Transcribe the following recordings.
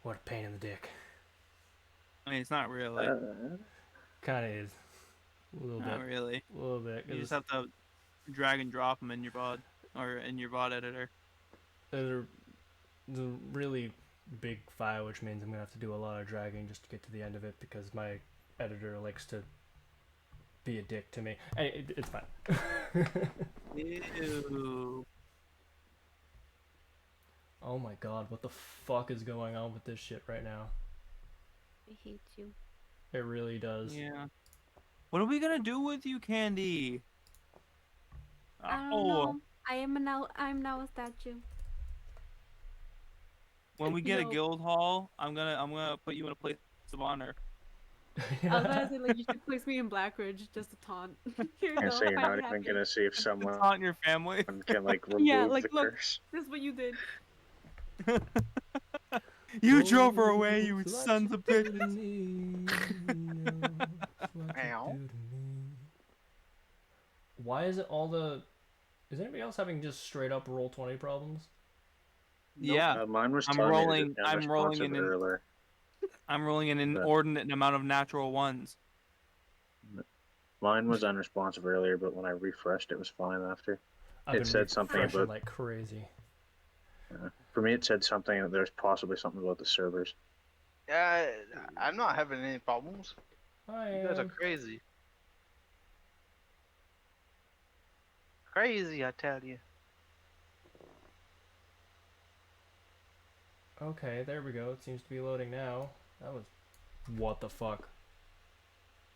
What a pain in the dick. I mean, it's not really. Kind of is. A little Not bit. really. A little bit. You just have to drag and drop them in your VOD or in your VOD editor. There's a really big file, which means I'm going to have to do a lot of dragging just to get to the end of it because my editor likes to be a dick to me. It's fine. Ew. Oh my god, what the fuck is going on with this shit right now? I hate you. It really does. Yeah. What are we gonna do with you, Candy? I don't Oh, know. I'm now a statue. when we get a Yo. guild hall, I'm gonna put you in a place of honor. I was gonna say, like, you should place me in Blackridge just to taunt. Here you And go. so you're not Finally even happened. gonna see if someone Taunt your family. can like remove Yeah, like, the look, curse. this is what you did. You drove her away, you sons of bitches. Ow. Why is it all the... Is anybody else having just straight up roll 20 problems? Yeah, Mine was I'm telling me rolling. that I'm rolling in. earlier. I'm rolling an But inordinate amount of natural ones. mine was unresponsive earlier, but when I refreshed, it was fine after. I've It said something refreshing about... like crazy. For me, it said something that there's possibly something about the servers. I'm not having any problems. You guys are crazy. Crazy, I tell you. Okay, there we go. It seems to be loading now. That was... What the fuck?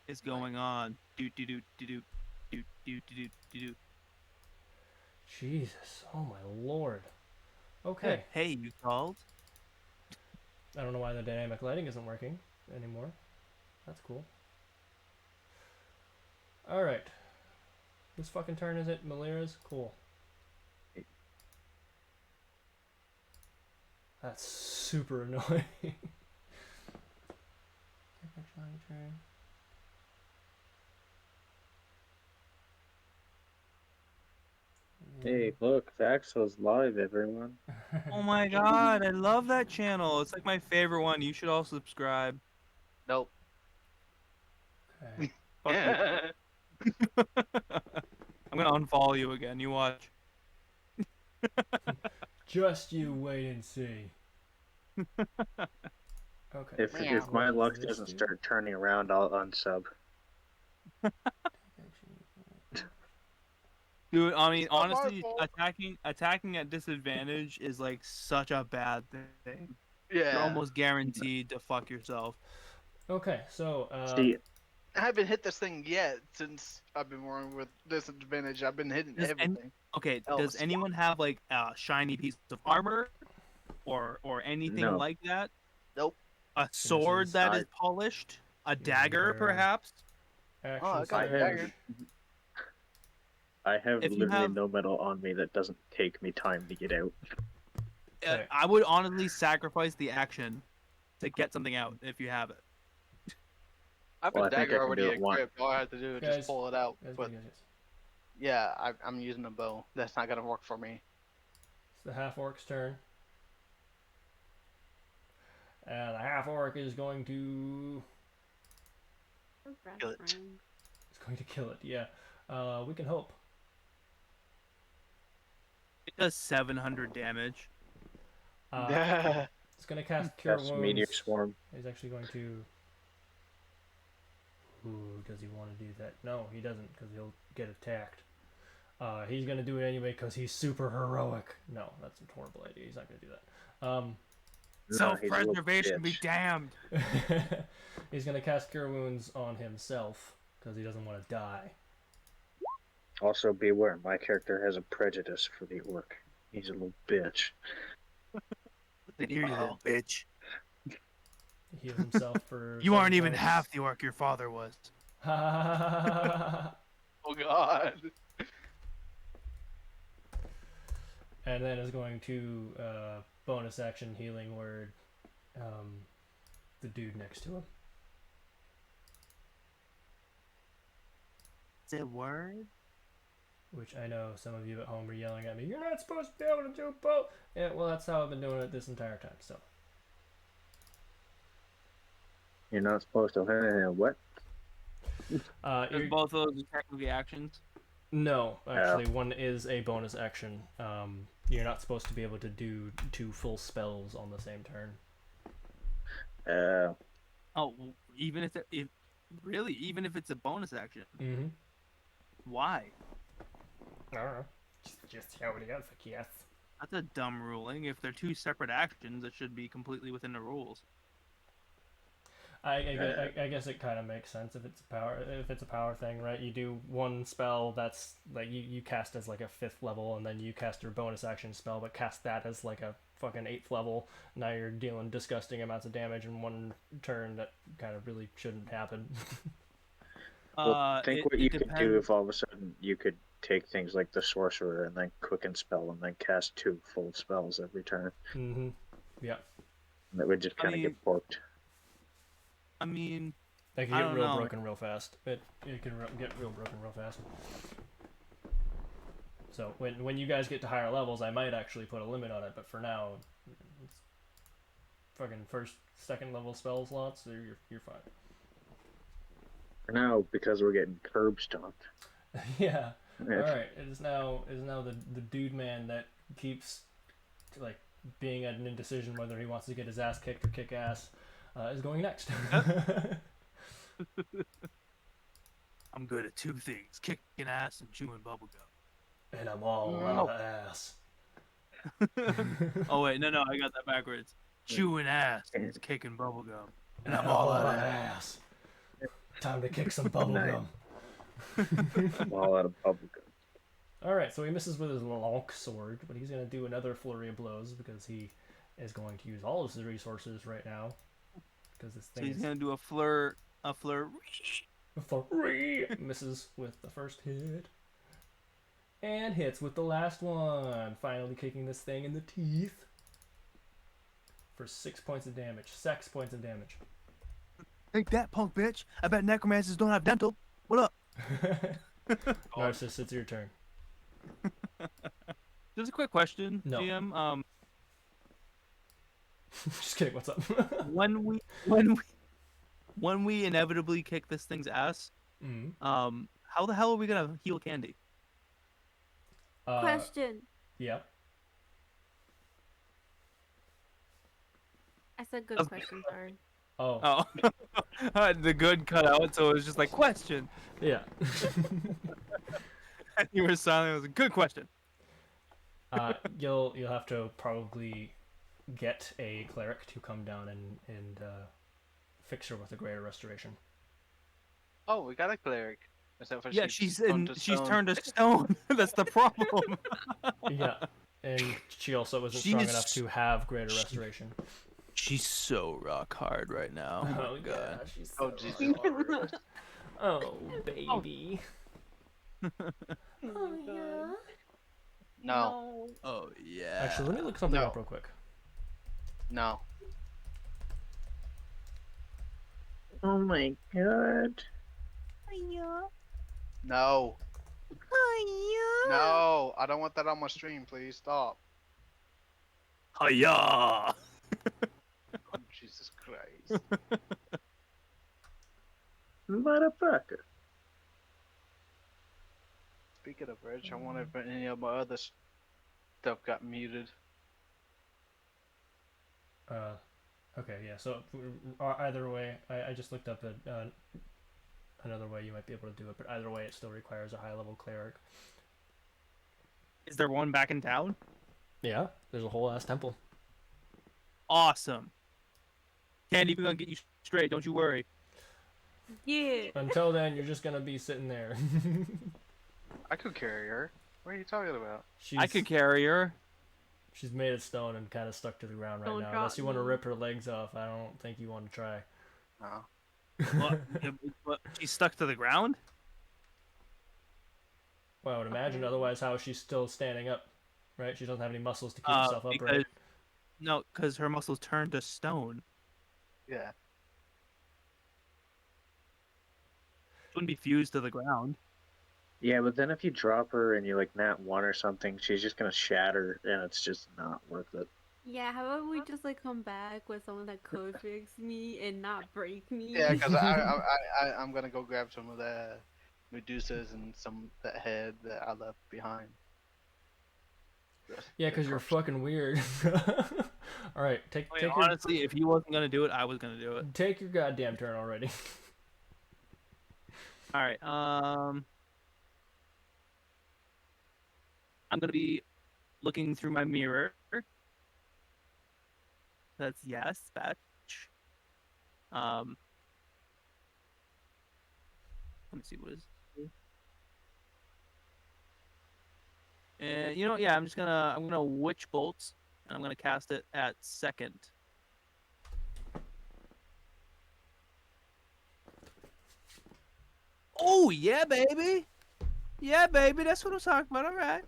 Is going on. Do do do do do do do do do do. Jesus. Oh my lord. Okay. Hey, you called? I don't know why the dynamic lighting isn't working anymore. That's cool. Alright. Whose fucking turn is it? Malira's? Cool. That's super annoying. Hey, look, Vaxiel's live, everyone. Oh my god, I love that channel. It's like my favorite one. You should all subscribe. Nope. Okay. Fuck you. I'm gonna unfollow you again. You watch. Just you wait and see. Okay. If my luck doesn't start turning around, I'll unsub. Dude, I mean, It's not my honestly, fault. attacking at disadvantage is like such a bad thing. Yeah. You're almost guaranteed to fuck yourself. Okay, so See, I haven't hit this thing yet since I've been working with disadvantage. I've been hitting everything. Okay, else. does anyone have like a shiny piece of armor or anything No. like that? Nope. A sword that is I- polished? A dagger, perhaps? action Oh, I got a surge. dagger. I have If you literally have- no metal on me that doesn't take me time to get out. Okay. I would honestly sacrifice the action to get something out if you have it. I have Well, a I think I dagger can already do it once. equipped. All I have to do is Guys, just pull it out. Guys, But guys, guys. yeah, I'm using a bow. That's not gonna work for me. It's the half orc's turn. And the half orc is going to... Kill it. It's going to kill it, yeah. We can hope. It does 700 damage. It's going to cast Cure That's Wounds. Meteor Swarm. He's actually going to... Ooh, does he want to do that? No, he doesn't, because he'll get attacked. He's going to do it anyway, because he's super heroic. No, that's a horrible idea. He's not going to do that. Self-preservation be bitch. damned. He's going to cast Cure Wounds on himself, because he doesn't want to die. Also, beware, my character has a prejudice for the orc. He's a little bitch. Here, you little bitch. He heals himself for... You aren't 7 even points. half the orc your father was. Oh god. And then is going to bonus action healing word the dude next to him. Is it word? Which I know some of you at home are yelling at me, you're not supposed to be able to do both! Yeah, well, that's how I've been doing it this entire time, so. You're not supposed to. What? Because both of those are technically actions. No, actually, one is a bonus action. You're not supposed to be able to do 2 full spells on the same turn. Oh, even if really, even if it's a bonus action, Mm-hmm. why? I don't know. Just how it is, I guess. That's a dumb ruling. If they're 2 separate actions, it should be completely within the rules. I guess it kind of makes sense if it's a power thing, right? You do one spell that's like you cast as like a 5th level, and then you cast your bonus action spell, but cast that as like a fucking 8th level. Now you're dealing disgusting amounts of damage in one turn that kind of really shouldn't happen. Well, think what it you could do depends. if all of a sudden you could take things like the sorcerer and then quicken spell and then cast 2 full spells every turn. Mm-hmm. Yeah. That would just kind of get porked. I mean, They can I get don't real know. broken real fast. It can get real broken real fast. So when you guys get to higher levels, I might actually put a limit on it. But for now, it's fucking first, second level spell slots. So you're fine. For now, because we're getting curb stomped. Yeah. All right. It is now the dude man that keeps like being at an indecision whether he wants to get his ass kicked or kick ass. Is going next. I'm good at 2 things: kicking ass and chewing bubblegum. And I'm all No. out of ass. Oh wait, no, I got that backwards. Chewing ass and kicking bubblegum. And I'm all out of ass. Time to kick some bubblegum. All out of bubblegum. Alright, so he misses with his long sword, but he's going to do another flurry of blows because he is going to use all of his resources right now. Because this So thing he's is gonna do a flurry. flurry. Misses with the first hit. And hits with the last one. Finally kicking this thing in the teeth. For 6 points of damage. 6 points of damage. Take that, punk bitch! I bet necromancers don't have dental. What up? Narcissus, it's your turn. Just a quick question, No. GM. Just kidding, what's up? When we inevitably kick this thing's ass, Mm. how the hell are we gonna heal Candy? Question. Yeah. I said good That's- question, sorry. Oh. Oh, the good cut out, so it was just like question. Yeah. You were silent. It was a good question. You'll have to probably get a cleric to come down and fix her with a greater restoration. Oh, we got a cleric. Except for Yeah, she's she's turned to stone. That's the problem. Yeah, and she also isn't She strong is- enough to have greater restoration. She's so rock hard right now. Oh god, she's Oh, so Jesus. hard. Oh baby. Oh, yeah. No. Oh yeah. Actually, let me look something No. up real quick. No. Oh my god. No. No. I don't want that on my stream. Please stop. Hiya! Oh, Jesus Christ. Motherfucker. Speaking of which, I wonder if any of my other stuff got muted. Okay, yeah. So either way, I just looked up another way you might be able to do it, but either way, it still requires a high level cleric. Is there one back in town? Yeah, there's a whole ass temple. Awesome. Candy, we're gonna get you straight. Don't you worry. Yeah. Until then, you're just gonna be sitting there. I could carry her. What are you talking about? I could carry her. She's made of stone and kind of stuck to the ground right Don't now. drop Unless you want to me. rip her legs off, I don't think you want to try. No. What, she's stuck to the ground? Well, I would imagine. Okay. Otherwise, how is she still standing up? Right? She doesn't have any muscles to keep herself upright. Because her muscles turned to stone. Yeah. She wouldn't be fused to the ground. Yeah, but then if you drop her and you like nat 1 or something, she's just gonna shatter and it's just not worth it. Yeah, how about we just like come back with someone that could fix me and not break me? Yeah, because I'm gonna go grab some of the Medusas and some that head that I left behind. Yeah, The because you're corpse. fucking weird. All right, I mean, honestly, if he wasn't gonna do it, I was gonna do it. take your goddamn turn already. All right. I'm gonna be looking through my mirror. That's yes, fetch. Um, let me see what is. And you know, yeah, I'm gonna witch bolts, and I'm gonna cast it at second. Oh yeah, baby. Yeah, baby. That's what I'm talking about. All right.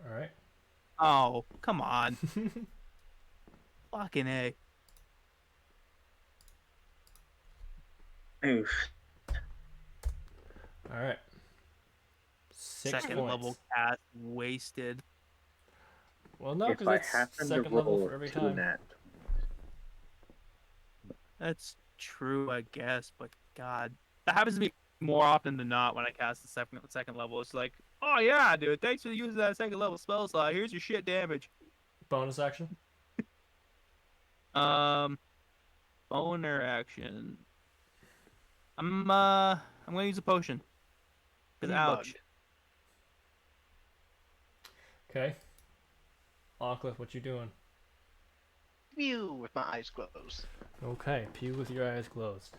All right. Oh, come on. Fucking A. Oof. All right. 6 Second points. level cast wasted. Well, no, If because I it's happen to second level roll for every two time. nat, That's true, I guess, but God, that happens to me more often than not when I cast the second level. It's like, oh yeah, dude, thanks for using that second level spell slot. Here's your shit damage. Bonus action. Um, boner action. I'm gonna use a potion. Cause Mug. ouch. Okay. Ancliffe, what you doing? Pew with my eyes closed. Okay. Pew with your eyes closed.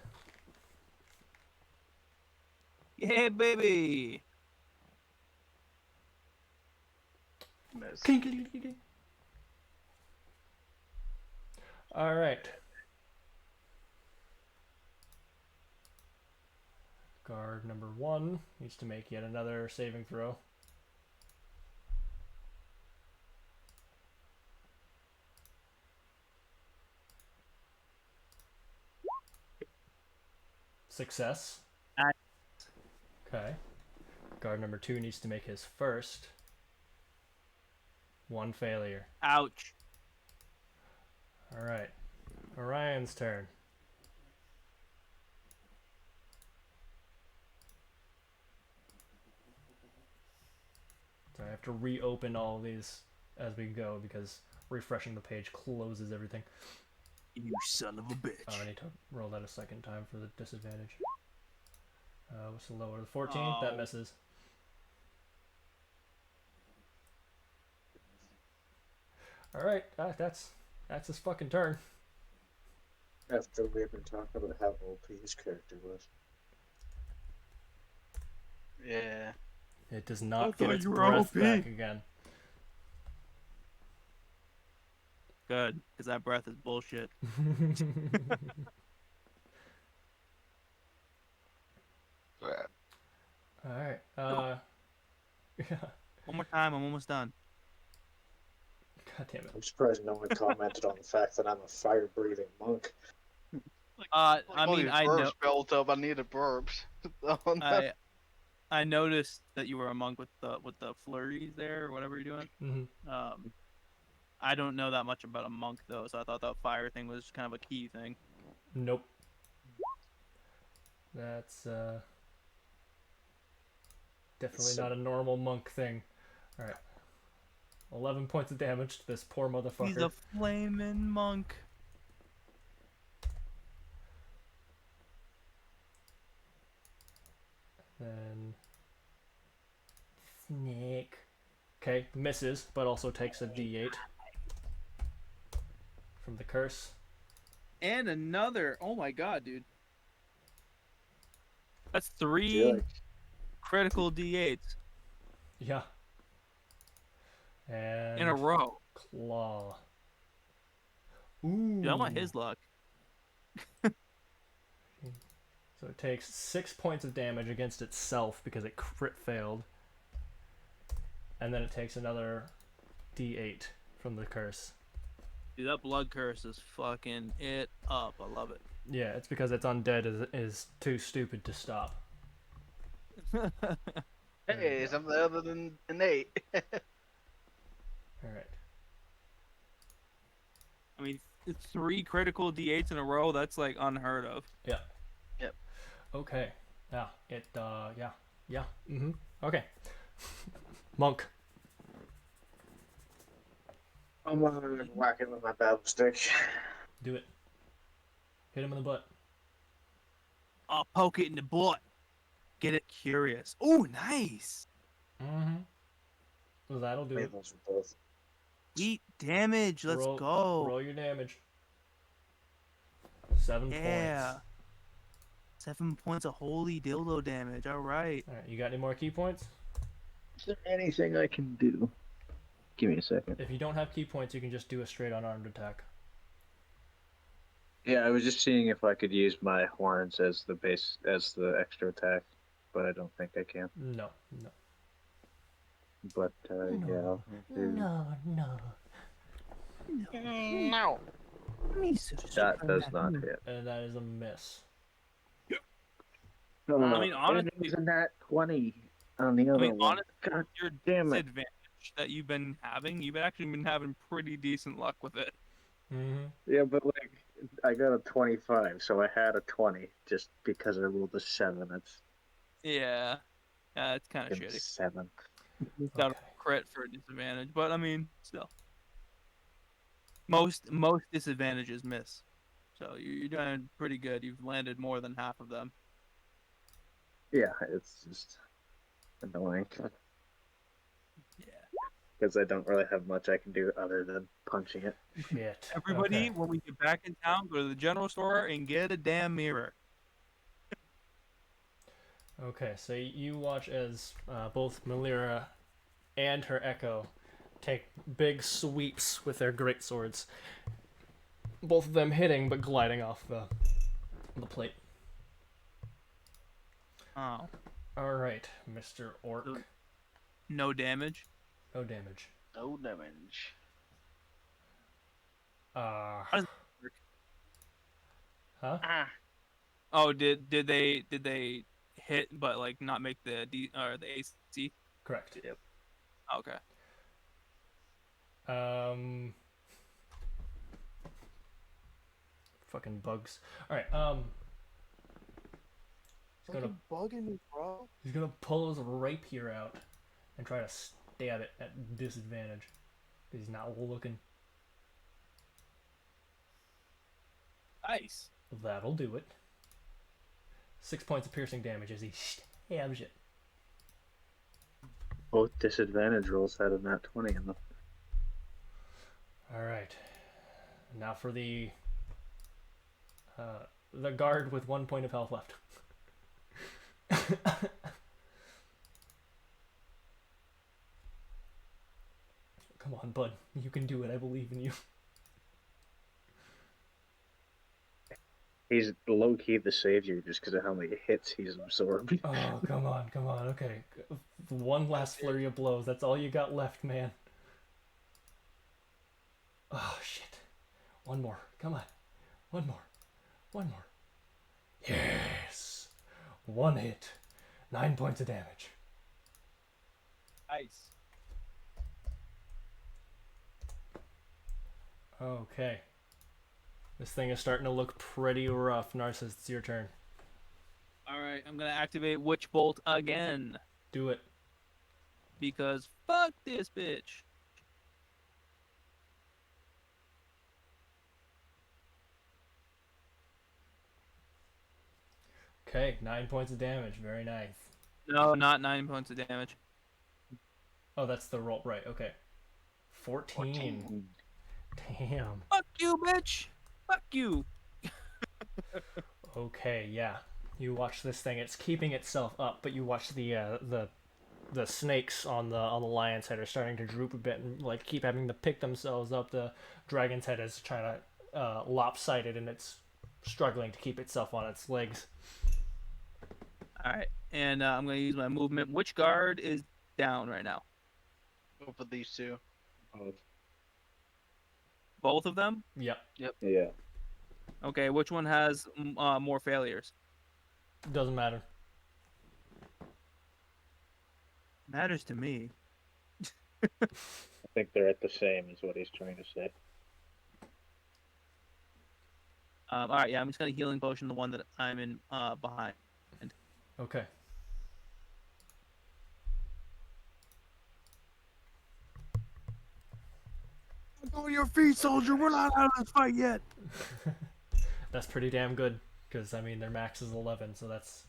Yeah, baby. Miss. All right. Guard number 1 needs to make yet another saving throw. Success. Nice. Okay. Guard number 2 needs to make his first. 1 failure. Ouch. All right. Orion's turn. So I have to reopen all of these as we go because refreshing the page closes everything. You son of a bitch. Oh, I need to roll that a second time for the disadvantage. What's the lower? The 14? Oh. That misses. Alright, that's his fucking turn. after we've been talking about how OP his character was. Yeah. It does not get thought its you were breath OP. back again. Good, because that breath is bullshit. Alright, yeah. One more time, I'm almost done. God damn it. I'm surprised no one commented on the fact that I'm a fire-breathing monk. I All mean, these I burps know, built up. I needed burps. I noticed that you were a monk with the flurries there, or whatever you're doing. Mm-hmm. I don't know that much about a monk though, so I thought that fire thing was kind of a key thing. Nope. That's definitely not a normal monk thing. Alright. 11 points of damage to this poor motherfucker. He's a flaming monk. Then snake. Okay, misses, but also takes a D8 from the curse. And another. Oh my god, dude. That's Do 3 you like critical D8s Yeah. And in a row. claw. Ooh. Dude, I want his luck. So it takes 6 points of damage against itself because it crit failed. And then it takes another D8 from the curse. Dude, that blood curse is fucking it up. I love it. Yeah, it's because it's undead is too stupid to stop. Hey, something other than an 8. Alright. I mean, 3 critical D8s in a row, that's like unheard of. Yeah. Yep. Okay. Yeah. Yeah. Yeah. Okay. Monk. I'm whacking with my battle stick. Do it. Hit him in the butt. I'll poke it in the butt. Get it curious. Oh, nice. So that'll do Wait, it. those are both. Sweet damage. Let's roll, go. Roll your damage. 7 Yeah. points. 7 points of holy dildo damage. All right. All right. You got any more key points? Is there anything I can do? Give me a second. If you don't have key points, you can just do a straight unarmed attack. Yeah, I was just seeing if I could use my horns as the extra attack, but I don't think I can. No. But yeah, I'll do... No. No. that does not hit. And that is a miss. I mean, honestly, it was a nat 20 on the other one. honestly, God your damn it! disadvantage that you've been having, you've actually been having pretty decent luck with it. Yeah, but like I got a 25, so I had a 20 just because I rolled a 7. That's Yeah. It's kind of shitty. 7. Got Okay. a crit for a disadvantage, but I mean, still. Most disadvantages miss. So you're doing pretty good. You've landed more than half of them. Yeah, it's just annoying Yeah. because I don't really have much I can do other than punching it. Shit. Everybody, Okay. when we get back in town, go to the general store and get a damn mirror. Okay, so you watch as both Melira and her Echo take big sweeps with their great swords. Both of them hitting but gliding off the plate. Oh. Alright, Mr. Orc. No damage. No damage. No damage. How does it work? Huh? Ah. Oh, did they hit but like not make the the AC? Correct. Yep. Okay. Fucking bugs. Alright, Fucking bugging me, bro. he's gonna pull his rapier out and try to stab it at disadvantage. Because he's not looking. Nice. That'll do it. 6 points of piercing damage as he stabs it. Both disadvantage rolls had a nat 20 in them. Alright. Now for the guard with 1 point of health left. Come on, bud. You can do it. I believe in you. He's low key the savior just because of how many hits he's absorbed. Oh, come on. Okay. One last flurry of blows. That's all you got left, man. Oh, shit. One more. Come on. One more. Yes. One hit. 9 points of damage. Nice. Okay. This thing is starting to look pretty rough. Narcissus, it's your turn. All right, I'm gonna activate Witch Bolt again Do it. because fuck this bitch. Okay, 9 points of damage. Very nice. No, not 9 points of damage. Oh, that's the roll. Right, okay. 14. Damn. Fuck you, bitch. Fuck you. Okay, yeah. You watch this thing. It's keeping itself up, but you watch the snakes on the lion's head are starting to droop a bit and like keep having to pick themselves up. The dragon's head is trying to lopsided and it's struggling to keep itself on its legs. All right, and I'm gonna use my movement. Which guard is down right now? Go for these two. Both of them? Yep. Yeah. Okay, which one has more failures? Doesn't matter. Matters to me. I think they're at the same, is what he's trying to say. All right, yeah, I'm just gonna healing potion the one that I'm in behind. Okay. Go to your feet, soldier. We're not out of this fight yet. That's pretty damn good, because, I mean, their max is 11, so that's...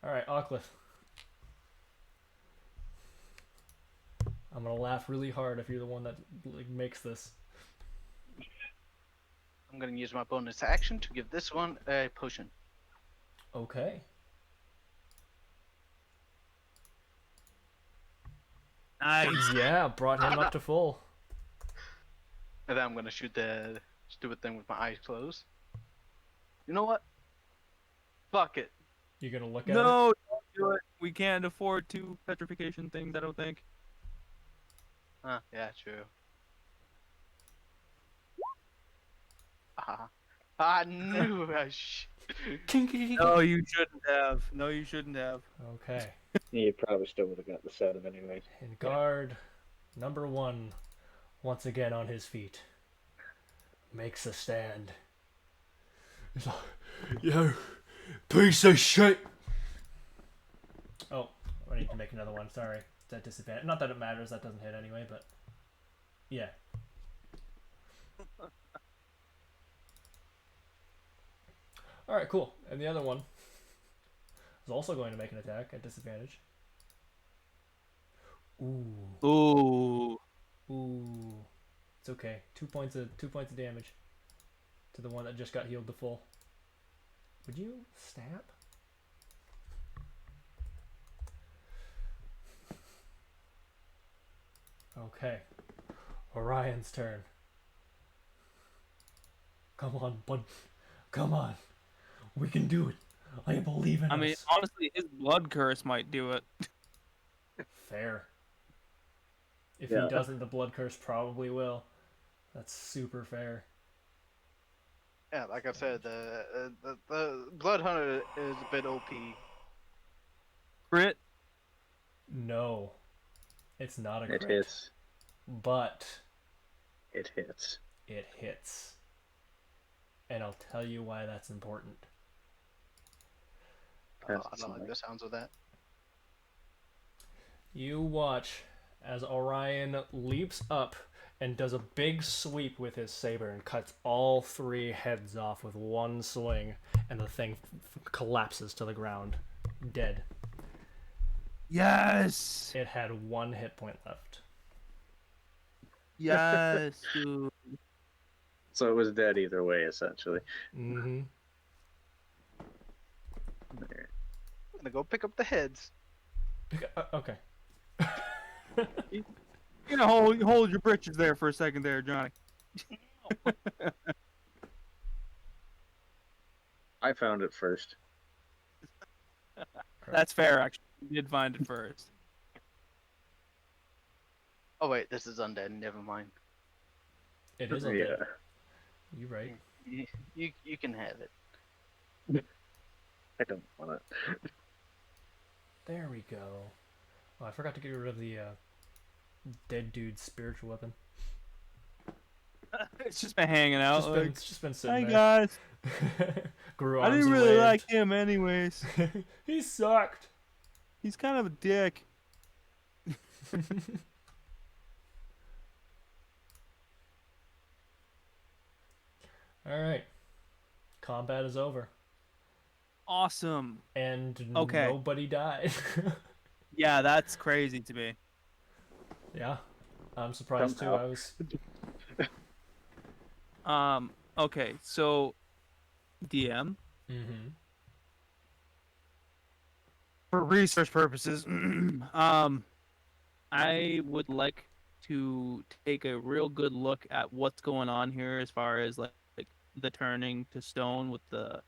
Alright, Ocliffe. I'm gonna laugh really hard if you're the one that like makes this. I'm gonna use my bonus action to give this one a potion. Okay. Nice. Yeah, brought him up to full. And then I'm gonna shoot the stupid thing with my eyes closed. You know what? Fuck it. You gonna look at it? No, don't do it. We can't afford 2 petrification things, I don't think. Huh, yeah, true. I knew I No, you shouldn't have. No, you shouldn't have. Okay. You probably still would have got the 7 anyways. And guard number 1, once again on his feet, makes a stand. He's like, yo, piece of shit! Oh, I need to make another one, sorry. It's at disadvantage. Not that it matters, that doesn't hit anyway, but... Yeah. Alright, cool. And the other one is also going to make an attack at disadvantage. Ooh. Ooh. Ooh. It's okay. 2 points of damage to the one that just got healed to full. Would you stab? Okay. Orion's turn. Come on, bud. Come on. We can do it. I believe in us. I mean, honestly, his blood curse might do it. Fair. If Yeah. he doesn't, the blood curse probably will. That's super fair. Yeah, like I said, the Blood Hunter is a bit OP. Crit. No. It's not a It crit. hits. But It hits. it hits. And I'll tell you why that's important. I don't like the sounds of that. You watch as Orion leaps up and does a big sweep with his saber and cuts all 3 heads off with one swing, and the thing collapses to the ground, dead. Yes. It had 1 hit point left. Yes, dude. So it was dead either way, essentially. Mm-hmm. There. I'm gonna go pick up the heads. Okay. You know, hold your britches there for a second there, Johnny. I found it first. That's fair, actually. You did find it first. Oh wait, this is undead. Never mind. It is Yeah. undead. You right. You can have it. I don't want it. There we go. Oh, I forgot to get rid of the dead dude's spiritual weapon. It's just been hanging out. It's just been sitting Hey there. guys, Grew I arms didn't and really waved. like him anyways. He sucked. He's kind of a dick. All right. Combat is over, Awesome. and Okay. nobody died. Yeah, that's crazy to me. Yeah, I'm surprised Somehow. too. I was. Okay, so DM, Mm-hmm. for research purposes, I would like to take a real good look at what's going on here as far as like the turning to stone with the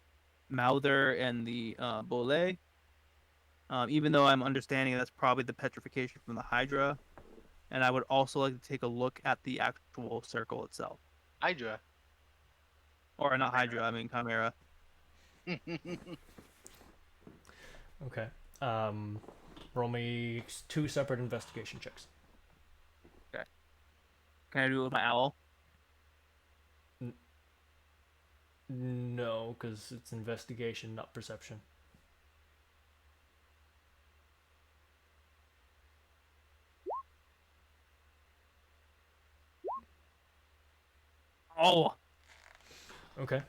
Mouther and the Bole. Even though I'm understanding that's probably the petrification from the Hydra, and I would also like to take a look at the actual circle itself, Hydra. or not Hydra, I mean Chimera. Okay. Roll me 2 separate investigation checks. Can I do it with my owl? no, because it's investigation, not perception. Oh, Okay.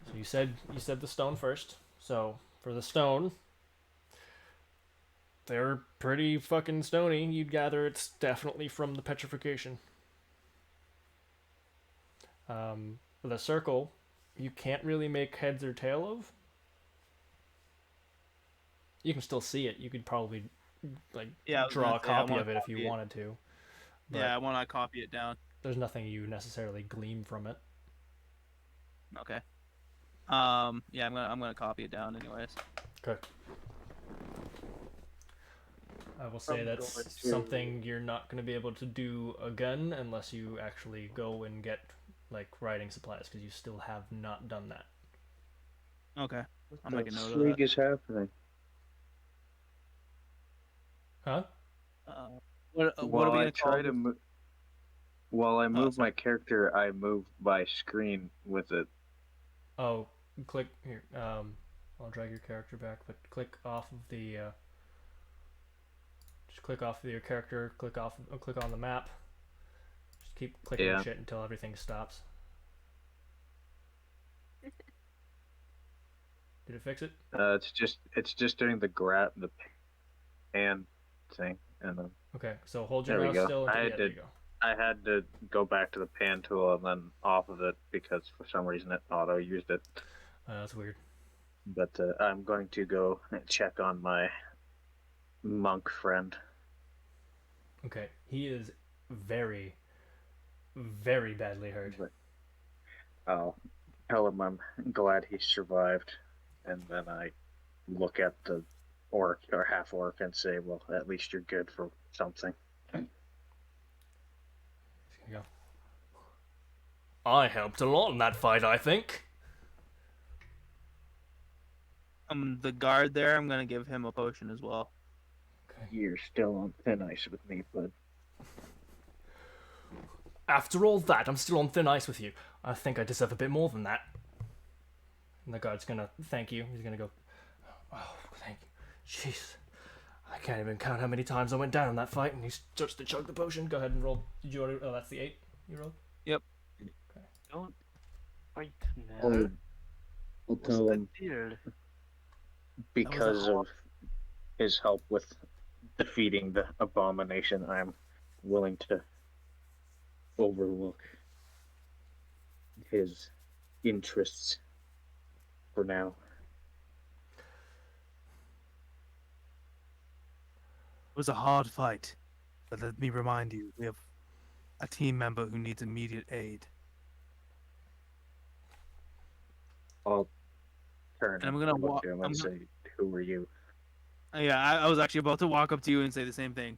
So you said the stone first. So for the stone, they're pretty fucking stony. You'd gather it's definitely from the petrification. The circle, you can't really make heads or tail of. You can still see it. You could probably like yeah. I was draw gonna a say I copy want of to it if you copy it. wanted to. But Yeah, I want to copy it down. there's nothing you necessarily glean from it. Okay. Yeah, I'm gonna copy it down anyways. Okay. I will say I'm that's going to- something you're not going to be able to do again unless you actually go and get like writing supplies because you still have not done that. Okay. I'll What make a the note of frig that. is happening? Huh? What are While we I gonna call try to this? while I Oh, move sorry. my character, I move my screen with it. Oh, click here. I'll drag your character back, but click off of the. Just click off of your character. Click on the map. Just keep clicking Yeah. shit until everything stops. Did it fix it? It's just doing the pan thing, and then Okay, so hold your there we mouse go. still until. Yeah, there you go. I had to go back to the pan tool and then off of it because for some reason it auto used it. That's weird. But I'm going to go check on my monk friend. Okay, he is very, very badly hurt. But I'll tell him I'm glad he survived, and then I look at the orc or half orc and say, "Well, at least you're good for something." He's gonna go. I helped a lot in that fight, I think. The guard there, I'm gonna give him a potion as well. Okay. You're still on thin ice with me, bud. After all that, I'm still on thin ice with you. I think I deserve a bit more than that. And the guard's gonna thank you. He's gonna go, oh, thank you. Jeez. I can't even count how many times I went down in that fight, and he starts to chug the potion. Go ahead and roll. Did you already? Oh, that's the 8 you rolled? Don't fight now. I'll What's tell the him deal? because of his help with defeating the abomination, I'm willing to overlook his interests for now. It was a hard fight, but let me remind you, we have a team member who needs immediate aid. I'll turn And I'm gonna look walk. to him and say, "Who are you?" Yeah, I was actually about to walk up to you and say the same thing.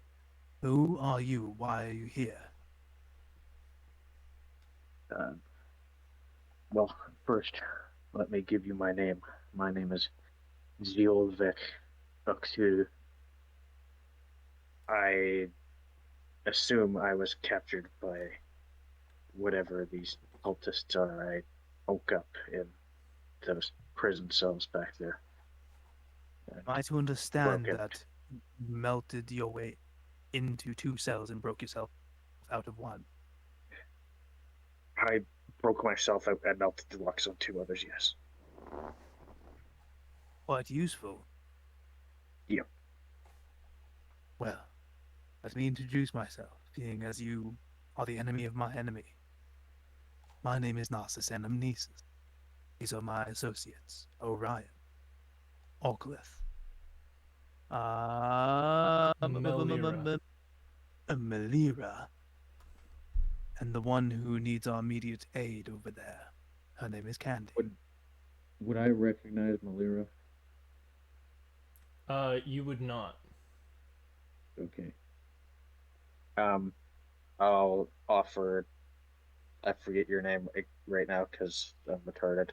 Who are you? Why are you here? Well, first, let me give you my name. My name is Ziolvik Uxuru. I assume I was captured by whatever these cultists are. I woke up in those prison cells back there. Am I to understand Broken. that you melted your way into 2 cells and broke yourself out of 1? I broke myself out and melted the locks on 2 others, yes. Quite useful. Yep. Well, let me introduce myself, being as you are the enemy of my enemy. My name is Narcissus and Amnesis. These are my associates, Orion, Orclith, Melira. Melira, and the one who needs our immediate aid over there. Her name is Candy. Would I recognize Malira? You would not. Okay. I'll offer. I forget your name right now because I'm retarded.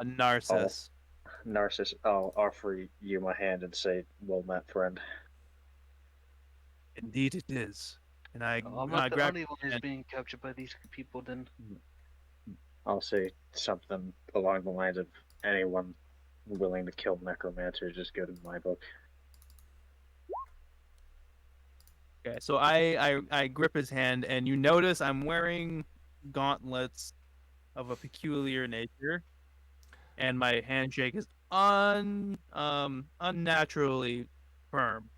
Narcissus. Narcissus. I'll offer you my hand and say, "Well met, friend." Indeed it is. And I, Oh, I'm I not the grab only one who's and- being captured by these people then. I'll say something along the lines of anyone willing to kill necromancers is good in my book. Okay, so I grip his hand, and you notice I'm wearing gauntlets of a peculiar nature, and my handshake is unnaturally firm.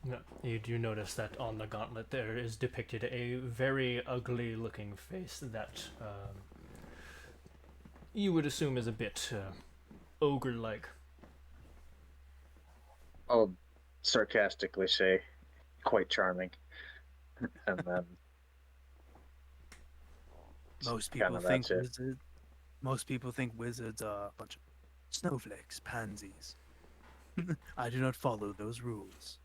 No, you do notice that on the gauntlet there is depicted a very ugly looking face that you would assume is a bit ogre like. I'll sarcastically say, quite charming. And then Most kind people of think that's it. most people think wizards are a bunch of snowflakes, pansies. I do not follow those rules.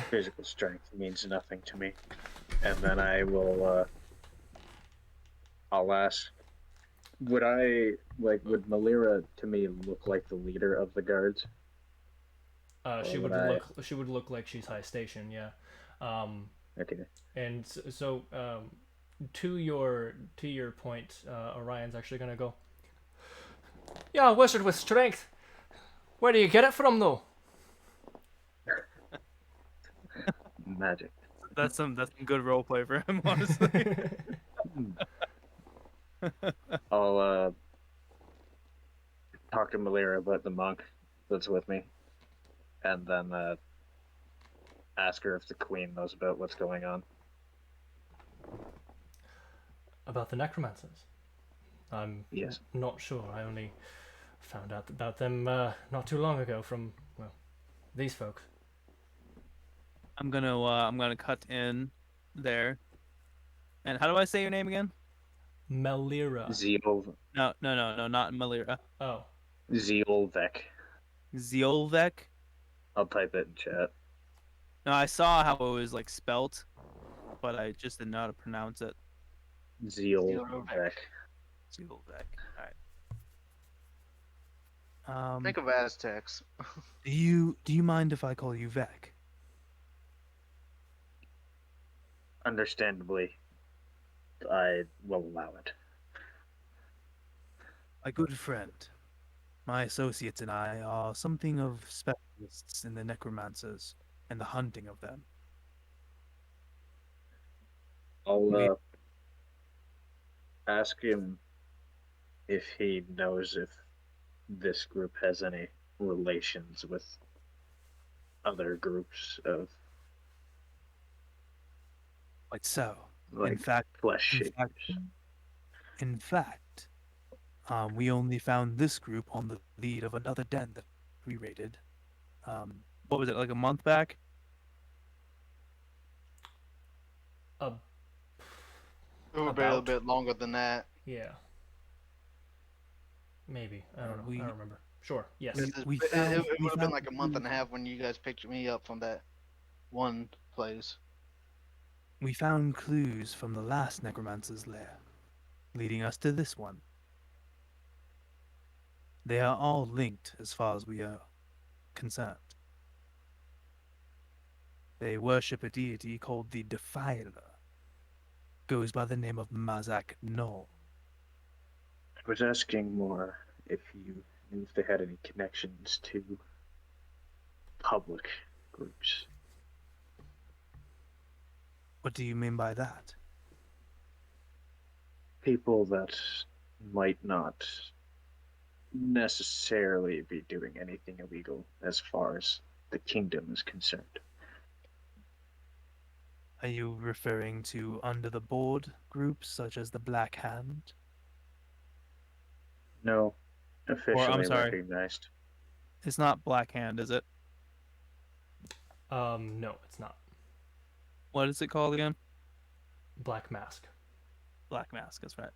Physical strength means nothing to me. And then I'll ask, would Malira to me look like the leader of the guards? She Or would would I? look like she's high station, yeah. Um, Okay. and so to your point, Orion's actually gonna go. Yeah, a wizard with strength. Where do you get it from, though? Magic. That's some good role play for him, honestly. I'll talk to Malira about the monk that's with me, and then ask her if the queen knows about what's going on. About the necromancers. I'm Yes. not sure. I only found out about them not too long ago from, well, these folks. I'm gonna cut in there. And how do I say your name again? Melira. No, not Malira. Oh. Zeolvek. Ziolvek. I'll type it in chat. No, I saw how it was like spelt, but I just didn't know how to pronounce it. Zeolvek. Ziolvek. All right. Think of Aztecs. Do you mind if I call you Vec? Understandably, I will allow it. My good friend, my associates and I are something of specialists in the necromancers and the hunting of them. We I'll ask him if he knows if this group has any relations with other groups of quite so. like In fact, flesh in fact, shapers. in fact, we only found this group on the lead of another den that we raided. What was it, like a month back? Uh, It would be a little About. bit longer than that. Yeah. Maybe. I don't know. we- I don't remember. Sure. Yes. we It found- would we have been found like a month and a clues. half when you guys picked me up from that one place. We found clues from the last necromancer's lair, leading us to this one. They are all linked as far as we are concerned. They worship a deity called the Defiler. Goes by the name of Mazak Nol. I was asking more if you knew if they had any connections to public groups. What do you mean by that? People that might not necessarily be doing anything illegal as far as the kingdom is concerned. Are you referring to under the board groups such as the Black Hand? No, Or officially I'm sorry, recognized. it's not Black Hand, is it? No, it's not. What is it called again? Black Mask. Black Mask. That's right.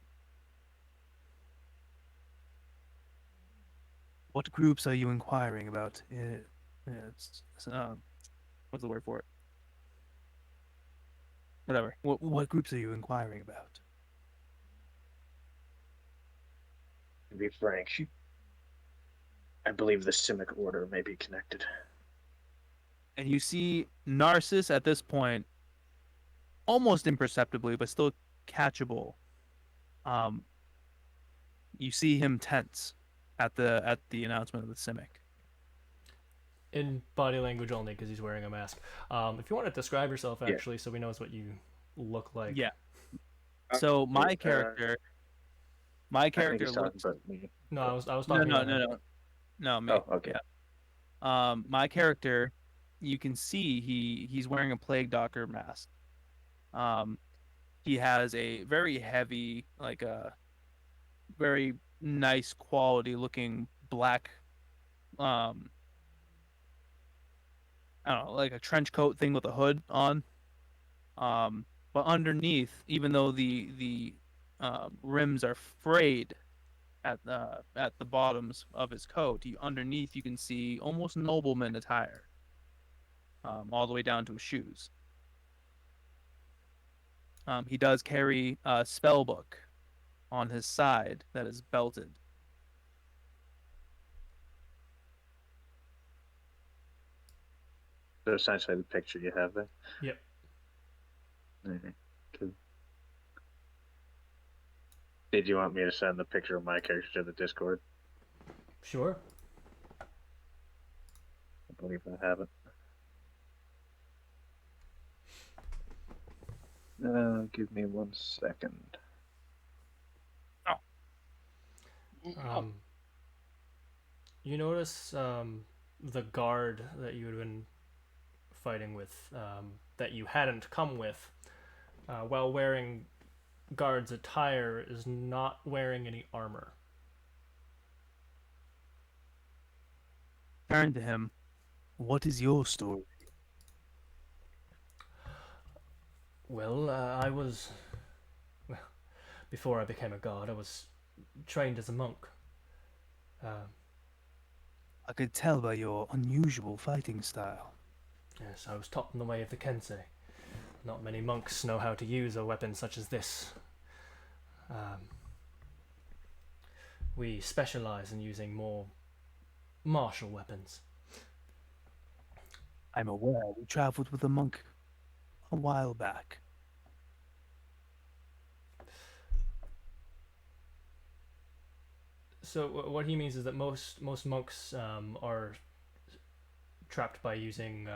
What groups are you inquiring about? What's the word for it? Whatever. What groups are you inquiring about? To be frank, I believe the Simic Order may be connected. And you see Narcissus at this point almost imperceptibly, but still catchable. You see him tense at the announcement of the Simic. In body language only, because he's wearing a mask. If you want to describe yourself, Yeah. actually, so we know what you look like. Yeah. So my I character think he's talking looks. about me. No, I was No, talking no, about no, him. no, no, me. Oh, okay. Yeah. My character, you can see he's wearing a plague doctor mask. He has a very heavy, like a very nice quality looking black, um, I don't know, like a trench coat thing with a hood on. But underneath, even though the rims are frayed at the bottoms of his coat, underneath you can see almost nobleman attire, all the way down to his shoes. He does carry a spell book on his side that is belted. So essentially the picture you have there. Yep. Okay, cool. Did you want me to send the picture of my character to the Discord? Sure. I believe I have it. Give me 1 second. You notice the guard that you had been fighting with, that you hadn't come with, while wearing guard's attire, is not wearing any armor. Turn to him. What is your story? Well, well, before I became a god, I was trained as a monk. I could tell by your unusual fighting style. Yes, I was taught in the way of the Kensei. Not many monks know how to use a weapon such as this. We specialize in using more martial weapons. I'm aware we traveled with a monk a while back. So what he means is that most monks are trapped by using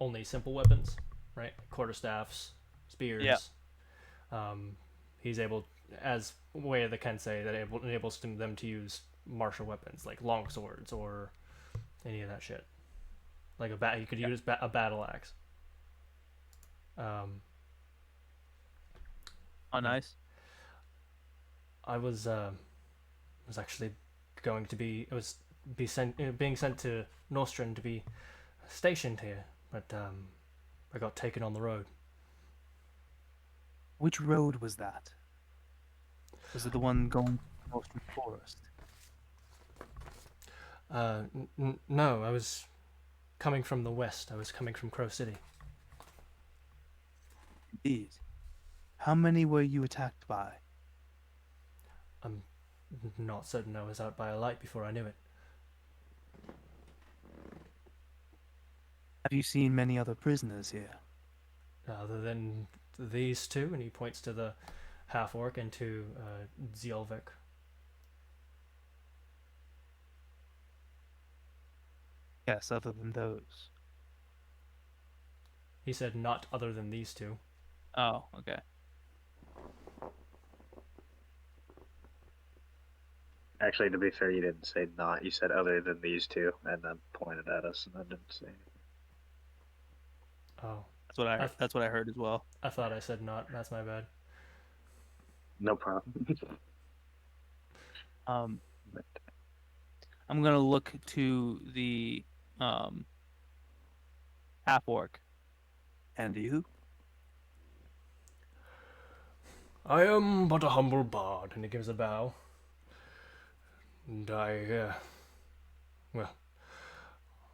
only simple weapons, right? Quarterstaffs, spears. Yeah. He's able, as way of the Kensei, that enables them to use martial weapons like long swords or any of that shit. Like you could use a battle axe. Oh, nice. I was actually going to be being sent to Nostrand to be stationed here, but I got taken on the road. Which road was that? Was it the one going to Northern Forest? No, I was coming from the west. I was coming from Crow City. Indeed. How many were you attacked by? I'm not certain. I was out by a light before I knew it. Have you seen many other prisoners here? Other than these two, and he points to the half-orc and to Zielvik. Yes, other than those. He said not other than these two. Oh, okay. Actually, to be fair, you didn't say not. You said other than these two, and then pointed at us, and then didn't say anything. Oh, That's what I heard as well. I thought I said not. That's my bad. No problem. I'm gonna look to the half orc. And you? I am but a humble bard, and he gives a bow. And I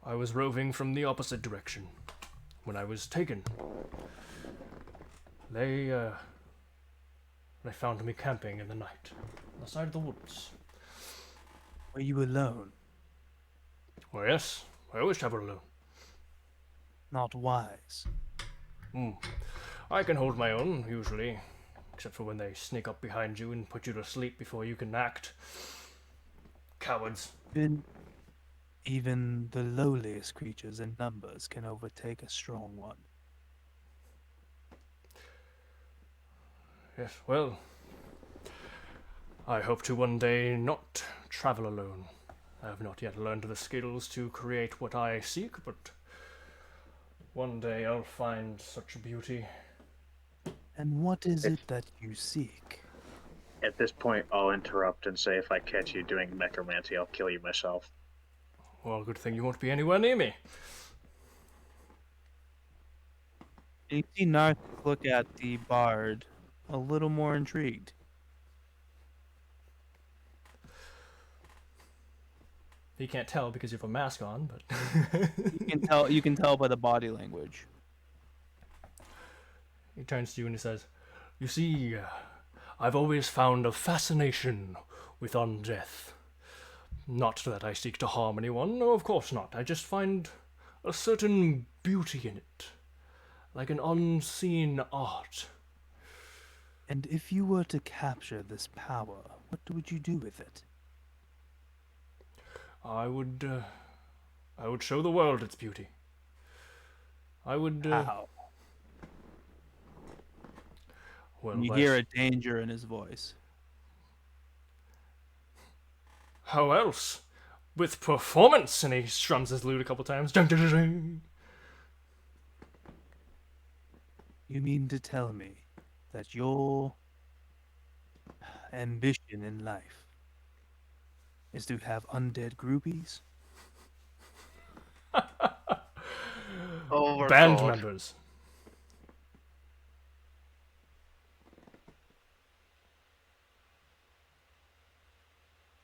was roving from the opposite direction when I was taken. They found me camping in the night on the side of the woods. Were you alone? Well, yes, I always travel alone. Not wise. I can hold my own, usually. Except for when they sneak up behind you and put you to sleep before you can act. Cowards. Even the lowliest creatures in numbers can overtake a strong one. Yes, well, I hope to one day not travel alone. I have not yet learned the skills to create what I seek, but one day I'll find such beauty. And what is it that you seek? At this point, I'll interrupt and say, if I catch you doing necromancy, I'll kill you myself. Well, good thing you won't be anywhere near me. You see Narth look at the bard a little more intrigued. He can't tell because you have a mask on, but You can tell by the body language. he turns to you and he says, "You see, I've always found a fascination with undeath. Not that I seek to harm anyone, no, of course not. I just find a certain beauty in it, like an unseen art. And if you were to capture this power, what would you do with it? I would show the world its beauty. I would, How? well, You by hear s- a danger in his voice. how else? With performance!" And he strums his lute a couple times. Dun, dun, dun, dun. You mean to tell me that your ambition in life is to have undead groupies? Oh, we're Band God. members.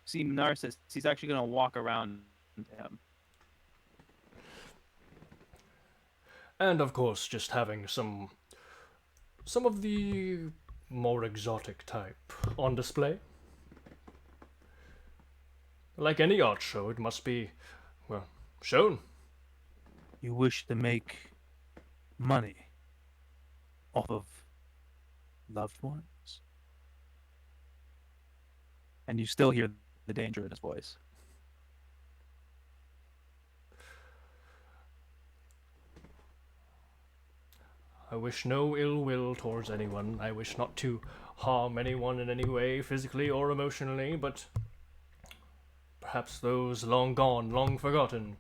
See Narcissus, he's actually gonna walk around to him. And of course, just having some of the more exotic type on display. Like any art show, it must be, well, shown. You wish to make money off of loved ones? And you still hear the danger in his voice. I wish no ill will towards anyone. I wish not to harm anyone in any way, physically or emotionally, but perhaps those long gone, long forgotten.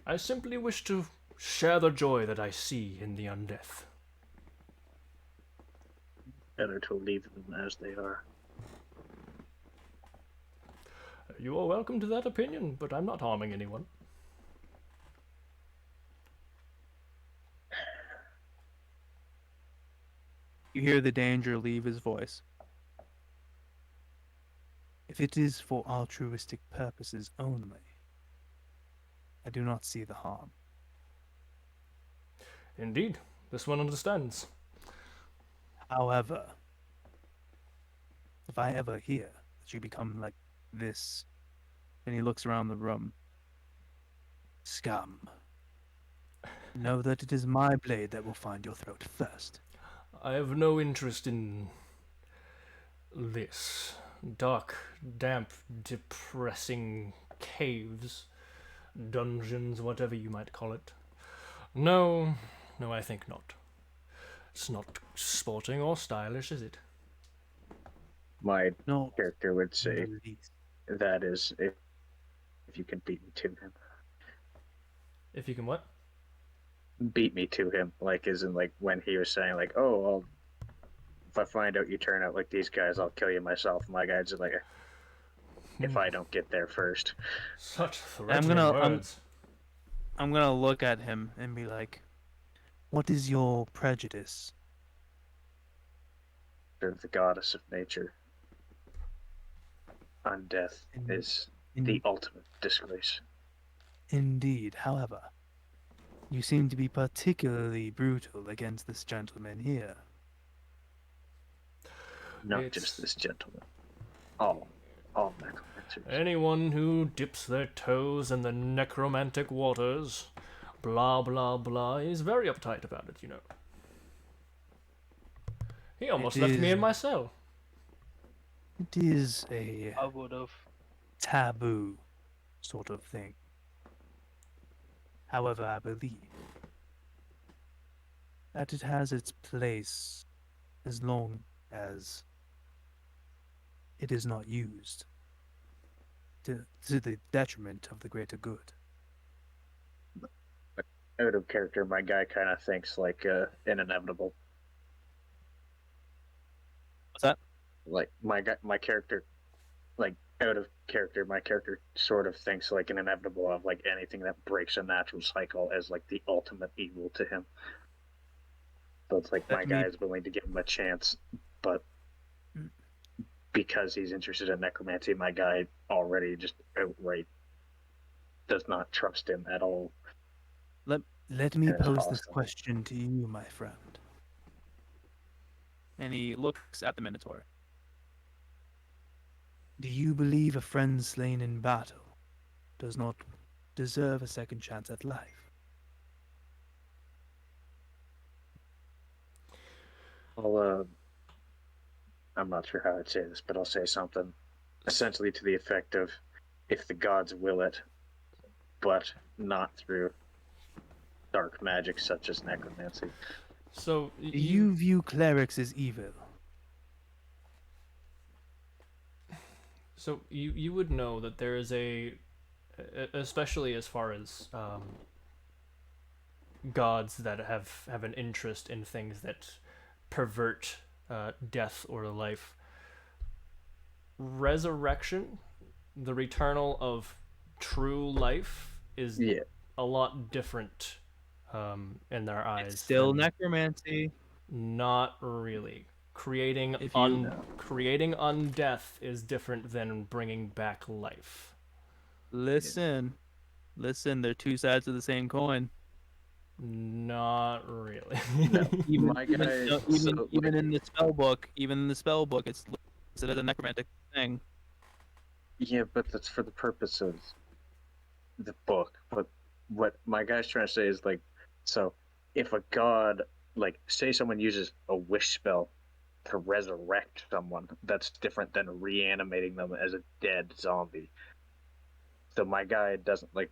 I simply wish to share the joy that I see in the undeath. Better to leave them as they are. You are welcome to that opinion, but I'm not harming anyone. You hear the danger leave his voice. If it is for altruistic purposes only, I do not see the harm. Indeed, this one understands. However, if I ever hear that you become like this, And he looks around the room. scum, know that it is my blade that will find your throat first. I have no interest in this. Dark, damp, depressing caves, dungeons, whatever you might call it. No, I think not. It's not sporting or stylish, is it? My No, character would in say the least. that is if you can beat me to him. If you can what? Beat me to him, like as in like when he was saying like, oh, well, if I find out you turn out like these guys, I'll kill you myself. My guy's like, if I don't get there first. Such I'm threatening words. I'm gonna look at him and be like, What is your prejudice? Serve the goddess of nature. Undeath is the ultimate disgrace. Indeed, however, you seem to be particularly brutal against this gentleman here. Not It's- just this gentleman. All necromancers. Anyone who dips their toes in the necromantic waters, blah blah blah, is very uptight about it, you know. He almost It left me is- in my cell. It is a I would have. taboo sort of thing. However, I believe that it has its place as long as it is not used to the detriment of the greater good. Out of character, my guy kind of thinks like an inevitable. What's that? Like my character, like out of character, my character sort of thinks like an inevitable of like anything that breaks a natural cycle as like the ultimate evil to him. So it's like my Let guy me- is willing to give him a chance, but because he's interested in necromancy, my guy already just outright does not trust him at all. Let me And it's pose this hostile. question to you, my friend. And he looks at the Minotaur. Do you believe a friend slain in battle does not deserve a second chance at life? I'll, I'm not sure how I'd say this, but I'll say something essentially to the effect of, if the gods will it, but not through dark magic such as necromancy. So Do you view clerics as evil? So you would know that there is especially as far as gods that have an interest in things that pervert death or life. Resurrection, the returnal of true life, is Yeah, a lot different in their eyes. It's still than- necromancy. Not really. Creating If you- creating undeath is different than bringing back life. Listen, they're two sides of the same coin. Not really. no, Even my guy. even in the spell book, it's listed as a necromantic thing. Yeah, but that's for the purpose of the book. But what my guy's trying to say is like, so if a god, like, say someone uses a wish spell to resurrect someone, that's different than reanimating them as a dead zombie. So my guy doesn't like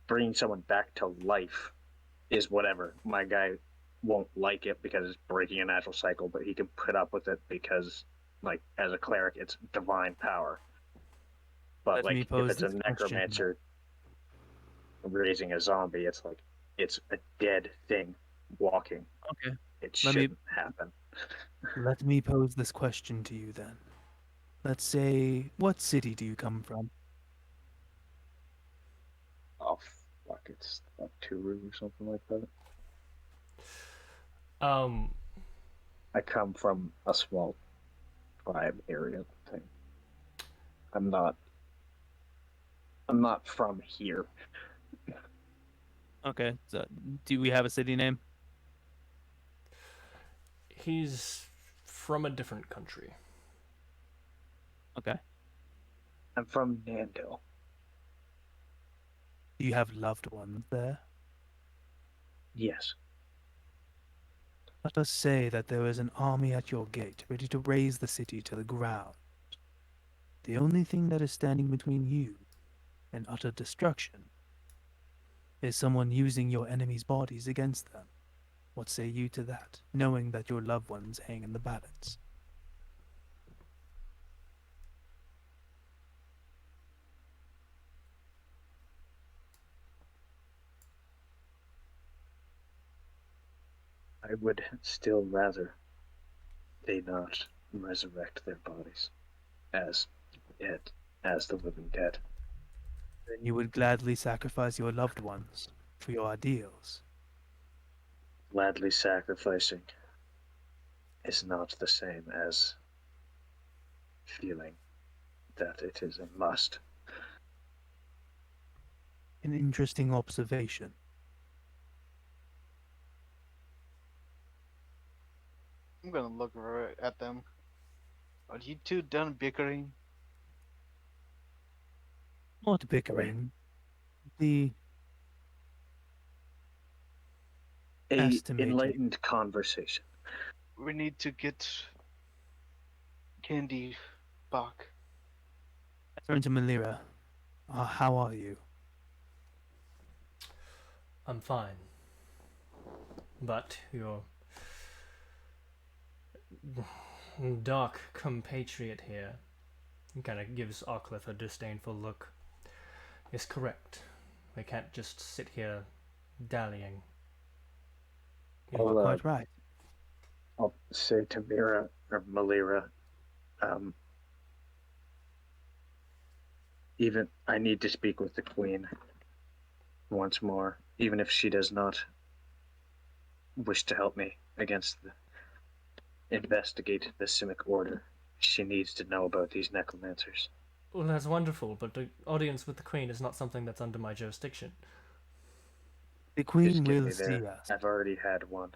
bringing someone back to life is whatever. My guy won't like it because it's breaking a natural cycle, but he can put up with it because, like, as a cleric, it's divine power. But Let me like, if pose it's a this question. necromancer raising a zombie, it's like it's a dead thing walking. Okay. It Let me- shouldn't happen. Let me pose this question to you then. Let's say, what city do you come from? Oh fuck! It's like Turu or something like that. um, I come from a small tribe area thing. I'm not. I'm not from here. Okay. So, do we have a city name? he's from a different country. Okay. I'm from Nando. Do you have loved ones there? Yes. Let us say that there is an army at your gate, ready to raze the city to the ground. The only thing that is standing between you and utter destruction is someone using your enemy's bodies against them. What say you to that, knowing that your loved ones hang in the balance? I would still rather they not resurrect their bodies as dead, as the living dead. Then you would gladly sacrifice your loved ones for your ideals. Gladly sacrificing is not the same as feeling that it is a must. An interesting observation. I'm gonna look right at them. Are you two done bickering? Not bickering. The A estimating. enlightened conversation. we need to get Candy back. I turn to Malira. How are you? I'm fine. But your dark compatriot here kind of gives Arcliffe a disdainful look. Is correct. We can't just sit here dallying. You are quite right. I'll say to Mira or Malira, um, even I need to speak with the Queen once more, even if she does not wish to help me investigate the Simic Order. She needs to know about these necromancers. Well, that's wonderful, but the audience with the Queen is not something that's under my jurisdiction. The Just Queen get me will see there. us. I've already had one.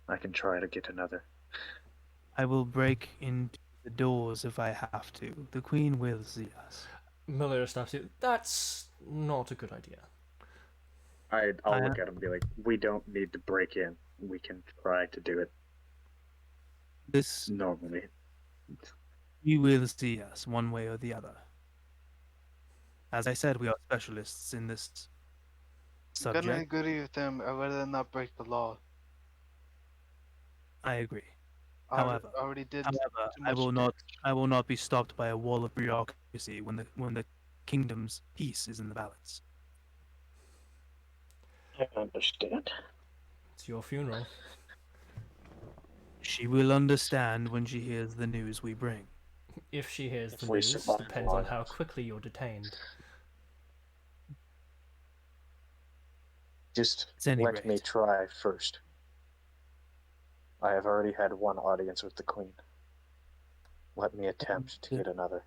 I can try to get another. I will break into the doors if I have to. The Queen will see us. Miller stops you. That's not a good idea. I'll look at him and be like, we don't need to break in. We can try to do it This normally. you will see us one way or the other. As I said, we are specialists in this I'm gonna subject. agree with them. I'd rather not break the law. I agree. I However, already did However, too much. I will not be stopped by a wall of bureaucracy when the kingdom's peace is in the balance. I understand. It's your funeral. She will understand when she hears the news we bring. If she hears If the we news, survive depends on long how enough. quickly you're detained. Just At any let me rate, try first. I have already had one audience with the Queen. Let me attempt to get another.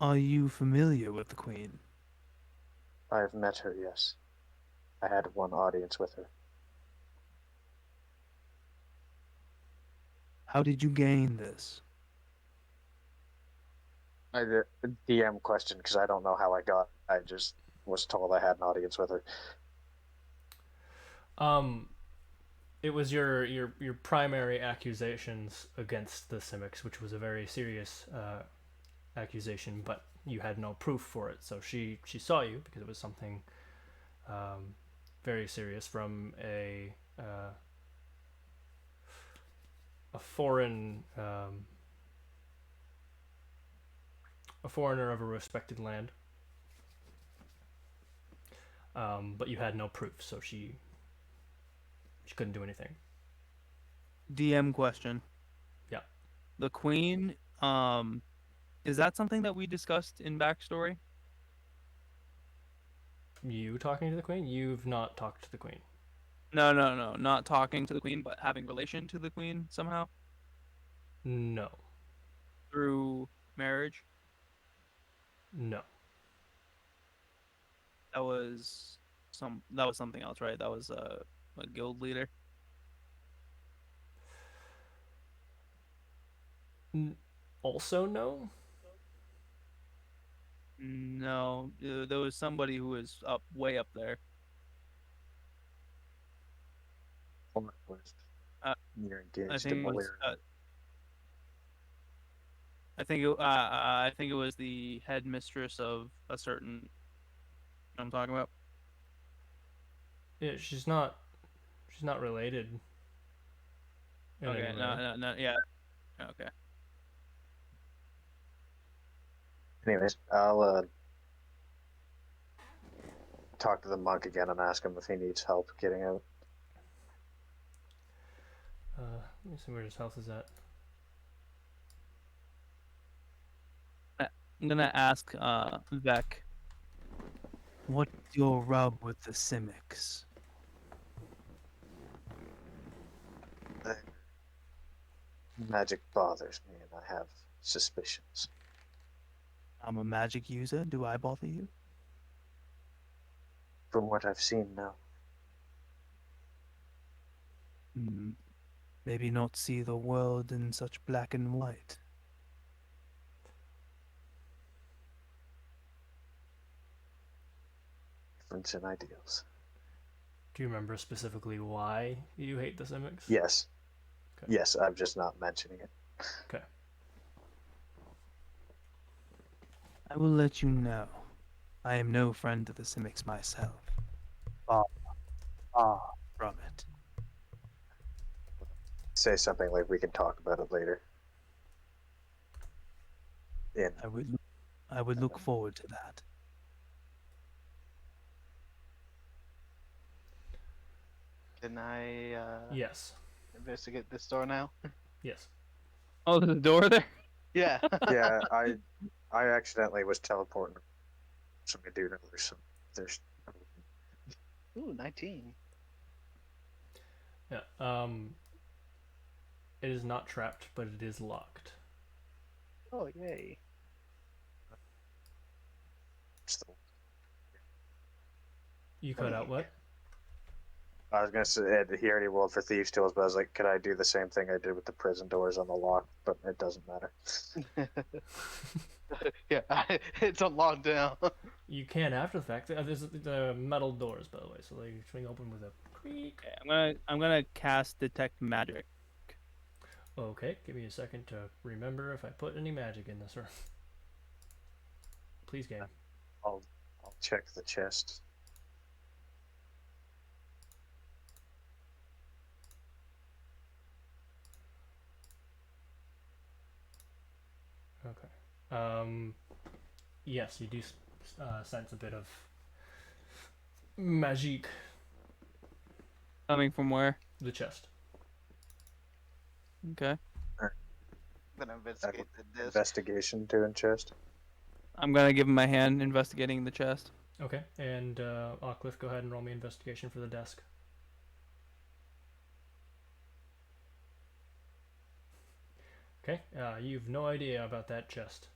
are you familiar with the Queen? I have met her, yes. I had one audience with her. How did you gain this? I did a DM question because I don't know how I got. I just was told I had an audience with her. It was your primary accusations against the Simics, which was a very serious accusation, but you had no proof for it. So she saw you because it was something very serious from a foreign a foreigner of a respected land. But you had no proof, so she couldn't do anything. DM question. Yeah. The Queen, is that something that we discussed in backstory? You talking to the Queen? You've not talked to the Queen. No, not talking to the Queen, but having relation to the Queen somehow No. through marriage. No. That was something else, right? That was a guild leader. Also no? No, there was somebody who was way up there. Uh, You're I engaged in think it was. malaria. I think it was the headmistress of a certain. I'm talking about. Yeah, she's not related in any Okay, way. no, yeah. Okay. Anyways, I'll talk to the monk again and ask him if he needs help getting out. Let me see where his health is at. I'm gonna ask Vec. What's your rub with the Simics? Magic bothers me, and I have suspicions. I'm a magic user. Do I bother you? From what I've seen, no. Maybe not see the world in such black and white. Difference in ideals. Do you remember specifically why you hate the Simics? Yes. Okay. Yes, I'm just not mentioning it. Okay. I will let you know. I am no friend to the Simics myself. Far, far from it. Say something like we can talk about it later. In I would look forward to that. Can I Yes. investigate this door now? Yes. Oh, there's a door there. Yeah. yeah, I accidentally was teleporting some dude over some. There's Ooh, 19. Yeah. It is not trapped, but it is locked. Oh, yay. You cut out what? I was gonna say he already rolled for thieves tools, but I was like, could I do the same thing I did with the prison doors on the lock? But it doesn't matter. Yeah, it's unlocked now. You can after the fact. There's the metal doors, by the way, so they swing open with a creak. Okay, I'm gonna cast detect magic. Okay, give me a second to remember if I put any magic in this room. Please, game. I'll check the chest. Okay. Yes, you do sense a bit of magic. Coming from where? The chest. Okay. I'm gonna investigate the disc. Investigation to in chest. I'm gonna give him my hand investigating the chest. Okay, and Cliff, go ahead and roll me investigation for the desk. Okay, you've no idea about that chest.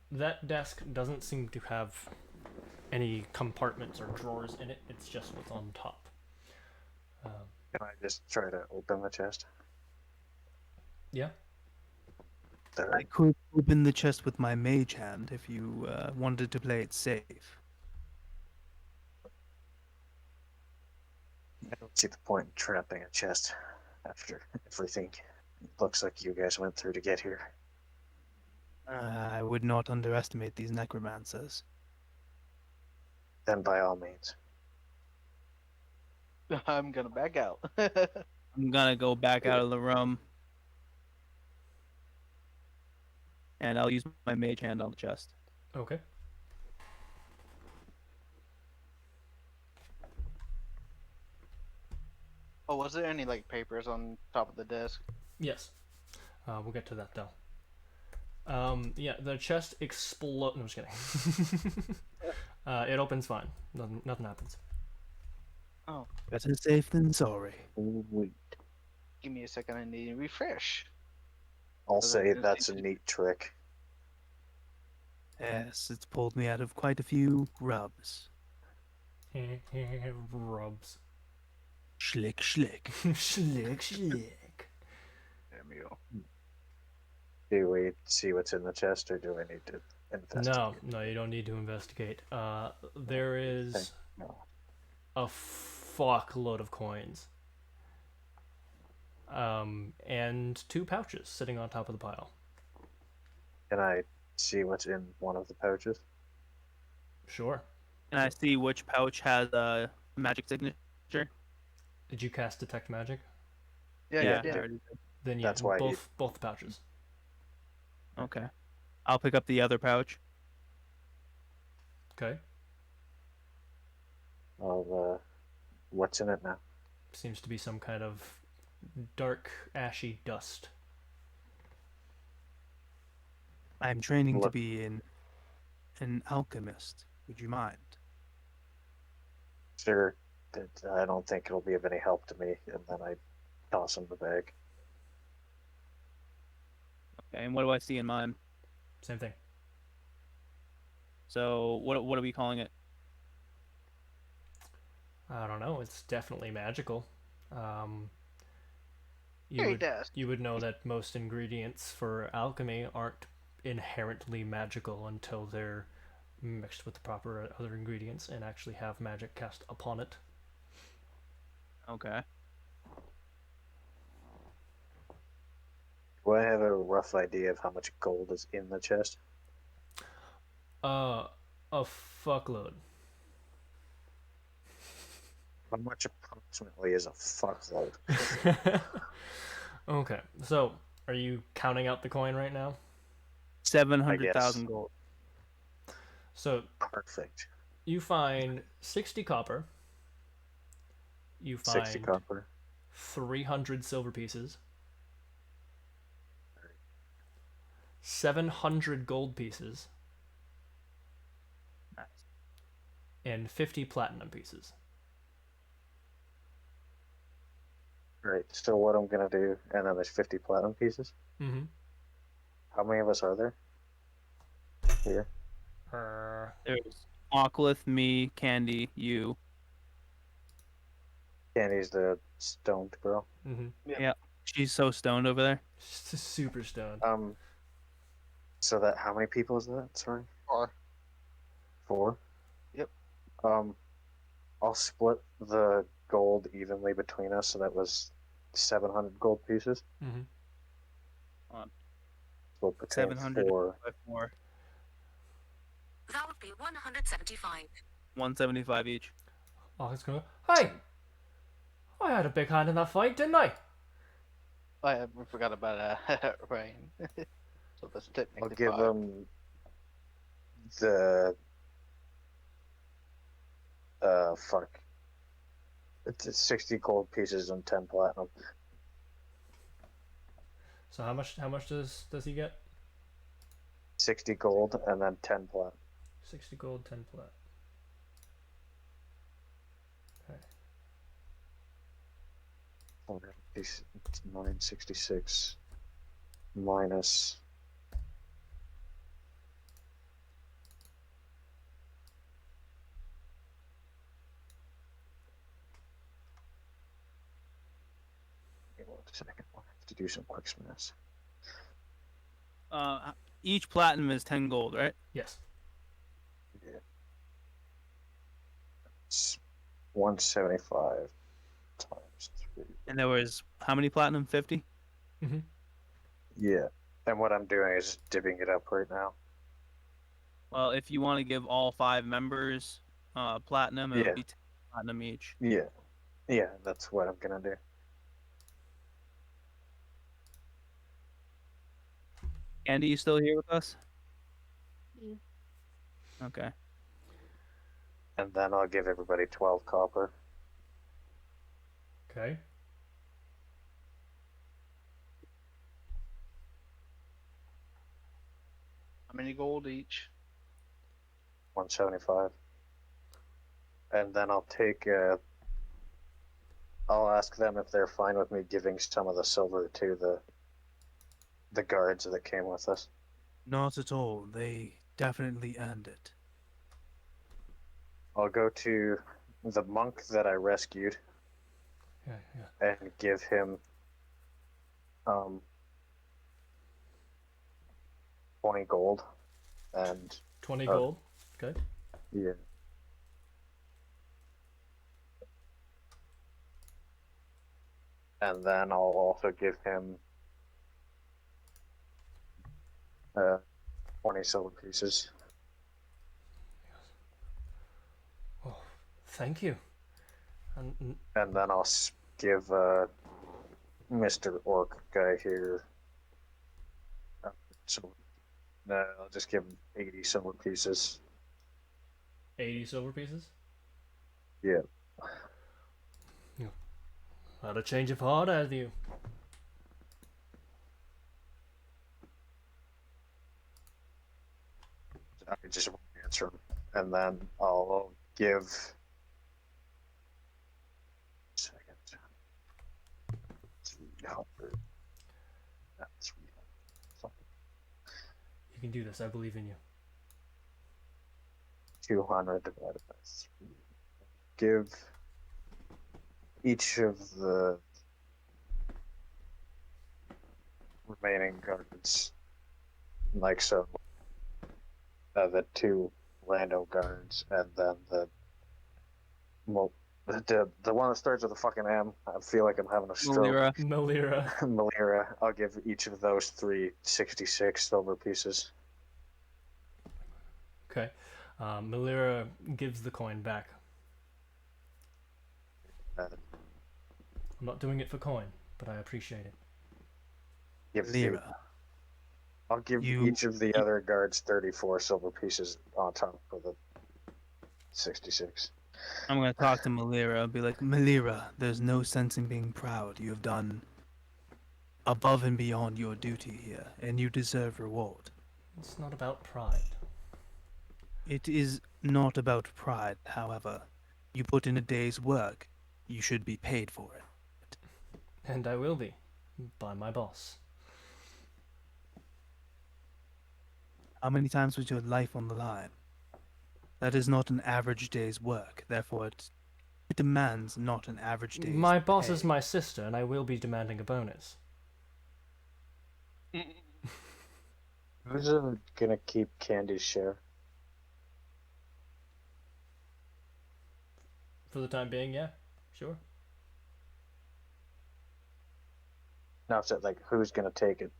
That desk doesn't seem to have any compartments or drawers in it. It's just what's on top. Can I just try to open the chest? Yeah. There. I could open the chest with my mage hand if you wanted to play it safe. I don't see the point in trapping a chest after everything it looks like you guys went through to get here. I would not underestimate these necromancers. Then by all means. I'm gonna back out. I'm gonna go back out of the room. And I'll use my mage hand on the chest. Okay. Oh, was there any like papers on top of the desk? Yes. We'll get to that though. Yeah, the chest explodes. No, I'm just kidding. It opens fine. Nothing happens. Oh, Better safe than sorry. Wait. give me a second. I need to refresh. I'll So say that- that's a neat trick. Yes, it's pulled me out of quite a few rubs. Rubs. Schlick, schlick. Schlick, schlick. Damn you. Do we see what's in the chest, or do I need to investigate? No, you don't need to investigate. There is No. a fuckload of coins. And 2 pouches sitting on top of the pile. Can I see what's in one of the pouches? Sure. And I see which pouch has a magic signature. Did you cast detect magic? Yeah, Yeah, you did. I already did. Then yeah, That's why both pouches. Okay. I'll pick up the other pouch. Okay. What's in it now? Seems to be some kind of dark, ashy dust. I'm training to Look. be an alchemist. Would you mind? Sure. I don't think it'll be of any help to me, and then I toss him the bag. Okay, and what do I see in mine? Same thing. So what are we calling it? I don't know. It's definitely magical. Very desk. You would know that most ingredients for alchemy aren't inherently magical until they're mixed with the proper other ingredients and actually have magic cast upon it. Okay. Do I have a rough idea of how much gold is in the chest? A fuckload. How much approximately is a fuckload? Okay, so are you counting out the coin right now? 700,000 gold. So Perfect. you find 60 copper. You 60 find copper. 300 silver pieces. 700 gold pieces. Nice. And 50 platinum pieces. Right. So what I'm gonna do, and then there's 50 platinum pieces. Mm-hmm. How many of us are there? Here. There's Oclith, me, Candy, you. Candy's the stoned girl. Mm-hmm. Yeah. She's so stoned over there. She's super stoned. So that how many people is that? Sorry. 4. 4. Yep. I'll split the gold evenly between us, so that was 700 gold pieces. Mm-hmm. So between 700 4. by 4. That would be 175. 175 each. Oh, it's gonna. Hey! I had a big hand in that fight, didn't I? We forgot about Ryan. So that's I'll technically give 5. them the fuck. It's 60 gold pieces and 10 platinum. So how much does he get? 60 gold and then 10 platinum. 60 gold, 10 plat. Okay. 966 minus Wait a second. I have to do some quick math. Each platinum is 10 gold, right? Yes. Yeah. It's 175 times 3. And there was how many platinum? 50? Mm-hmm. Yeah. And what I'm doing is dipping it up right now. Well, if you want to give all 5 members platinum, it Yeah. would be 10 platinum each. Yeah. Yeah, that's what I'm gonna do. Andy, you still here with us? Yeah. Okay. And then I'll give everybody 12 copper. Okay. How many gold each? 175. And then I'll take I'll ask them if they're fine with me giving some of the silver to the guards that came with us. Not at all. They definitely earned it. I'll go to the monk that I rescued Yeah. and give him 20 gold and 20 gold. Okay. yeah. And then I'll also give him 20 silver pieces. Oh, thank you. And And then I'll give Mr. Orc guy here. So no, I'll just give him 80 silver pieces. 80 silver pieces. Yeah. Not a change of heart, have you? I just won't answer him. And then I'll give. Second. 300. That's 300. You can do this. I believe in you. 200 divided by 3. Give each of the remaining guards like so. The 2 Lando guards, and then the one that starts with a fucking M. I feel like I'm having a stroke. Malira. Malira. Malira. I'll give each of those 366 silver pieces. Okay. Malira gives the coin back. Uh, I'm not doing it for coin, but I appreciate it. I'll give each of the other guards 34 silver pieces on top of the 66. I'm gonna talk to Malira. Be like, Malira, there's no sense in being proud. You have done above and beyond your duty here, and you deserve reward. It's not about pride. It is not about pride, however. You put in a day's work. You should be paid for it. And I will be. By my boss. How many times was your life on the line? That is not an average day's work. Therefore, it demands not an average day's My boss pay. is my sister, and I will be demanding a bonus. Who's gonna keep Candy's share? For the time being, yeah. Sure. No, it's like who's gonna take it?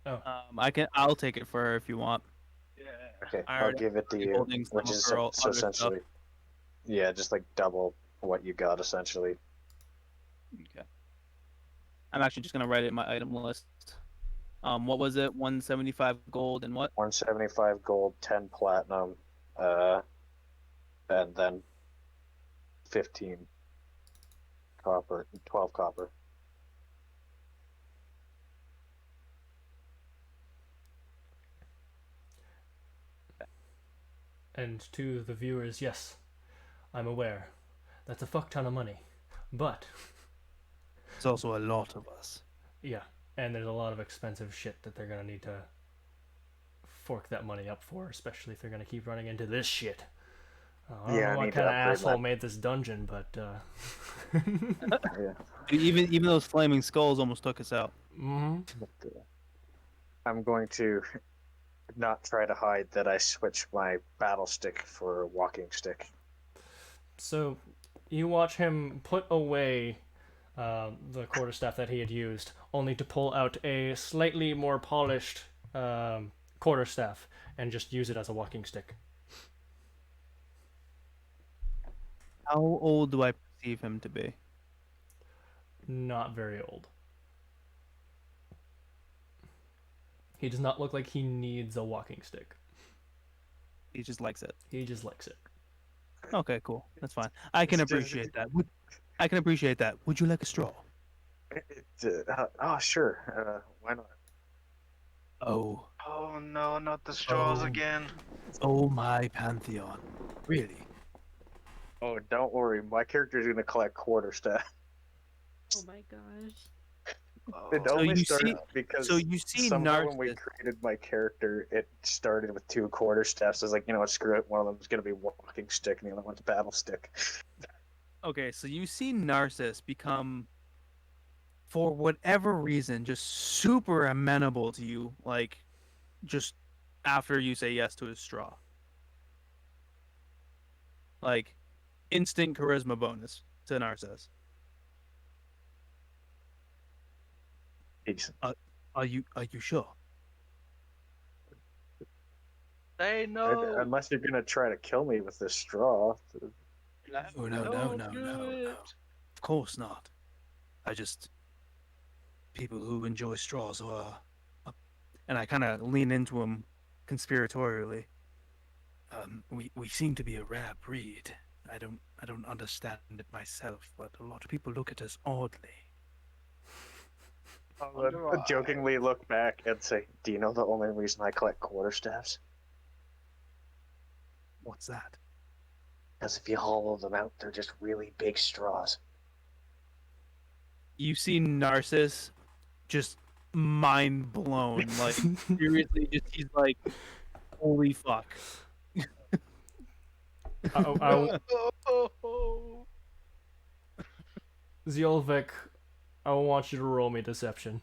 I'll take it for her if you want. Yeah. Okay, I I'll already give it to you, holding some which of is her so other stuff. essentially, yeah, just like double what you got essentially. Okay. I'm actually just gonna write it in my item list. What was it? 175 gold and what? 175 gold, 10 platinum, and then 15 copper, 12 copper. And to the viewers, yes, I'm aware. That's a fuck ton of money. But, There's also a lot of us. yeah, and there's a lot of expensive shit that they're gonna need to fork that money up for, especially if they're gonna keep running into this shit. I don't know what kind of asshole made this dungeon, but Yeah. Even those flaming skulls almost took us out. I'm going to not try to hide that I switched my battle stick for a walking stick. So, you watch him put away the quarterstaff that he had used, only to pull out a slightly more polished quarterstaff and just use it as a walking stick. How old do I perceive him to be? Not very old. He does not look like he needs a walking stick. He just likes it. He just likes it. Okay, cool. That's fine. I can appreciate that. I can appreciate that. Would you like a straw? Oh, sure. Why not? Oh, Oh no, not the straws again. oh my pantheon. Really? Oh, don't worry. My character's going to collect quarterstaff. Oh my gosh. It Oh, only you started see- because so you see somehow when we Narcissus. created my character, it started with 2 quarterstaffs. I was like, you know what, screw it. One of them's going to be walking stick and the other one's battle stick. Okay, so you see Narcissus become, for whatever reason, just super amenable to you, like, just after you say yes to his straw. Like, instant charisma bonus to Narcissus. Decent. Are you sure? say no. Unless you're going to try to kill me with this straw. No. Don't do it. Of course not. People who enjoy straws are, and I kind of lean into him conspiratorially. We seem to be a rare breed. I don't understand it myself, but a lot of people look at us oddly. I'll jokingly look back and say, do you know the only reason I collect quarterstaffs? What's that? Because if you hollow them out, they're just really big straws. You see Narcissus just mind blown. Like, seriously, he's like, holy fuck. Ziolvik, I want you to roll me deception.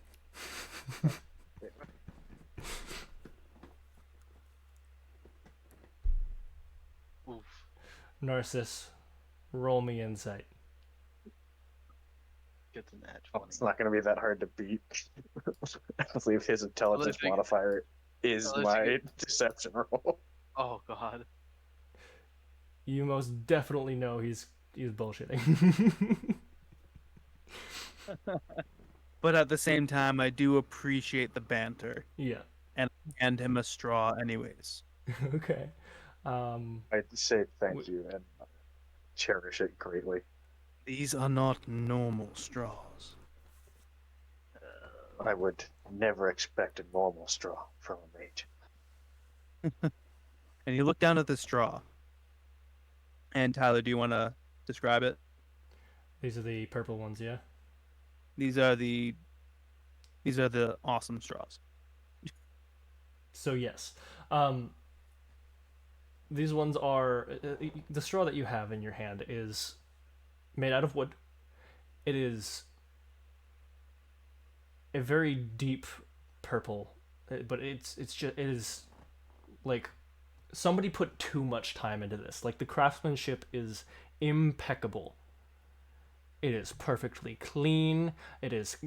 Narcissus, roll me insight. Get to that Oh, 20. it's not going to be that hard to beat. I believe his intelligence Unless you- modifier is unless you my deception roll. Oh god. You most definitely know he's bullshitting. But at the same time, I do appreciate the banter Yeah. and hand him a straw, anyways. Okay. Um, I'd say thank you and cherish it greatly. These are not normal straws. I would never expect a normal straw from a mage. And you look down at the straw. And Tyler, do you want to describe it? these are the purple ones, yeah. These are the awesome straws. So yes, these ones are the straw that you have in your hand is made out of wood. It is a very deep purple, but it's just it is like somebody put too much time into this. Like the craftsmanship is impeccable. It is perfectly clean. It's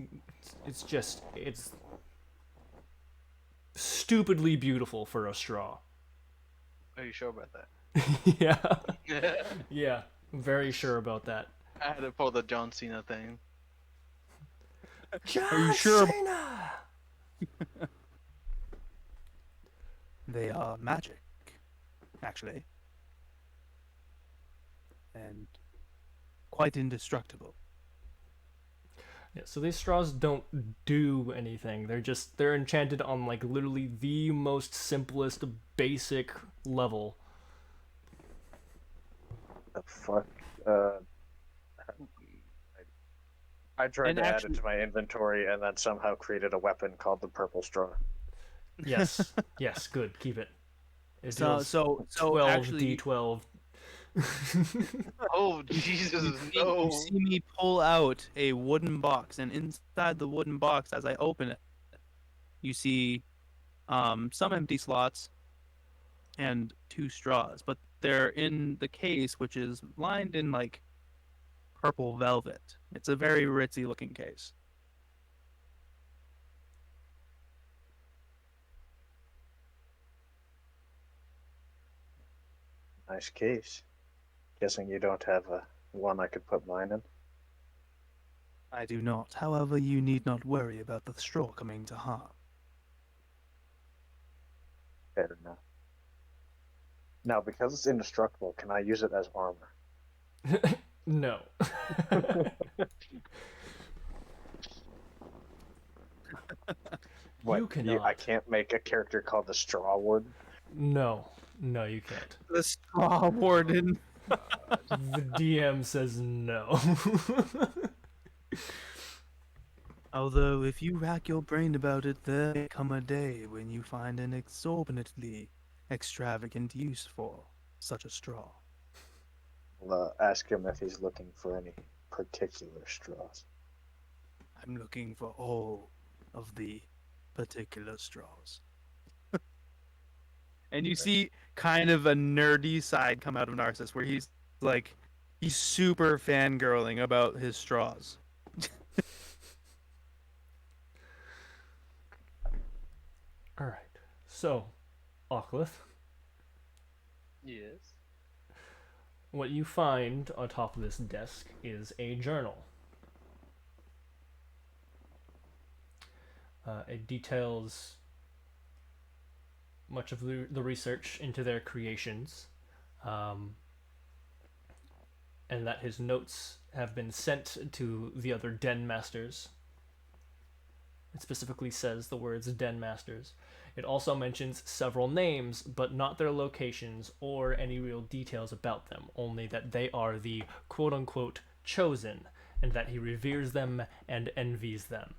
stupidly beautiful for a straw. Are you sure about that? Yeah. Yeah, very sure about that. I had to pull the John Cena thing. Are you sure? Cena! They are magic, actually. And quite indestructible. Yeah, so these straws don't do anything. They're enchanted on like literally the most simplest basic level. The fuck? I tried And to add actually- it to my inventory and then somehow created a weapon called the purple straw. Yes. Yes, good. Keep it. It So deals so 12 actually, d12. Oh Jesus, you no! see me pull out a wooden box, and inside the wooden box, as I open it, you see some empty slots and 2 straws, but they're in the case, which is lined in like purple velvet. It's a very ritzy looking case. Nice case. Guessing you don't have one I could put mine in. I do not. However, you need not worry about the straw coming to harm. Fair enough. Now, because it's indestructible, can I use it as armor? No. What, You cannot. I can't make a character called the Straw Warden? No. No, you can't. The straw warden. The DM says no. Although, if you rack your brain about it, there may come a day when you find an exorbitantly extravagant use for such a straw. I'll ask him if he's looking for any particular straws. I'm looking for all of the particular straws. And you see kind of a nerdy side come out of Narcissus where he's super fangirling about his straws. Alright. So, Oclith, Yes. what you find on top of this desk is a journal. It details much of the research into their creations, and that his notes have been sent to the other den masters. It specifically says the words den masters. It also mentions several names, but not their locations or any real details about them, only that they are the quote-unquote chosen, and that he reveres them and envies them.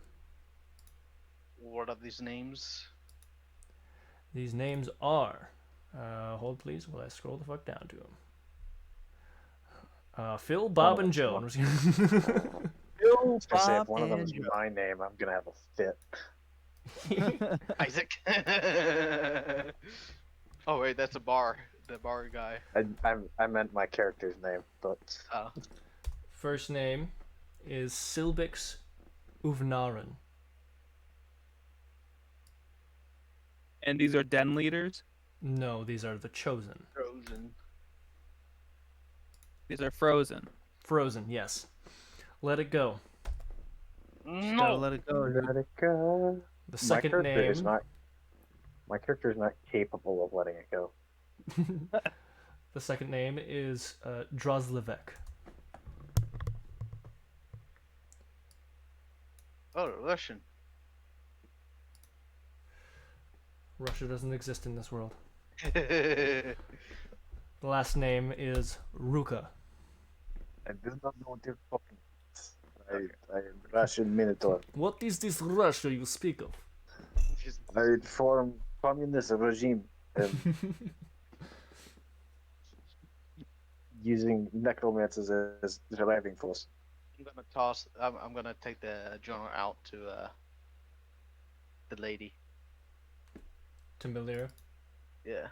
What are these names? These names are... hold please while I scroll the fuck down to them. Phil, Bob, and Joe. I was gonna say, if one of them is my name, I'm gonna have a fit. Isaac. Oh wait, that's a bar. the bar guy. I meant my character's name, but Oh, First name is Silbix Uvnaren. And these are den leaders. No, these are the chosen. frozen. These are frozen. Frozen, yes. Let it go. Just gotta No. let it go. let it go. The My second character is name. not. My character is not capable of letting it go. The second name is Droslivek. Oh, Russian. Russia doesn't exist in this world. I The last name is Ruka. I do not know what you're talking about. I am Russian Minotaur. What is this Russia you speak of? I form communist regime using necromancers as driving force. I'm gonna toss. I'm gonna take the journal out to the lady. To Melira. Yeah.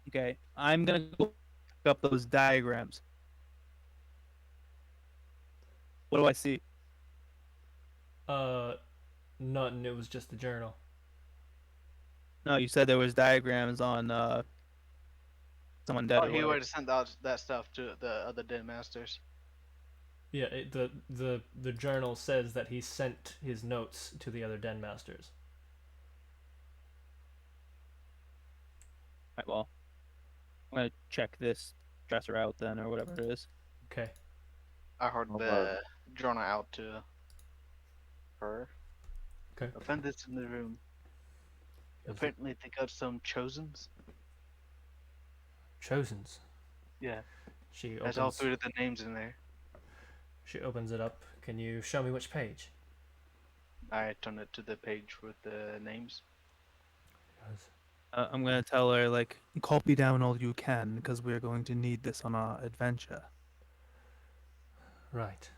Okay, I'm gonna go pick up those diagrams. What do I see? Nothing. It was just the journal. No, you said there was diagrams on someone dead Oh, or he whatever. already sent out that stuff to the other den masters. Yeah, the journal says that he sent his notes to the other den masters. Right, well, I'm gonna check this dresser out then, or whatever it is. Okay. I heard Oh, the journal out to her. Okay. I found this in the room. Is it Apparently, they got some chosens. Chosens. Yeah, She there's all opens. three of the names in there. She opens it up. Can you show me which page? I turn it to the page with the names. Goes, I'm gonna tell her like, copy down all you can because we're going to need this on our adventure. right.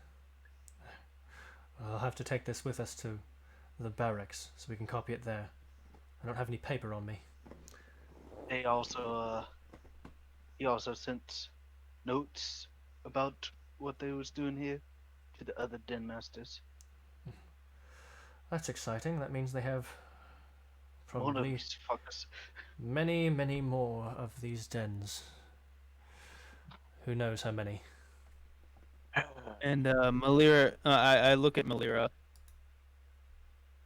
I'll have to take this with us to the barracks so we can copy it there. I don't have any paper on me. They also, he also sent notes about what they was doing here to the other den masters. That's exciting. That means they have One of probably these fuckers. many, many more of these dens. Who knows how many? And Malira, I look at Malira,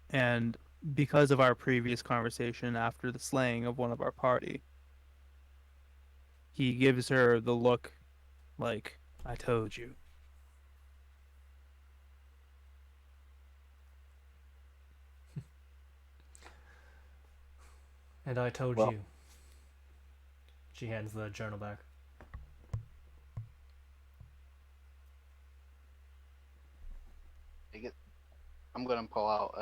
and because of our previous conversation after the slaying of one of our party, he gives her the look like, I told you. And I told Well- you. She hands the journal back. I'm gonna pull out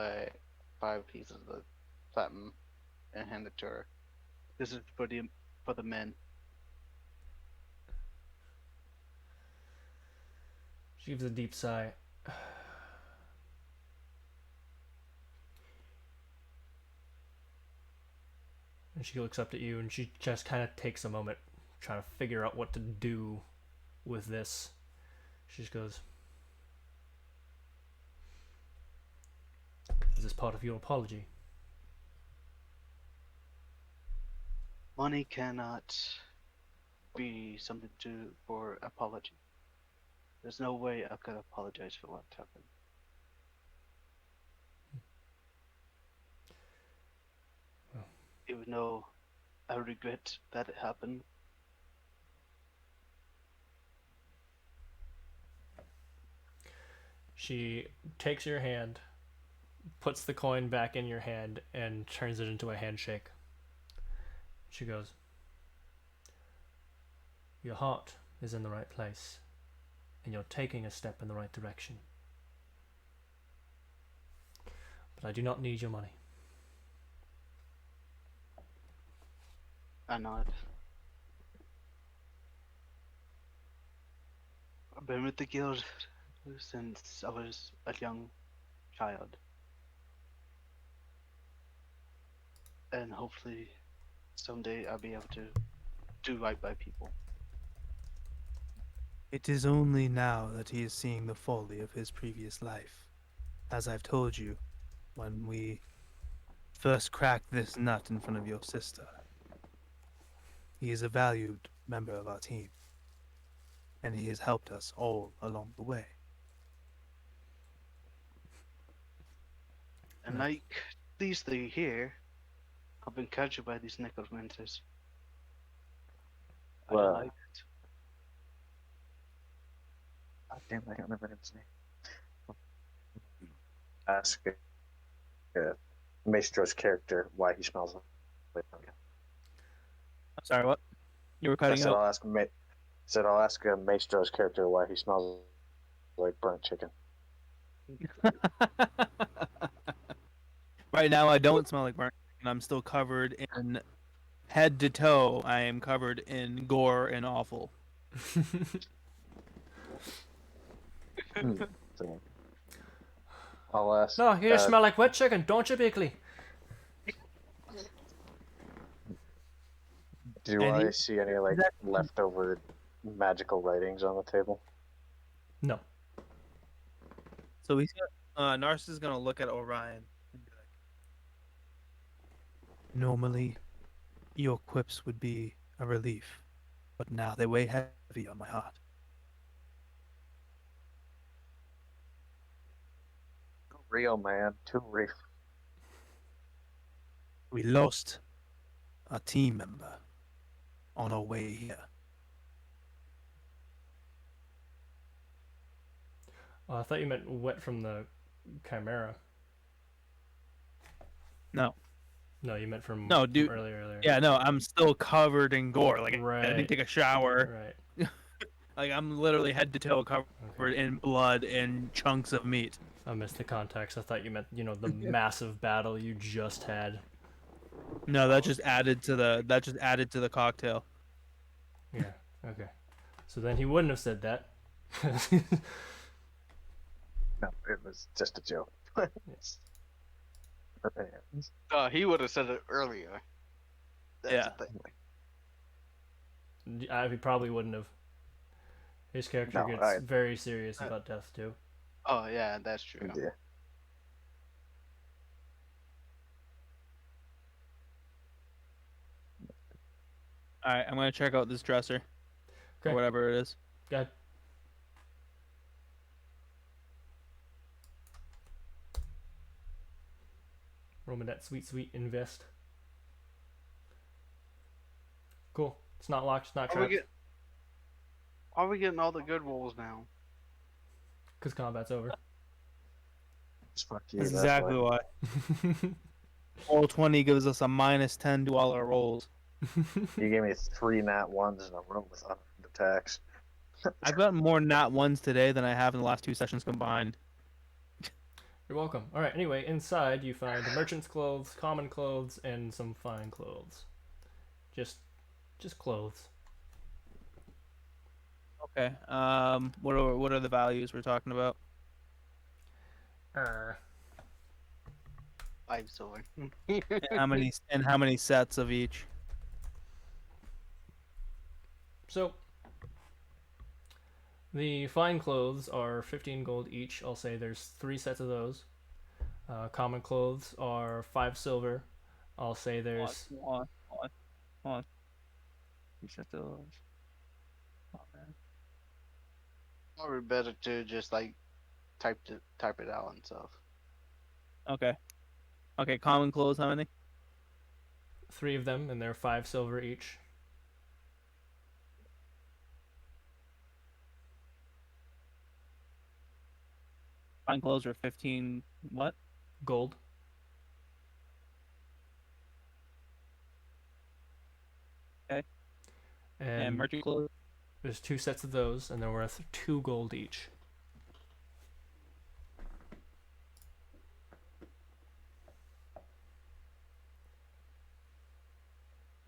5 pieces of platinum and hand it to her. This is for the men. She gives a deep sigh. And she looks up at you and she just kind of takes a moment trying to figure out what to do with this. She just goes, is this part of your apology? Money cannot be something for apology. There's no way I could apologize for what happened. Well. Even though I regret that it happened. She takes your hand, puts the coin back in your hand, and turns it into a handshake. She goes, your heart is in the right place, and you're taking a step in the right direction. But I do not need your money. I nod. I've been with the guild since I was a young child. And hopefully someday I'll be able to do right by people. It is only now that he is seeing the folly of his previous life. As I've told you, when we first cracked this nut in front of your sister, he is a valued member of our team, and he has helped us all along the way. And Right. like these three here, have been captured by these necromancers. I Well, like it. God damn, I can't remember his name. Ask Maestro's character why he smells like pumpkin. I'm sorry, what? You were I cutting said out. I'll ask Maestro's character why he smells like burnt chicken. Right now, I don't smell like burnt chicken. I'm still covered in head to toe. I am covered in gore and awful. So, I'll ask. No, you just smell like wet chicken, don't you, Bickley? Do And I see any like Exactly. leftover magical writings on the table? No. So he's gonna, Narcissus is gonna look at Orion and be like, Normally, your quips would be a relief, but now they weigh heavy on my heart. Too real, man. Too real. We lost a team member on our way here. Oh, I thought you meant wet from the chimera. no, No, you meant from, No, from dude. earlier. yeah, no, I'm still covered in gore. Like I Right. didn't take a shower. Right. Like I'm literally head to toe covered Okay. in blood and chunks of meat. I missed the context. I thought you meant, the massive battle you just had. No, that just added to the cocktail. Yeah. Okay. So then he wouldn't have said that. No, it was just a joke. Yes. He would have said it earlier. That's Yeah. the thing. He probably wouldn't have. His character No, gets very serious about death too. Oh yeah, that's true. Yeah. All right, I'm gonna check out this dresser Okay. or whatever it is. Go ahead. Roll me that sweet invest. Cool. It's not locked. It's not Are we, trapped. are we getting all the good rolls now? Because combat's over. Just fuck you. That's That's exactly why. why. Roll 20 gives us a -10 to all our rolls. You gave me 3 nat ones in a row with unarmed attacks. I've gotten more nat ones today than I have in the last 2 sessions combined. You're welcome. All right. Anyway, inside you find merchant's clothes, common clothes, and some fine clothes. Just clothes. Okay. What are the values we're talking about? 5 silver. And how many sets of each? So the fine clothes are 15 gold each. I'll say there's 3 sets of those. Common clothes are 5 silver. I'll say there's Hold on. You set those. Oh, man. Probably better to just like type it out and stuff. Okay. Okay, common clothes, how many? 3 of them, and they're 5 silver each. Fine clothes are 15 what? Gold. Okay. And And merchant clothes? there's 2 sets of those, and they're worth 2 gold each.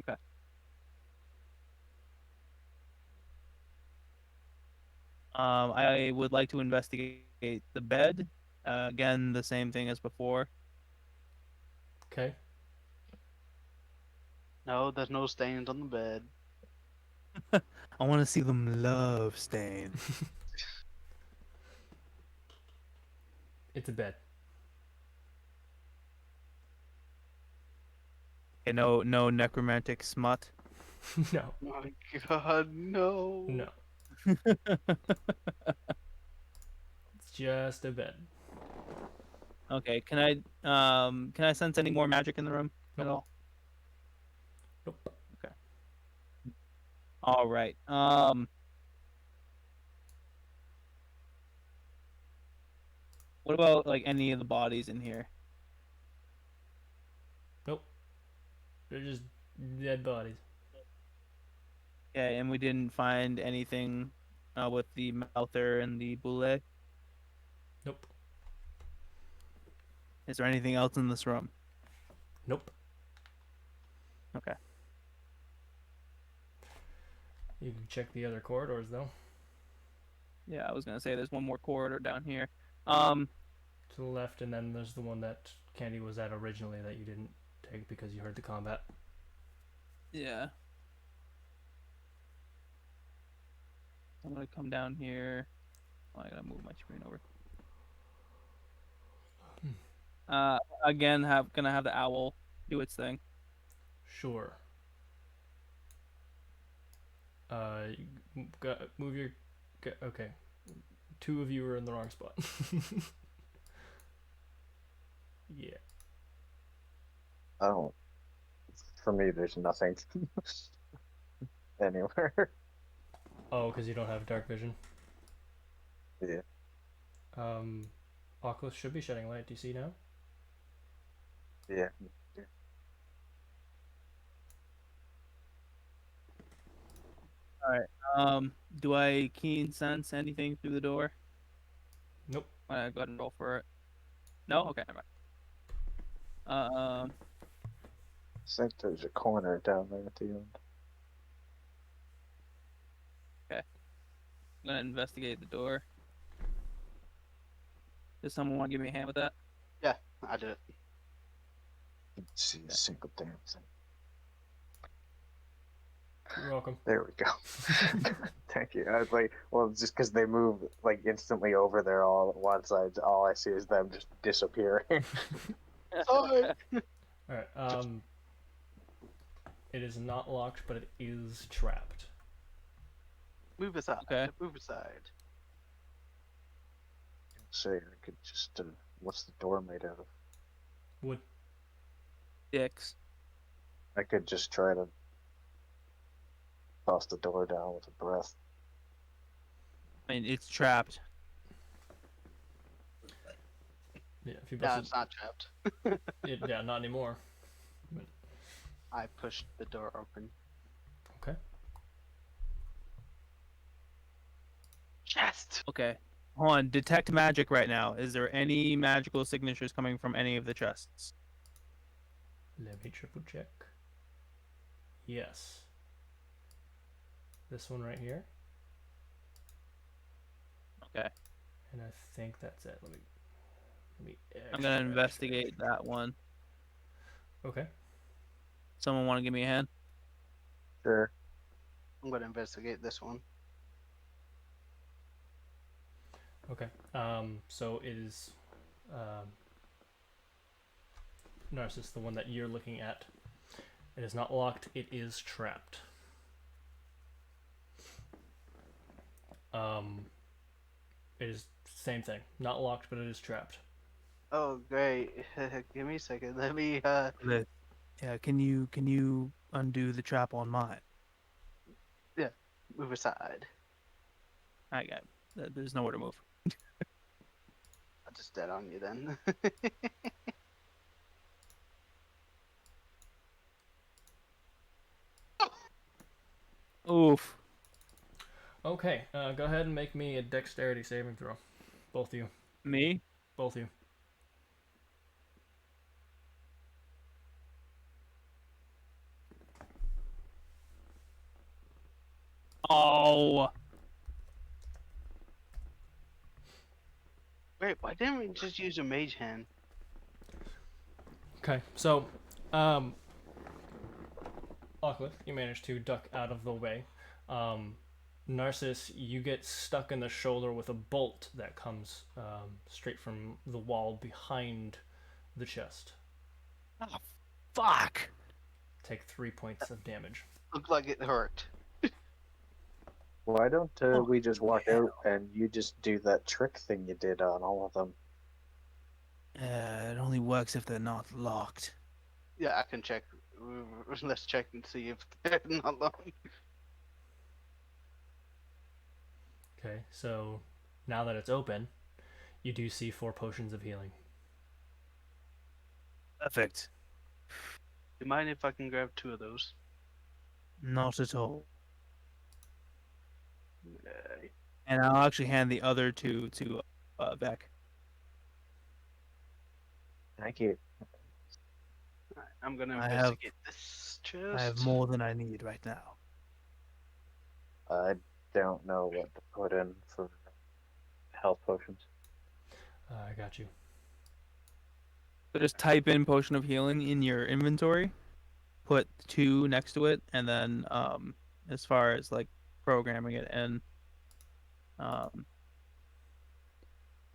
Okay. I would like to investigate the bed. Again, the same thing as before. Okay. No, there's no stains on the bed. I want to see them love Stain. It's a bed. Okay, no necromantic smut. No. My God, no. No. It's just a bed. Okay, can I sense any more magic in the room at Nope. all? Nope. Okay. All right. What about like any of the bodies in here? Nope. They're just dead bodies. Yeah, and we didn't find anything with the mouther and the boulet. Nope. Is there anything else in this room? Nope. Okay. You can check the other corridors though. Yeah, I was gonna say there's one more corridor down here. To the left, and then there's the one that Candy was at originally that you didn't take because you heard the combat. Yeah. I'm gonna come down here. Oh, I gotta move my screen over. Again, gonna have the owl do its thing. Sure. Move your. Okay. Two of you are in the wrong spot. Yeah. I don't. For me, there's nothing anywhere. Oh, because you don't have dark vision. Yeah. Oculus should be shedding light. Do you see now? Yeah. All right. Do I keen sense anything through the door? Nope. Go ahead and roll for it. No. Okay. Never mind. I think there's a corner down there at the end. I'm gonna investigate the door. Does someone want to give me a hand with that? Yeah, I do it. Can't see a single damn thing. You're welcome. There we go. Thank you. I was like, well, just because they move like instantly over there all at once, all I see is them just disappearing. Sorry. All right. It is not locked, but it is trapped. Move aside. Okay. Move aside. Say I could just. What's the door made out of? Wood. Dicks. I could just try to toss the door down with a breath. I mean, it's trapped. Yeah. If you No, bust it's not trapped. yeah, not anymore. But, I pushed the door open. okay. Chest. Okay. Hold on. Detect magic right now. Is there any magical signatures coming from any of the chests? Let me triple check. Yes. This one right here. Okay. And I think that's it. Let me. I'm gonna investigate that one. Okay. Someone want to give me a hand? Sure. I'm gonna investigate this one. Okay. So it is Narcissus, the one that you're looking at. It is not locked, it is trapped. It is same thing. Not locked, but it is trapped. Oh, great. Give me a second. Let me Yeah, can you undo the trap on mine? move aside. I got. There's nowhere to move. I'll just dead on you then. Oof. Okay, go ahead and make me a dexterity saving throw. Both of you. Me? Both of you. Oh. Wait, why didn't we just use a mage hand? Okay, so, Oculus, you managed to duck out of the way. Narcissus, you get stuck in the shoulder with a bolt that comes straight from the wall behind the chest. Oh, fuck. Take 3 points of damage. Looked like it hurt. Why don't Oh, we just walk hell. out and you just do that trick thing you did on all of them? It only works if they're not locked. Yeah, I can check. Let's check and see if they're not long. Okay, so now that it's open, you do see 4 potions of healing. Perfect. Do you mind if I can grab 2 of those? Not at all. Okay. And I'll actually hand the other two to Beck. Thank you. Alright, I'm gonna I have- investigate this chest. I have more than I need right now. I don't know what to put in for health potions. I got you. So just type in potion of healing in your inventory, put 2 next to it, and then as far as like programming it and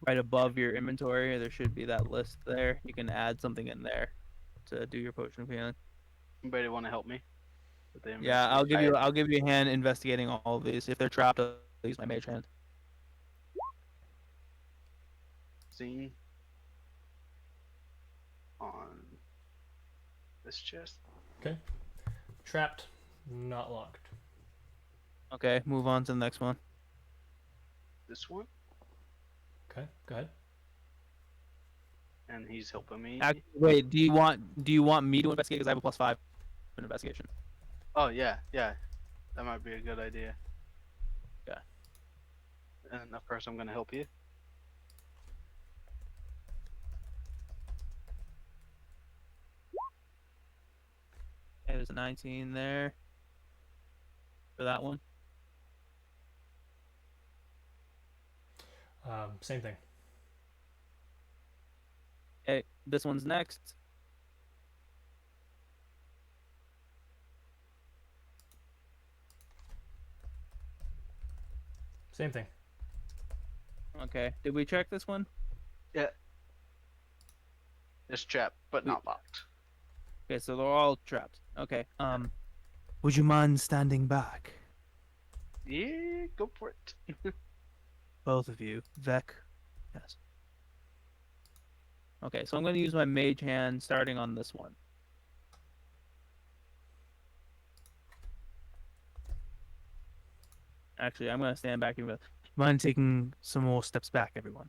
right above your inventory, there should be that list there. You can add something in there to do your potion of healing. Anybody want to help me? With the Yeah, investigate? I'll give you a hand investigating all of these. If they're trapped, I'll use my mage hand. Seen on this chest. Okay. Trapped, not locked. Okay, move on to the next one. This one, Okay, go ahead. and he's helping me. Actually, wait, do you want me to investigate? Because I have a +5 in investigation. Oh yeah, that might be a good idea. Yeah. And of course, I'm gonna help you. Okay, there's a 19 there for that one. Same thing. Okay, this one's next. Same thing. Okay, did we check this one? It's trapped, but not locked. Okay, so they're all trapped. Okay. Would you mind standing back? Yeah, go for it. Both of you. Vec. Yes. Okay, so I'm going to use my mage hand starting on this one. Actually, I'm going to stand back even. Mind taking some more steps back, everyone?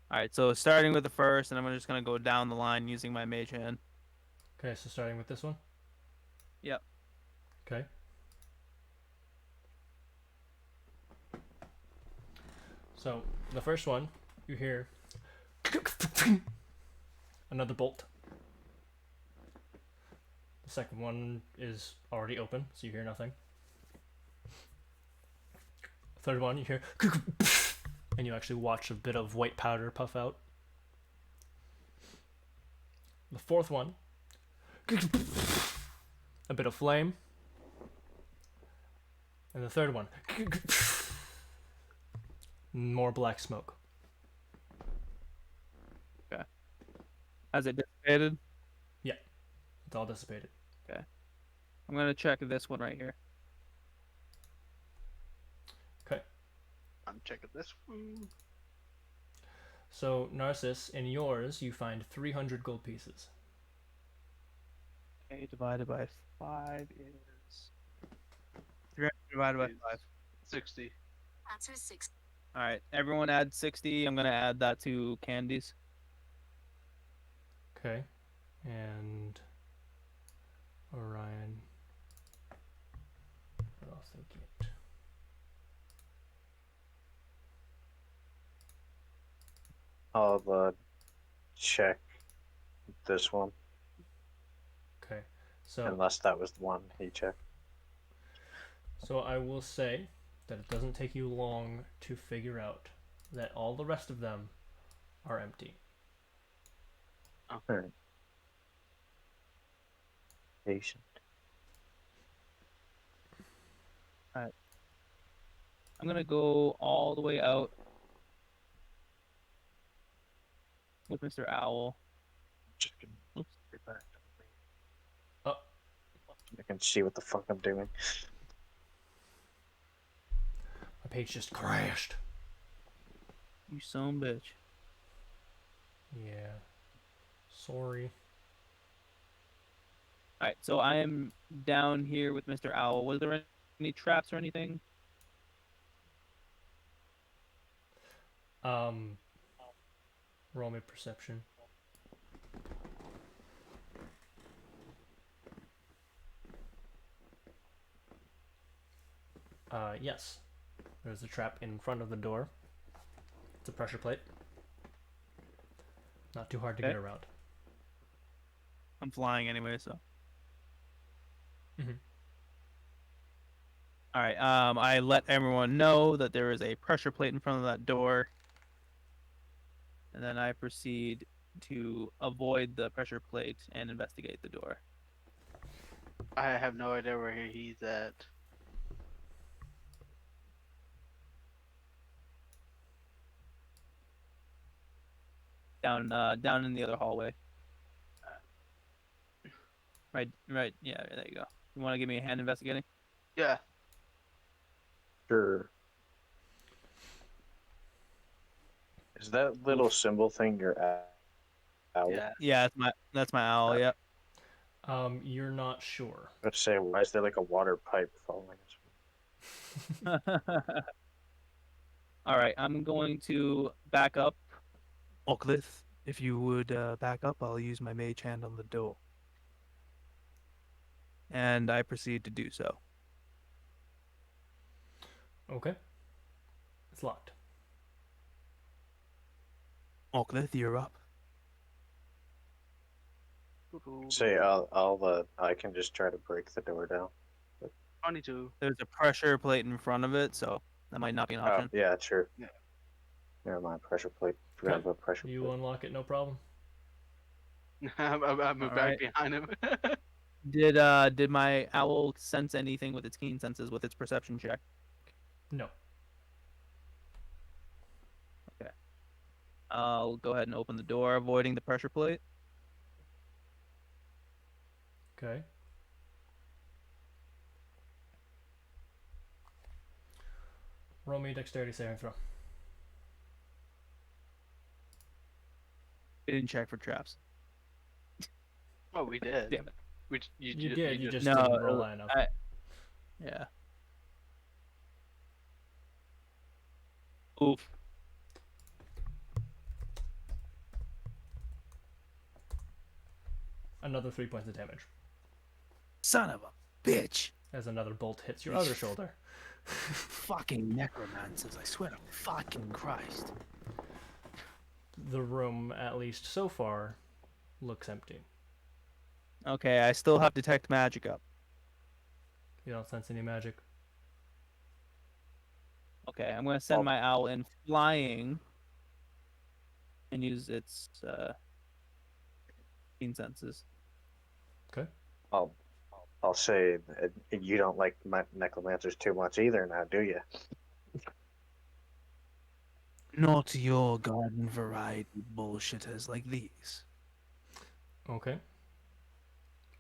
All right, so starting with the first, and I'm just going to go down the line using my mage hand. Okay, so starting with this one? Yep. Okay. So, the first one, you hear another bolt. The second one is already open, so you hear nothing. Third one, you hear and you actually watch a bit of white powder puff out. The fourth one, a bit of flame. And the third one, more black smoke. Has it dissipated? It's all dissipated. I'm going to check this one right here. Okay. I'm checking this one. So, Narcissus, in yours, you find 300 gold pieces. Okay, divided by 5 is 300 divided by 5. 60. Answer 6. All right, everyone add 60. I'm going to add that to Candy's. Okay. And Orion. What else they get? I'll check this one, Okay. So, unless that was the one he checked. so I will say that it doesn't take you long to figure out that all the rest of them are empty. Alright. Patient. I'm gonna go all the way out with Mr. Owl. Just gonna Oops. get back to me. Oh, I can see what the fuck I'm doing. my page just crashed. You son of a bitch. Yeah. Sorry. All right, so I am down here with Mr. Owl. Was there any traps or anything? Roll me perception. Yes. There's a trap in front of the door. It's a pressure plate. Not too hard to Okay. get around. I'm flying anyway, so. Mhm. All right. I let everyone know that there is a pressure plate in front of that door, and then I proceed to avoid the pressure plate and investigate the door. I have no idea where he's at. Down in the other hallway. Right. Yeah, there you go. You want to give me a hand investigating? Yeah. Sure. Is that little symbol thing your owl? Yeah. Yeah, that's my owl. Yep. You're not sure. Let's say, why is there like a water pipe following us? All right, I'm going to back up. Ocklith, if you would back up, I'll use my mage hand on the door. And I proceed to do so. Okay. It's locked. Ocklith, you're up. Say, I can just try to break the door down. 22. There's a pressure plate in front of it, so that might not be an Oh, option. yeah, sure. Yeah. Never mind, pressure plate. Forgot Okay. about pressure You plate. unlock it, no problem. I moved back Alright. behind him. Did my owl sense anything with its keen senses with its perception check? No. I'll go ahead and open the door, avoiding the pressure plate. Okay. Roll me a dexterity saving throw. I didn't check for traps. Oh, we did. Damn it. You did, you just No, didn't roll high enough. Yeah. Oof. Another 3 points of damage Son of a bitch! as another bolt hits your other shoulder. Fucking necromancers, I swear to fucking Christ. The room, at least so far, looks empty. Okay, I still have detect magic up. You don't sense any magic. Okay, I'm gonna send my owl in flying and use its keen senses. Okay. I'll say that you don't like necromancers too much either, now, do you? Not your garden variety bullshitters like these. Okay.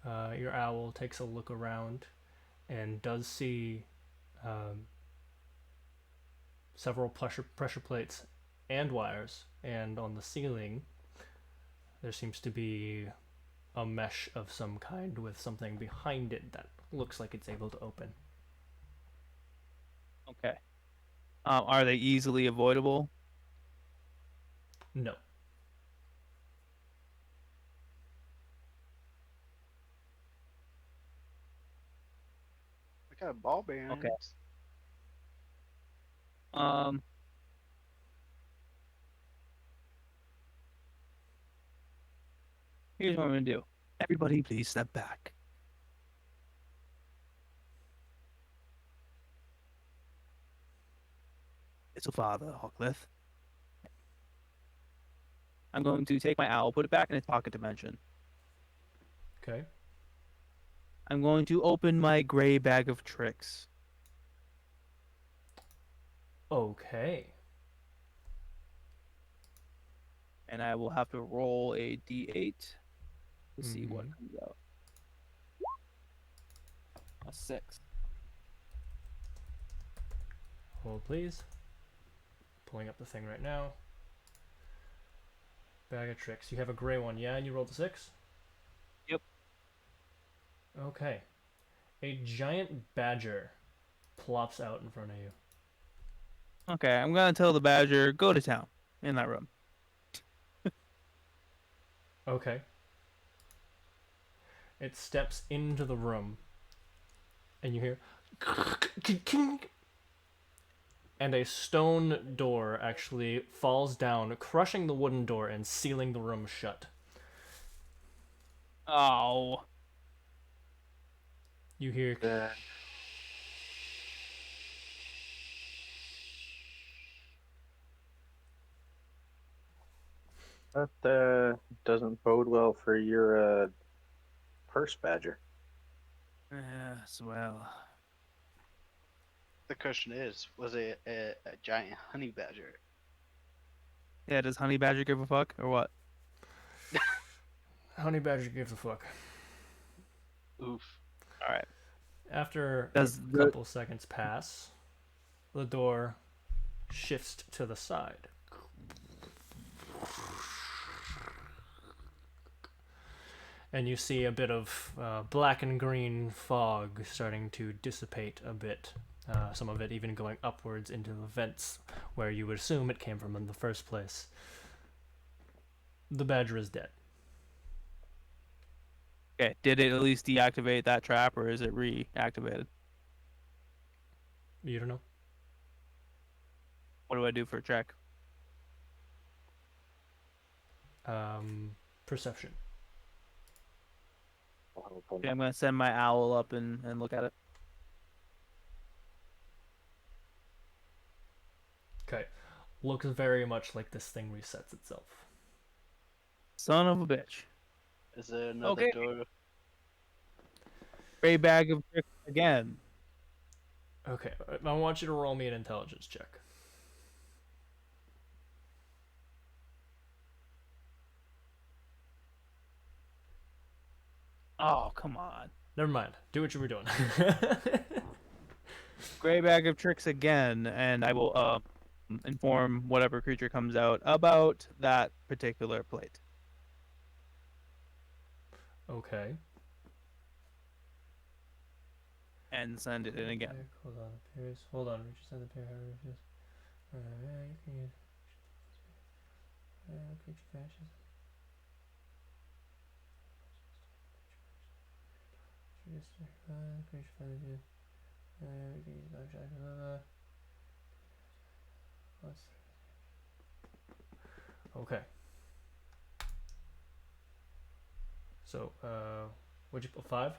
Your owl takes a look around and does see several pressure plates and wires, and on the ceiling there seems to be a mesh of some kind with something behind it that looks like it's able to open. Okay. Are they easily avoidable? No. I got ball bearings. Okay. Um. Here's what I'm gonna do. Everybody please step back. Little father, Hockleth, I'm going to take my owl, put it back in its pocket dimension. Okay. I'm going to open my gray bag of tricks. Okay. And I will have to roll a d8 to see what Mhm. comes out. A 6. Hold, please. Pulling up the thing right now. Bag of tricks. You have a gray one, yeah? And you rolled a 6? Yep. Okay. A giant badger plops out in front of you. Okay, I'm going to tell the badger, go to town in that room. Okay. It steps into the room, and you hear, and a stone door actually falls down, crushing the wooden door and sealing the room shut. Oh. You hear, That doesn't bode well for your purse badger. Yes, well. The question is, was it a giant honey badger? Yeah, does honey badger give a fuck or what? honey badger gives a fuck. Oof. All right. After Does a the- couple seconds pass, the door shifts to the side. And you see a bit of black and green fog starting to dissipate a bit. Some of it even going upwards into the vents where you would assume it came from in the first place. The badger is dead. Okay, did it at least deactivate that trap or is it reactivated? You don't know? What do I do for a check? Perception. Okay, I'm going to send my owl up and look at it. Okay. Looks very much like this thing resets itself. Son of a bitch. Is there another Okay. door? Gray bag of tricks again. Okay, I want you to roll me an intelligence check. Oh, come on. Never mind. Do what you were doing. Gray bag of tricks again, and I will inform whatever creature comes out about that particular plate. Okay. And send it in again. Hold on. Appears. Hold on. Reaches out the pair. Reaches. Alright, you can use. Creature vanishes. Creature vanishes. Okay. So, what'd you put? 5?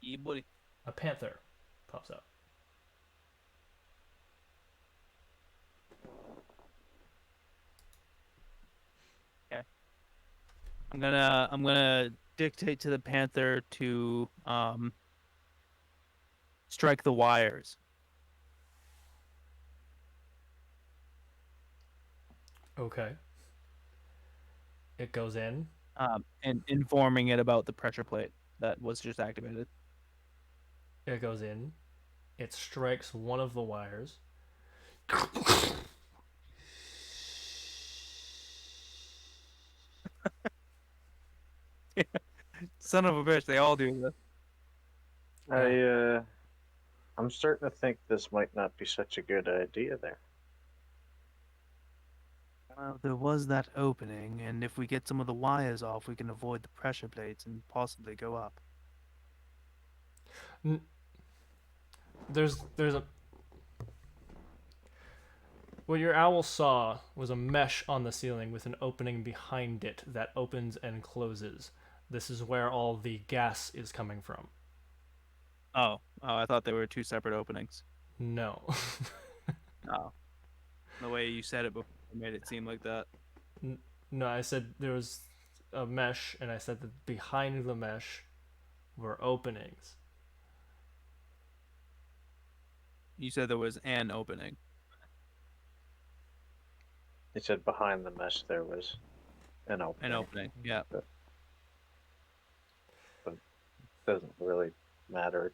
Yeah, buddy. A panther pops out. Okay. I'm gonna dictate to the panther to strike the wires. Okay. It goes in. And informing it about the pressure plate that was just activated. It goes in. It strikes one of the wires. Son of a bitch, they all do this. I'm starting to think this might not be such a good idea there. Well, there was that opening, and if we get some of the wires off, we can avoid the pressure plates and possibly go up. There's a. What your owl saw was a mesh on the ceiling with an opening behind it that opens and closes. This is where all the gas is coming from. Oh, I thought there were two separate openings. No. Oh, the way you said it before. You made it seem like that. No, I said there was a mesh, and I said that behind the mesh were openings. You said there was an opening. He said behind the mesh there was an opening. An opening. Yeah. But it doesn't really matter.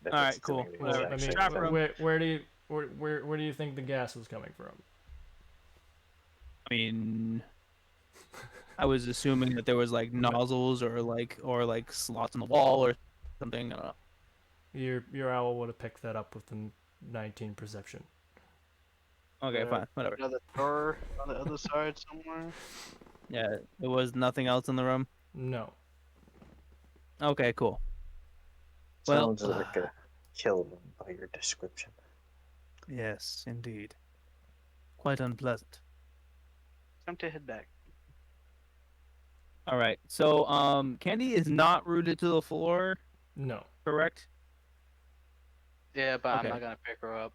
If All it's right, cool. doing the Whatever. exact I mean, same Trap thing. room. where do you think the gas was coming from? I mean, I was assuming that there was like nozzles or like slots in the wall or something. I don't know. Your owl would have picked that up with the 19 perception. Okay, There fine, whatever. Another door on the other side somewhere. Yeah, there was nothing else in the room. No. Okay, cool. Well, Sounds like a kill room by your description. Yes, indeed. Quite unpleasant. Time to head back. all right. So, Candy is not rooted to the floor, No. correct? Yeah, but I'm Okay. not gonna pick her up.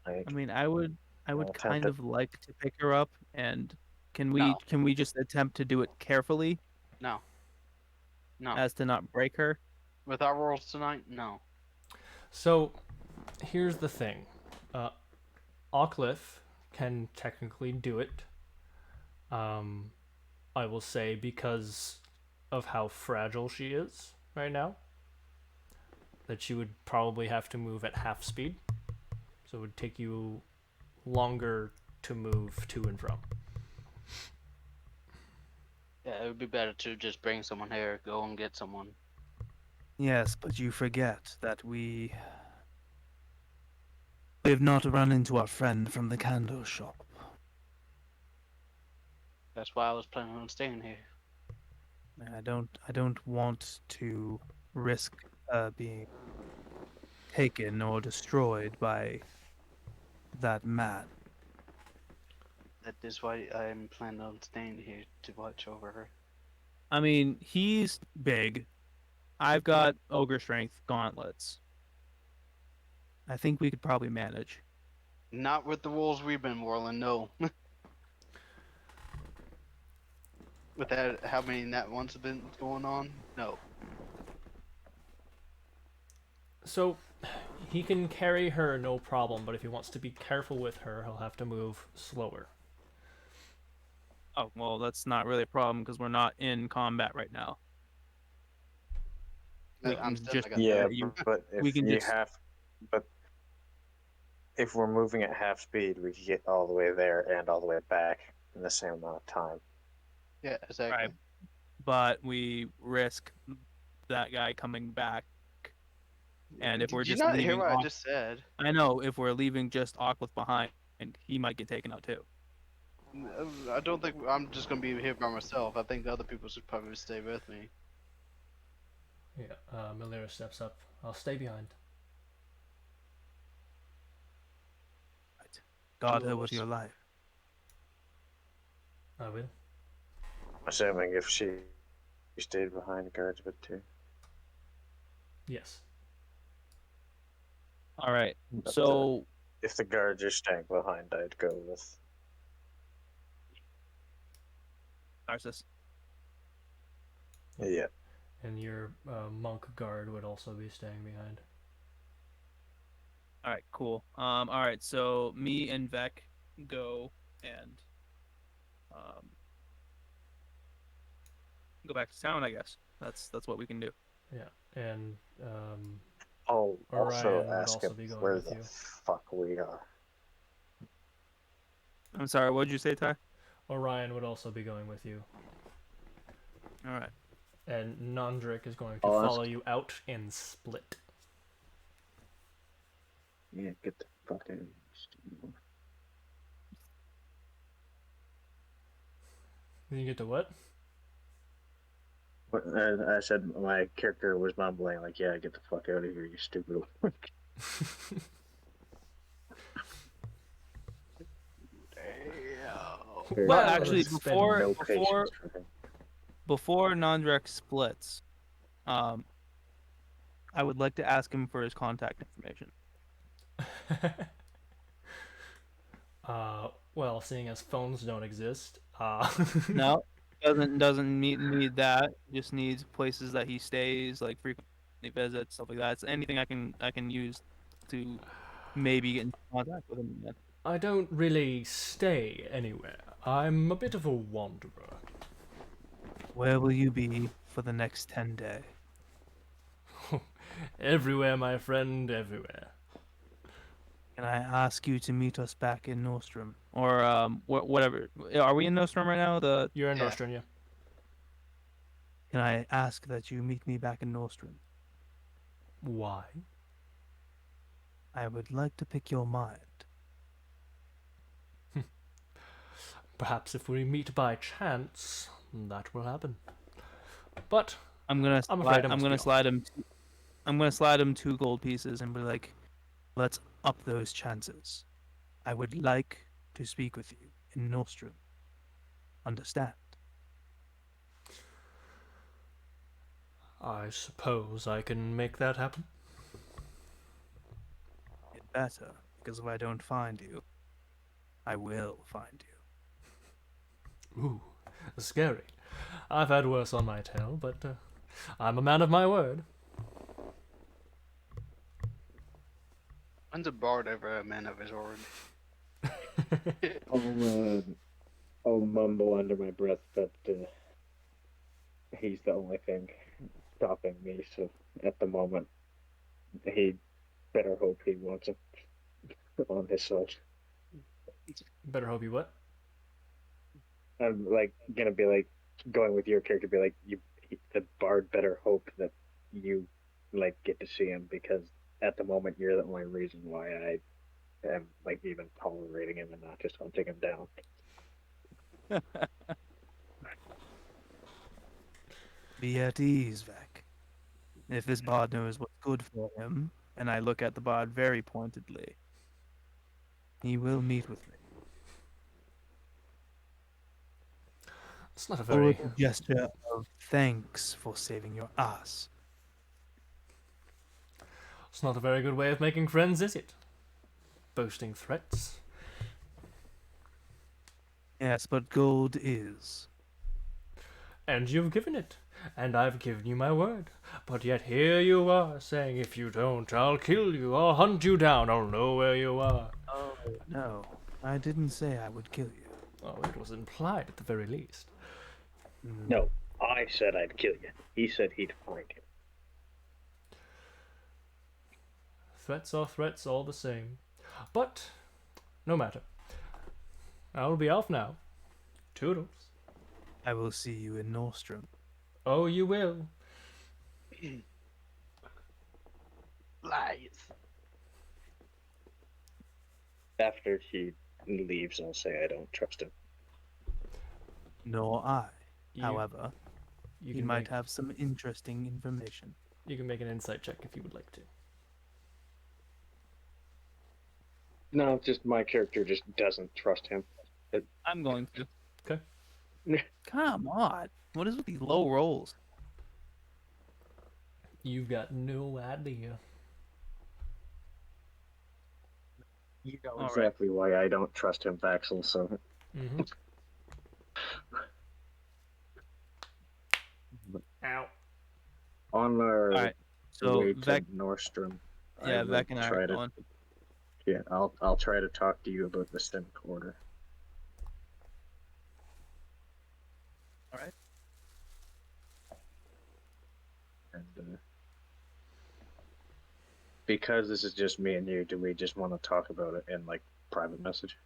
I mean, I would I'll kind attempt of like to pick her up, and can No. we just attempt to do it carefully No. No. as to not break her? With our rolls tonight, no. So, here's the thing. Ockliff can technically do it. I will say because of how fragile she is right now, that she would probably have to move at half speed. So it would take you longer to move to and from. Yeah, it would be better to just bring someone here, go and get someone. Yes, but you forget that we have not run into our friend from the candle shop. That's why I was planning on staying here. I don't want to risk being taken or destroyed by that man. That is why I'm planning on staying here to watch over her. I mean, he's big. I've got ogre strength gauntlets. I think we could probably manage. Not with the wolves we've been whirling, no. With that, how many nat ones have been going on? No. So he can carry her no problem, but if he wants to be careful with her, he'll have to move slower. Oh, well, that's not really a problem because we're not in combat right now. We I'm can still just- not gonna Yeah, you- but if we can you just- but if we're moving at half speed, we can get all the way there and all the way back in the same amount of time. Yeah, exactly. Right. But we risk that guy coming back. And if we're Did you just not hear leaving what I Ock- just said? I know if we're leaving just Ockliff behind, he might get taken out too. I don't think I'm just gonna be here by myself. I think the other people should probably stay with me. Yeah, Malira steps up. I'll stay behind. Guard her with your life. I will. Assuming if she stayed behind, guards would too. Yes. All right. But, So if the guards are staying behind, I'd go with. Narcissus. Yeah. And your monk guard would also be staying behind. All right, cool. All right, so me and Vec go and go back to town. I guess that's what we can do. Yeah, and I'll also Orion would ask also him be going where with the you. fuck we are. I'm sorry. What did you say, Ty? Orion would also be going with you. All right. And Nondrick is going to I'll ask- follow you out and split. Yeah, get the fuck out of here. You get to what? But I said my character was mumbling like, "Yeah, get the fuck out of here, you stupid." Damn. Well, That actually, was spent before no before patience for him. before Nondrek splits, I would like to ask him for his contact information. Well, seeing as phones don't exist, No, doesn't need that. Just needs places that he stays, like frequent visits, stuff like that. It's anything I can use to maybe get in contact with him again. I don't really stay anywhere. I'm a bit of a wanderer. Where will you be for the next 10 days? Everywhere, my friend, everywhere. Can I ask you to meet us back in Nostrum? Or whatever. Are we in Nostrum right now? The You're in Yeah. Nostrum, yeah. Can I ask that you meet me back in Nostrum? Why? I would like to pick your mind. Perhaps if we meet by chance, that will happen. But I'm gonna I'm afraid I I'm must gonna be off. slide him. I'm gonna slide him 2 gold pieces and be like, Let's up those chances. I would like to speak with you in Nostrum. Understand? I suppose I can make that happen. It better, because if I don't find you, I will find you. Ooh, scary. I've had worse on my tail, but I'm a man of my word. When's a bard ever a man of his word? I'll mumble under my breath that he's the only thing stopping me. So at the moment, he better hope he wants him on his side. Better hope you what? I'm like gonna be like going with your character, be like the bard better hope that you like get to see him because at the moment you're the only reason why I am like even tolerating him and not just hunting him down. Be at ease, Vec. If this bard knows what's good for him, and I look at the bard very pointedly, he will meet with me. It's not a For very... a gesture of thanks for saving your ass. It's not a very good way of making friends, is it? Boasting threats. Yes, but gold is. And you've given it. And I've given you my word. But yet here you are, saying if you don't, I'll kill you, I'll hunt you down, I'll know where you are. Oh, no. I didn't say I would kill you. Oh, it was implied at the very least. No, I said I'd kill you. He said he'd find you. Threats are threats all the same. But, no matter. I'll be off now. Toodles. I will see you in Nostrum. Oh, you will. Lies. After he leaves, I'll say I don't trust him. Nor I. You- However, You he can might make, have some interesting information. you can make an insight check if you would like to. No, just my character just doesn't trust him. I'm going to. Okay. Come on. What is with these low rolls? You've got no idea. You know All right. exactly why I don't trust him, Vaxiel, so Mm-hmm. Ow. on our All right. So way Vec, to Nordstrom, yeah, I will Vec and I try are to going. yeah, I'll try to talk to you about the Civic Order. All right. And because this is just me and you, do we just want to talk about it in like private message?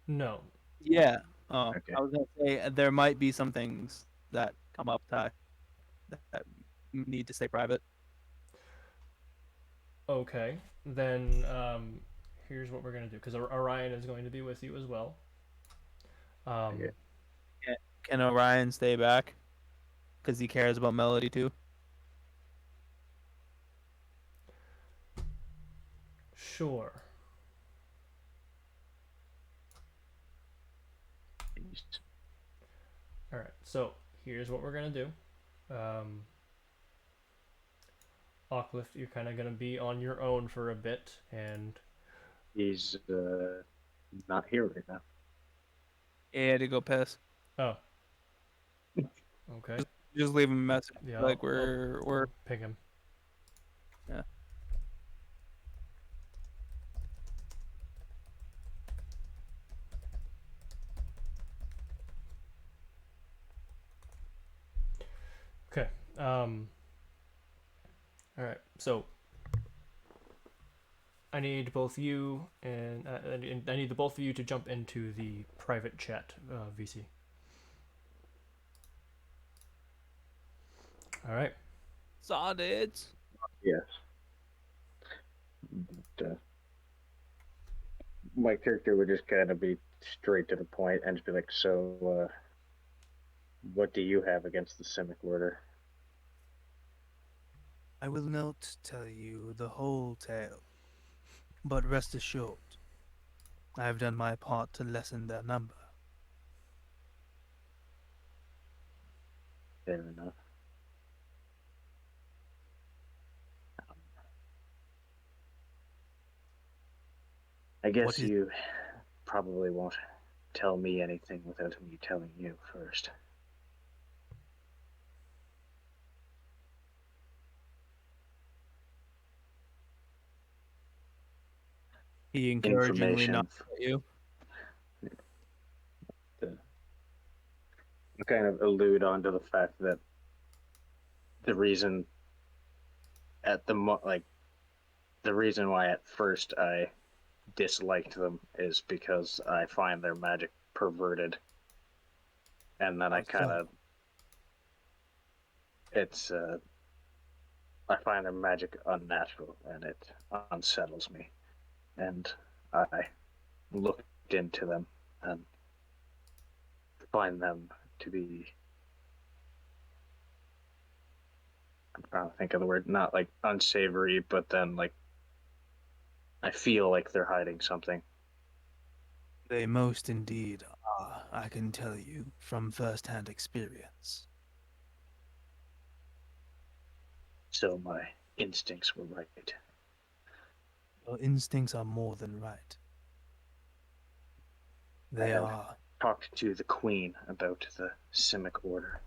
No. Yeah. Okay. I was gonna say there might be some things that come up that need to stay private. Okay. Then, here's what we're going to do. Because Orion is going to be with you as well. Okay. Can Orion stay back? Because he cares about Melody too. Sure. Alright, so here's what we're going to do. Ocklif, you're kind of going to be on your own for a bit, and He's not here right now. Yeah, to go piss. Oh. Okay. Just leave him a message. Yeah. Like I'll we're ping him. yeah. Okay. All right. So I need both you and I need the both of you to jump into the private chat, VC. All right. Solid. Yes. But, my character would just kind of be straight to the point and just be like, "So, what do you have against the Simic Order?" I will not tell you the whole tale, but rest assured, I have done my part to lessen their number. Fair enough. I guess What is you probably won't tell me anything without me telling you first. He encouragingly Information. nodded at you. To kind of allude on to the fact that the reason like the reason why at first I disliked them is because I find their magic perverted, and then I how kind so? of it's I find their magic unnatural and it unsettles me, and I looked into them and find them to be, I'm trying to think of the word, not like unsavory, but then like I feel like they're hiding something. They most indeed are, I can tell you from first-hand experience. So my instincts were right. Your instincts are more than right. I They have are. talked to the Queen about the Simic Order.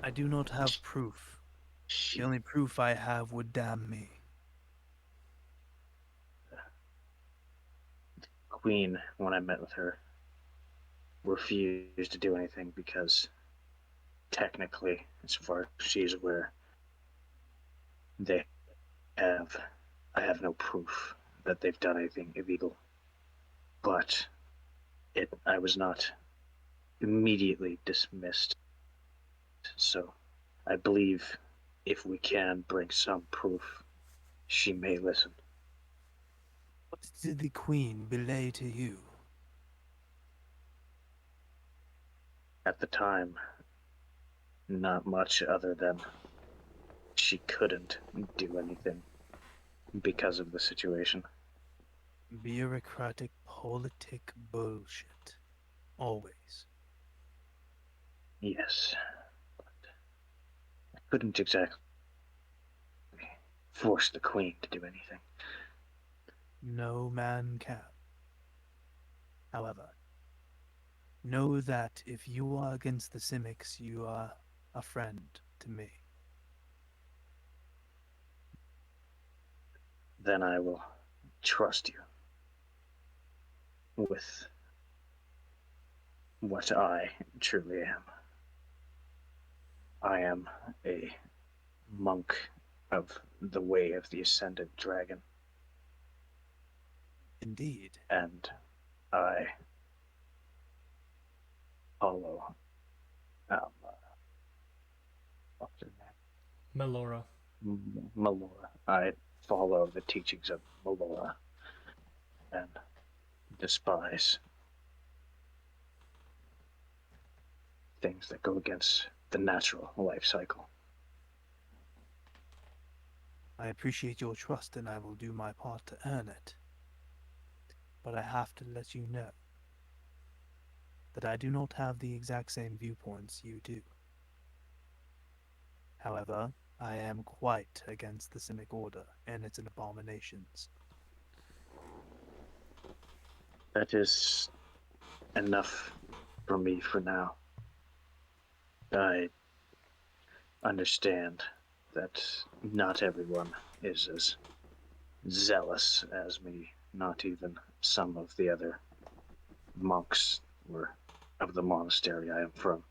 I do not have proof. She, The only proof I have would damn me. Queen, when I met with her, refused to do anything because technically, as far as she's aware, they have I have no proof that they've done anything illegal. But I was not immediately dismissed. So I believe if we can bring some proof, she may listen. What did the Queen belay to you? At the time, not much other than she couldn't do anything because of the situation. Bureaucratic politic bullshit. Always. Yes, I couldn't exactly force the Queen to do anything. No man can. However, know that if you are against the Simics, you are a friend to me. Then I will trust you with what I truly am. I am a monk of the Way of the Ascended Dragon, Indeed. and I follow what's her Melora. name? Melora. I follow the teachings of Melora and despise things that go against the natural life cycle. I appreciate your trust and I will do my part to earn it. But I have to let you know that I do not have the exact same viewpoints you do. However, I am quite against the Simic Order and its abominations. That is enough for me for now. I understand that not everyone is as zealous as me, not even some of the other monks or of the monastery I am from.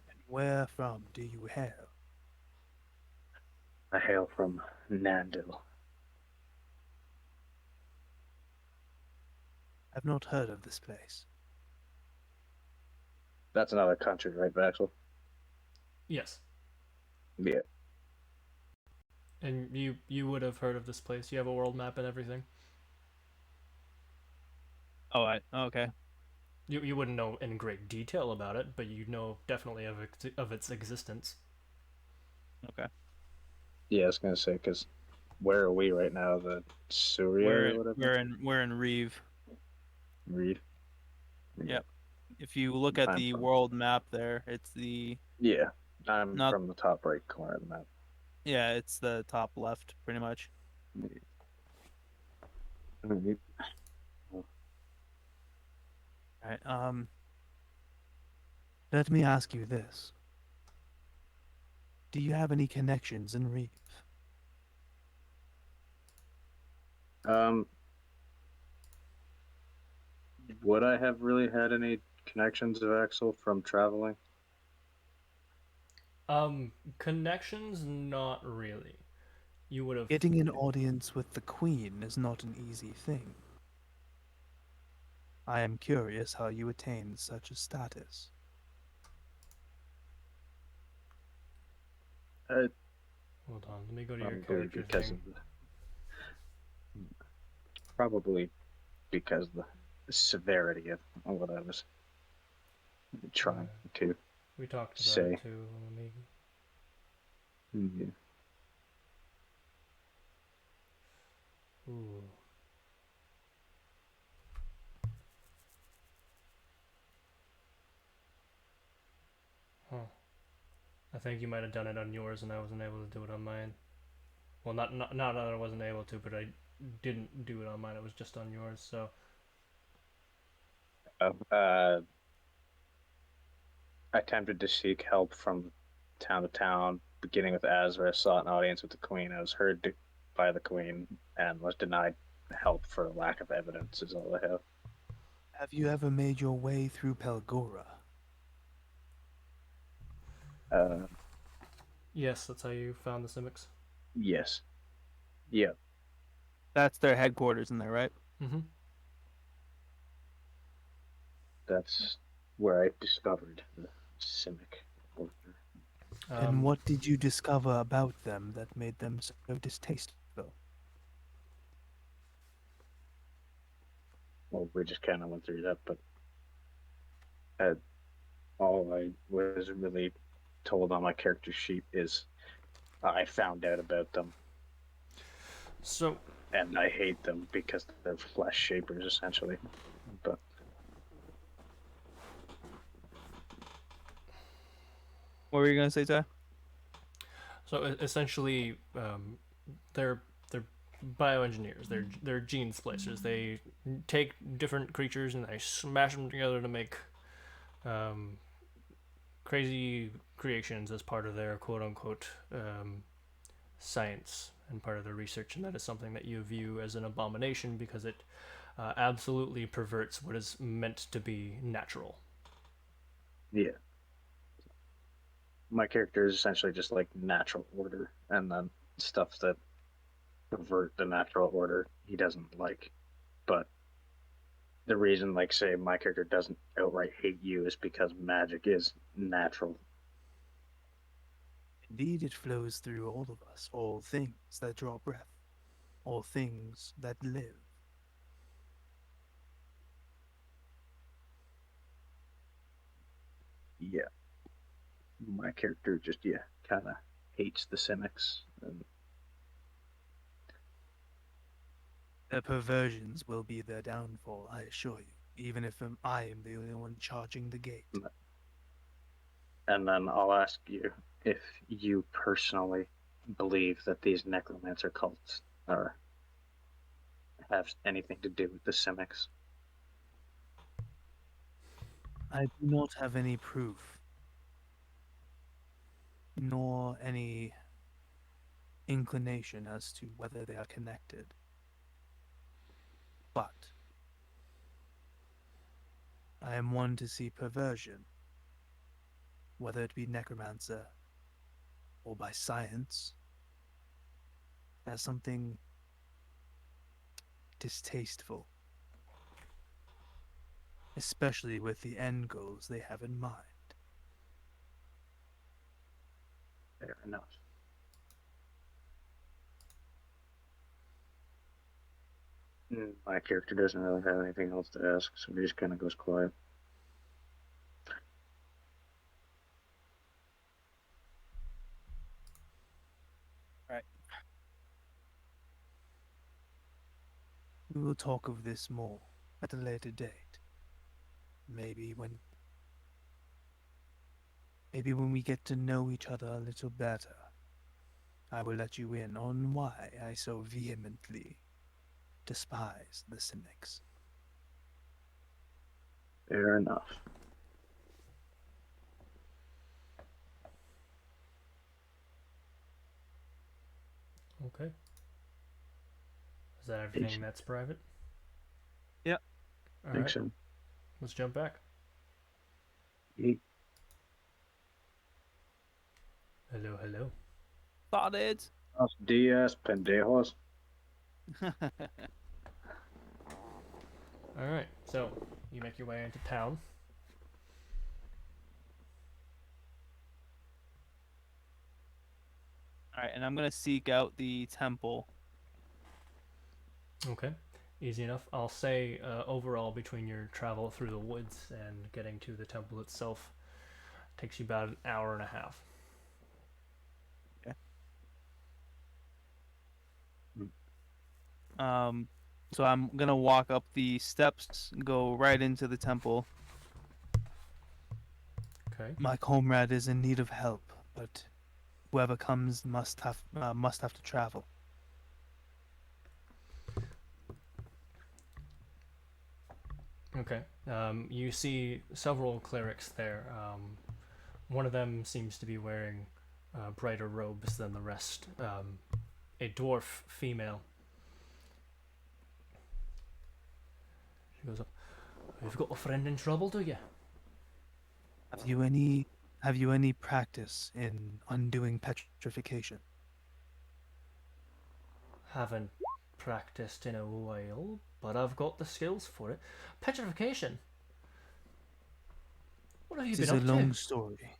And where from do you hail? I hail from Nandil. I've not heard of this place. That's another country, right, Vaxiel? Yes. Yeah. And you would have heard of this place. You have a world map and everything. Oh, okay. You wouldn't know in great detail about it, but you know definitely of its existence. Okay. Yeah, I was gonna say, because where are we right now? The Surya or whatever? We're in Reeve. Reed? Yeah. Yep. If you look at I'm the from. world map there, it's the Yeah. I'm not from the top right corner of the map. yeah, it's the top left pretty much. Yeah. Right. Let me ask you this. Do you have any connections in Reef? Um, would I have really had any connections of Axel from traveling? Connections, not really. You would have. Getting an audience with the Queen is not an easy thing. I am curious how you attained such a status. Hold on, let me go to your Probably character because thing. of the probably because of the severity of what I was trying to We talked about it say. too. Let me. Yeah. Ooh. Huh. I think you might have done it on yours, and I wasn't able to do it on mine. Well, not that I wasn't able to, but I didn't do it on mine. It was just on yours. So. I attempted to seek help from town to town, beginning with Azra. Sought an audience with the Queen. I was heard by the Queen and was denied help for lack of evidence. Is all I have. Have you ever made your way through Pelgora? Uh, Yes, that's how you found the Simics. yes. Yeah. That's their headquarters in there, right? Mm-hmm. That's where I discovered the Simic order. And what did you discover about them that made them so distasteful? Well, we just kind of went through that, but uh, all I was really told on my character sheet is I found out about them. So. And I hate them because they're flesh shapers, essentially. But What were you gonna say, Ty? So essentially, they're bioengineers. They're gene splicers. They take different creatures and they smash them together to make crazy creations as part of their quote unquote science and part of their research. And that is something that you view as an abomination because it absolutely perverts what is meant to be natural. yeah, my character is essentially just like natural order, and then stuff that pervert the natural order he doesn't like. But the reason, like, say, my character doesn't outright hate you is because magic is natural. Indeed, it flows through all of us, all things that draw breath, all things that live. Yeah, my character just kind of hates the Simics. And Their perversions will be their downfall, I assure you, even if I am the only one charging the gate. and then I'll ask you if you personally believe that these necromancer cults are have anything to do with the Simics. I do not have any proof, nor any inclination as to whether they are connected. But I am one to see perversion, whether it be necromancer or by science, as something distasteful, especially with the end goals they have in mind. Fair enough. My character doesn't really have anything else to ask, so he just kind of goes quiet. Right. We will talk of this more at a later date. Maybe when we get to know each other a little better, I will let you in on why I so vehemently despise the Simics. Fair enough. Okay. Is that everything that's private? Yep. All Think right. so. Let's jump back. Yeet. Hello, hello. Spotted. Buenos dias, pendejos. All right. So you make your way into town. All right, and I'm gonna seek out the temple. Okay. Easy enough. I'll say overall between your travel through the woods and getting to the temple itself takes you about an hour and a half. So I'm gonna walk up the steps, go right into the temple. Okay. My comrade is in need of help, but whoever comes must have to travel. Okay. You see several clerics there. One of them seems to be wearing brighter robes than the rest. A dwarf female. She goes up. You've got a friend in trouble, do you? Have you any practice in undoing petrification? Haven't practiced in a while, but I've got the skills for it. Petrification. What have you This been is up a long to? story.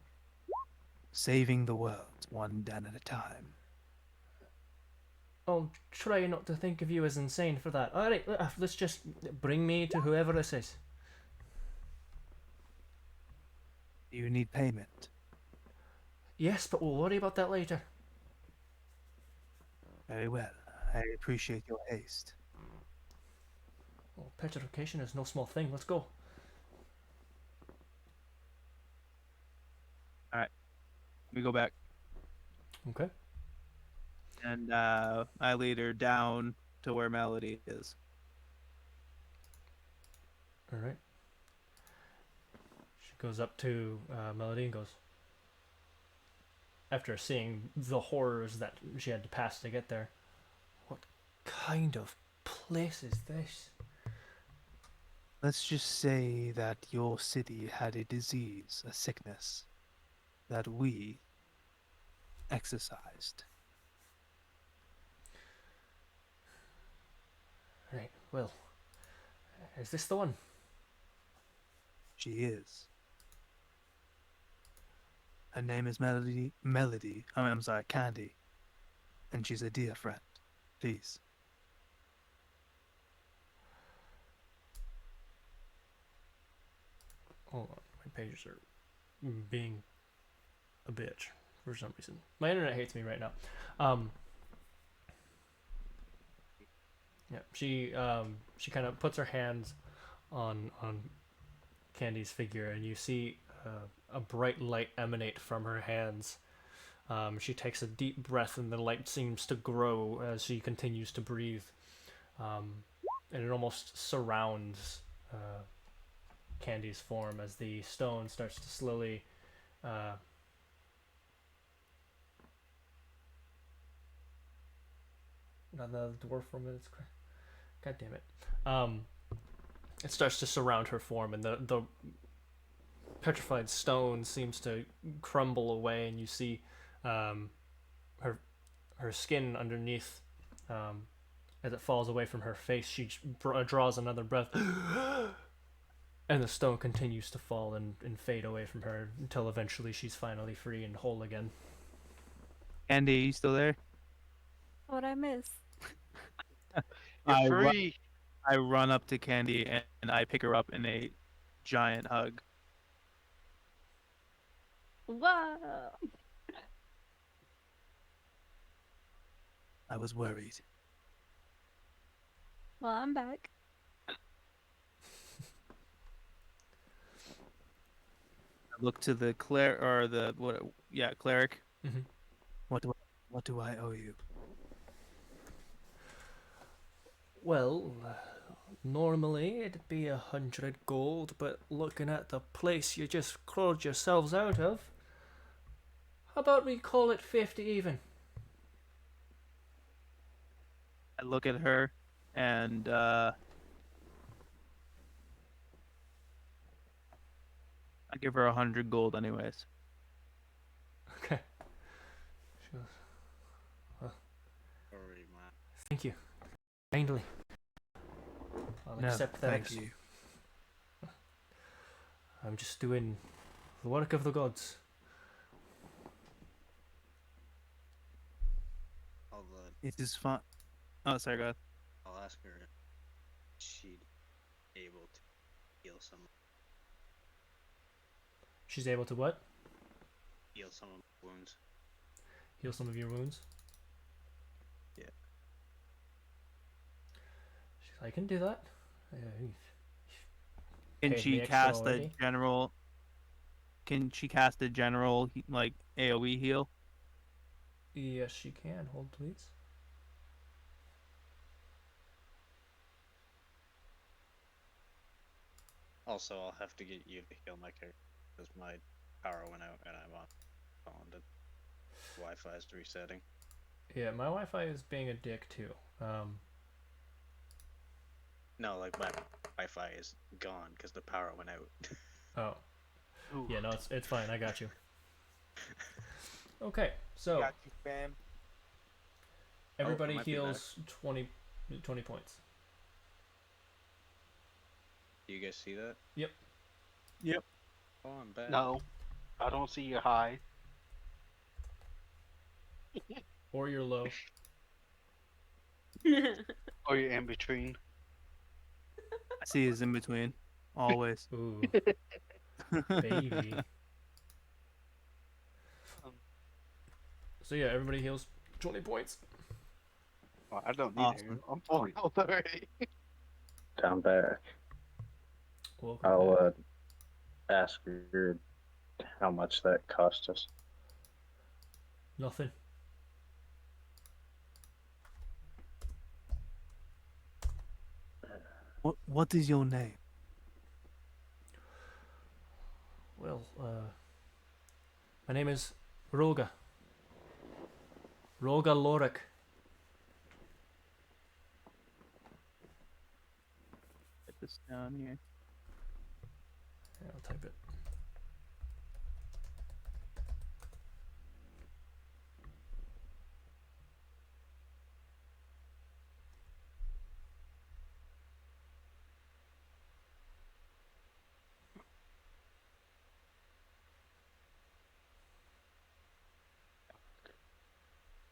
Saving the world one den at a time. I'll try not to think of you as insane for that. Alright, let's just bring me to whoever this is. Do you need payment? Yes, but we'll worry about that later. Very well. I appreciate your haste. Well, petrification is no small thing. Let's go. We go back, Okay. and I lead her down to where Melody is. Alright. She goes up to Melody and goes, after seeing the horrors that she had to pass to get there, what kind of place is this? Let's just say that your city had a disease, a sickness, that we exorcised. Right, well, is this the one? She is. Her name is Melody. I'm sorry, Candy. And she's a dear friend. Please. Hold on, my pages are being a bitch for some reason. My internet hates me right now. Yeah, she kind of puts her hands on Candy's figure, and you see a bright light emanate from her hands, She takes a deep breath, and the light seems to grow as she continues to breathe. And it almost surrounds Candy's form as the stone starts to slowly. Not the dwarf form. It's God damn it. It starts to surround her form, and the petrified stone seems to crumble away, and you see her skin underneath. As it falls away from her face, she draws another breath, and the stone continues to fall and fade away from her until eventually she's finally free and whole again. Andy, you still there? What'd I miss? You're I run, free. I run up to Candy and I pick her up in a giant hug. Whoa! I was worried. Well, I'm back. I look to the cleric. Mm-hmm. What do I owe you? Well, normally it'd be 100 gold, but looking at the place you just clawed yourselves out of, how about we call it 50 even? I look at her and I give her 100 gold anyways. Okay. She goes, Sorry, man. thank you. Kindly. I'll No, accept thank thanks. you. I'm just doing the work of the gods. It is fun. Oh, sorry, go ahead. I'll ask her if she'd able to heal some She's able to what? of my wounds. Heal some of your wounds? Yeah. She's like, I can do that. Can Paid me she extra cast a already? general? Can she cast a general like AOE heal? Yes, she can. Hold, please. Also, I'll have to get you to heal my character because my power went out and I'm on phone. The Wi-Fi is resetting. Yeah, my Wi-Fi is being a dick too. No, like my Wi-Fi is gone because the power went out. Oh. Ooh. Yeah, no, it's fine. I got you. Okay, so Got you, fam. everybody might be heals 20 points. Do you guys see that? Yep. Oh, I'm back. No, I don't see your high. Or you're low. Or your in between. I see is in between, always. Ooh, baby. So yeah, everybody heals 20 points. Oh, I don't need Awesome. it. I'm fully health already. Down back. Welcome I'll back. ask her how much that cost us. Nothing. What is your name? Well, my name is Roga. Roga Lorik. Put this down here. Yeah, I'll type it.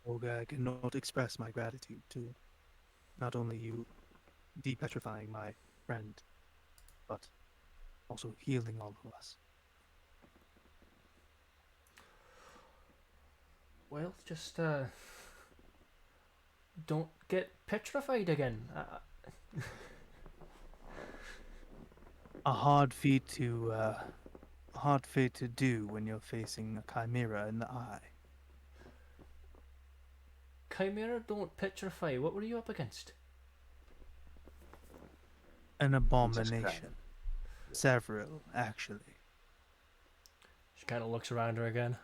Olga, I cannot express my gratitude to not only you depetrifying my friend, but also healing all of us. Well, just don't get petrified again. A hard feat to do when you're facing a chimera in the eye. Chimera, don't petrify. What were you up against? An Jesus abomination. Several, actually. She kind of looks around her again.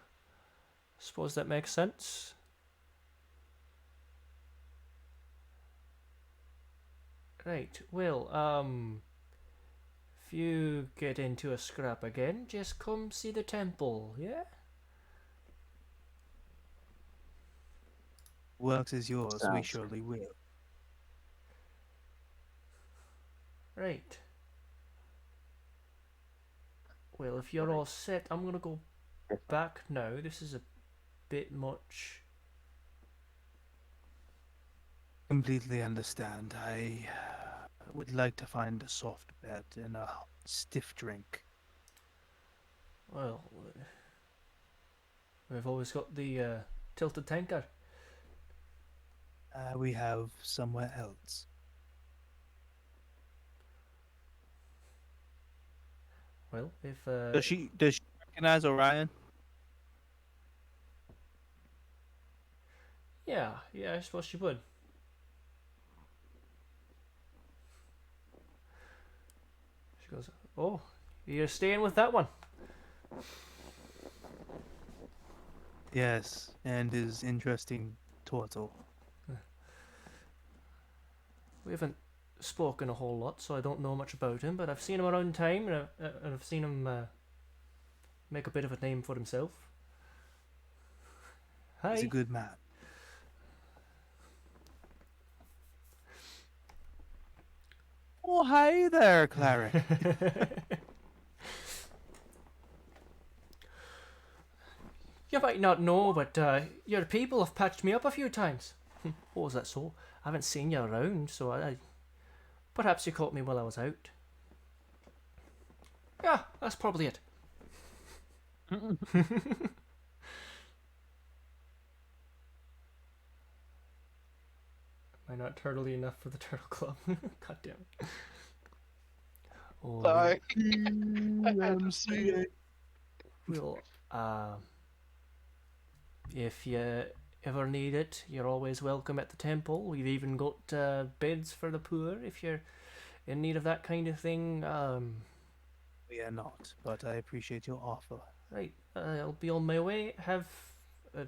Suppose that makes sense. Right, well, if you get into a scrap again, just come see the temple, yeah? Works is yours, we Sounds surely will. Right. Well, if you're all set, I'm gonna go back now. This is a bit much. Completely understand. I would like to find a soft bed and a stiff drink. Well, we've always got the tilted tanker. We have somewhere else. Well, if Does she recognize Orion? yeah, I suppose she would. She goes, oh, you're staying with that one. Yes, and his interesting turtle. We haven't spoken a whole lot, so I don't know much about him, but I've seen him around time, and I've seen him make a bit of a name for himself. Hi. He's a good man. Oh, hi there, Cleric. You might not know, but your people have patched me up a few times. Oh, is that so? I haven't seen you around, so perhaps you caught me while I was out. Yeah, that's probably it. Am I not turtly enough for the Turtle Club? God damn it. Oh, Sorry. MCA. well, if you ever need it, you're always welcome at the temple. We've even got beds for the poor if you're in need of that kind of thing. We are not, but I appreciate your offer. Right, I'll be on my way. Have a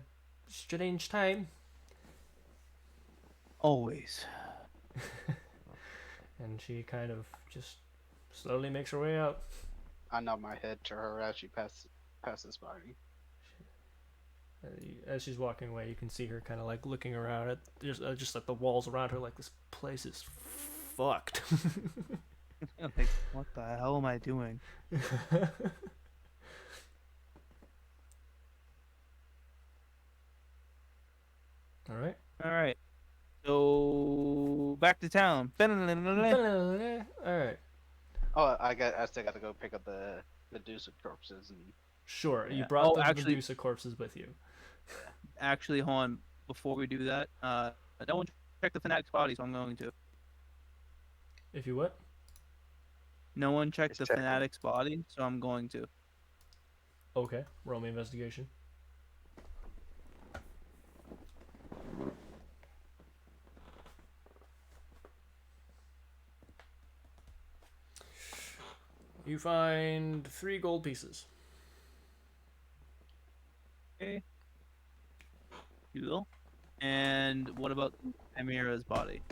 strange time. Always. And she kind of just slowly makes her way out. I nod my head to her as she passes by me. As she's walking away, you can see her kind of like looking around at just like the walls around her, like this place is fucked. Like, what the hell am I doing? All right. All right. So back to town. All right. Oh, I still got to go pick up the Medusa corpses and. Sure. You Yeah. brought Oh, the actually- Medusa corpses with you. Actually, hold on. Before we do that, no one checked the fanatic's body, so I'm going to. If you what? No one checked He's the checking. fanatic's body, so I'm going to. Okay. Roll me investigation. You find 3 gold pieces. Okay. Cool. And what about Chimera's body?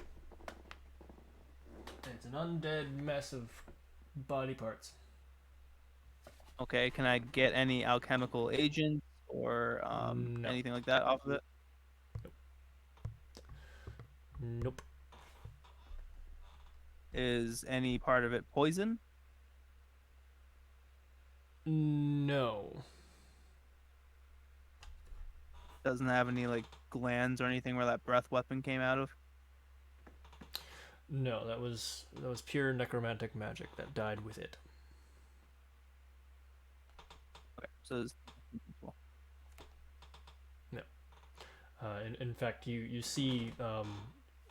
It's an undead mess of body parts. Okay, can I get any alchemical agents or No. anything like that off of it? Nope. Is any part of it poison? No. Doesn't have any like glands or anything where that breath weapon came out of? No, that was pure necromantic magic that died with it. Okay, so it's... In fact, you see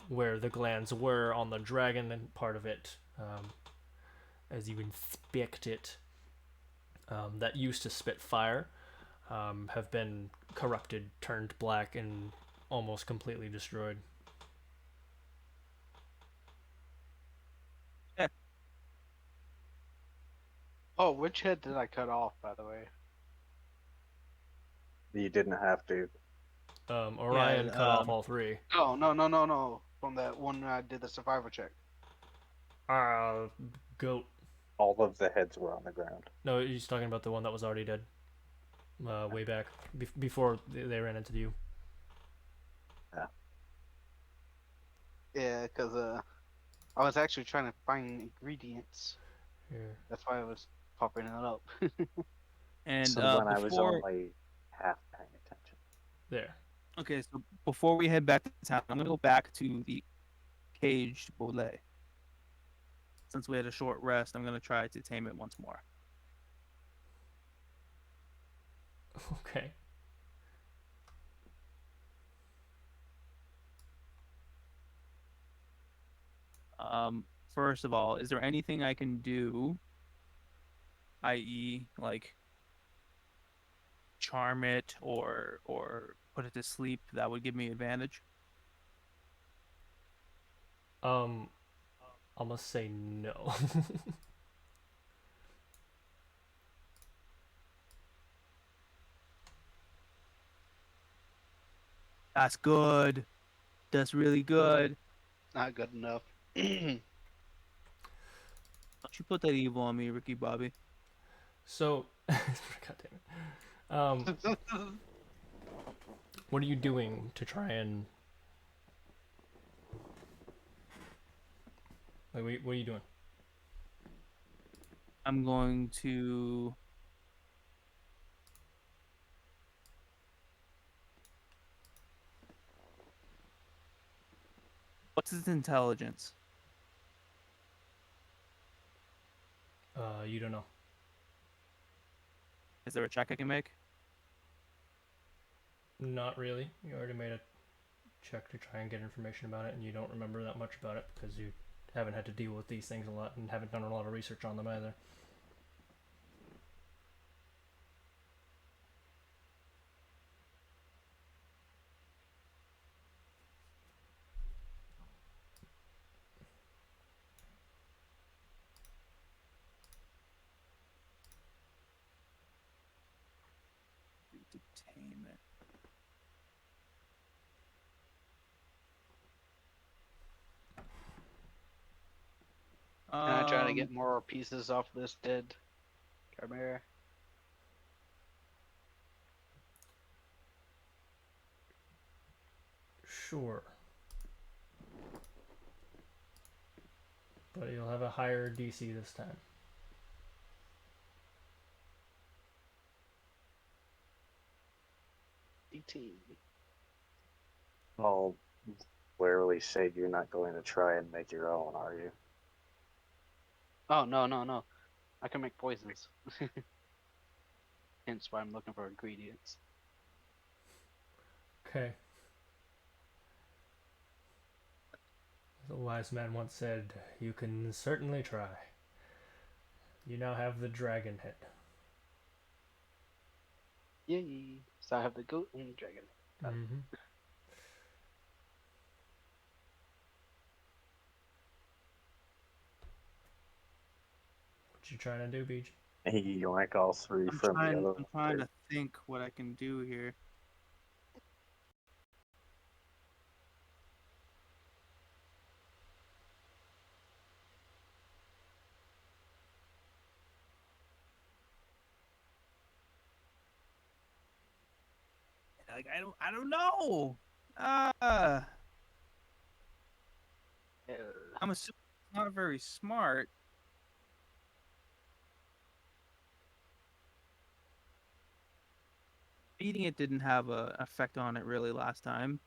where the glands were on the dragon and part of it, as you inspect it, that used to spit fire, have been corrupted, turned black, and almost completely destroyed. Oh, which head did I cut off, by the way? You didn't have to. Orion cut off all three. Oh, no. From that one I did the survival check. Goat. All of the heads were on the ground. No, he's talking about the one that was already dead. Way back before they ran into you. Yeah, because I was actually trying to find ingredients. Here. That's why I was popping it up. And So when I was before, only half paying attention. There. okay, so before we head back to town, I'm gonna go back to the caged Bolay. Since we had a short rest, I'm gonna try to tame it once more. Okay. First of all, is there anything I can do, i.e., like charm it or put it to sleep that would give me advantage? I must say no. That's good. That's really good. Not good enough. Don't you put that evil on me, Ricky Bobby. So, God damn it. What are you doing to try and like? What are you doing? I'm going to. What's his intelligence? You don't know. Is there a check I can make? Not really. You already made a check to try and get information about it, and you don't remember that much about it because you haven't had to deal with these things a lot and haven't done a lot of research on them either. To tame it. Can I try to get more pieces off this dead chimera? Sure. But you'll have a higher DC this time. DT. I'll warily say you're not going to try and make your own, are you? Oh, no. I can make poisons. Hence why I'm looking for ingredients. Okay. The wise man once said, "You can certainly try." You now have the dragon head. Yay! So I have the goat and the dragon. Mm-hmm. What you trying to do, Beach? He yoink all three from the other I'm one. trying too. to think what I can do here. Like I don't know. I'm assuming it's not very smart. Feeding it didn't have a effect on it really last time.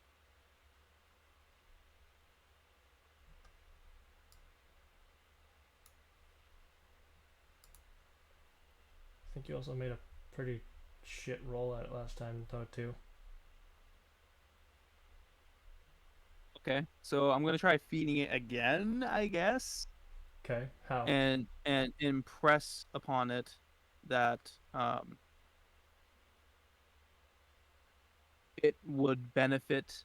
I think you also made a pretty shit roll at it last time, though, too. Okay, so I'm gonna try feeding it again, I guess, Okay, how? and impress upon it that it would benefit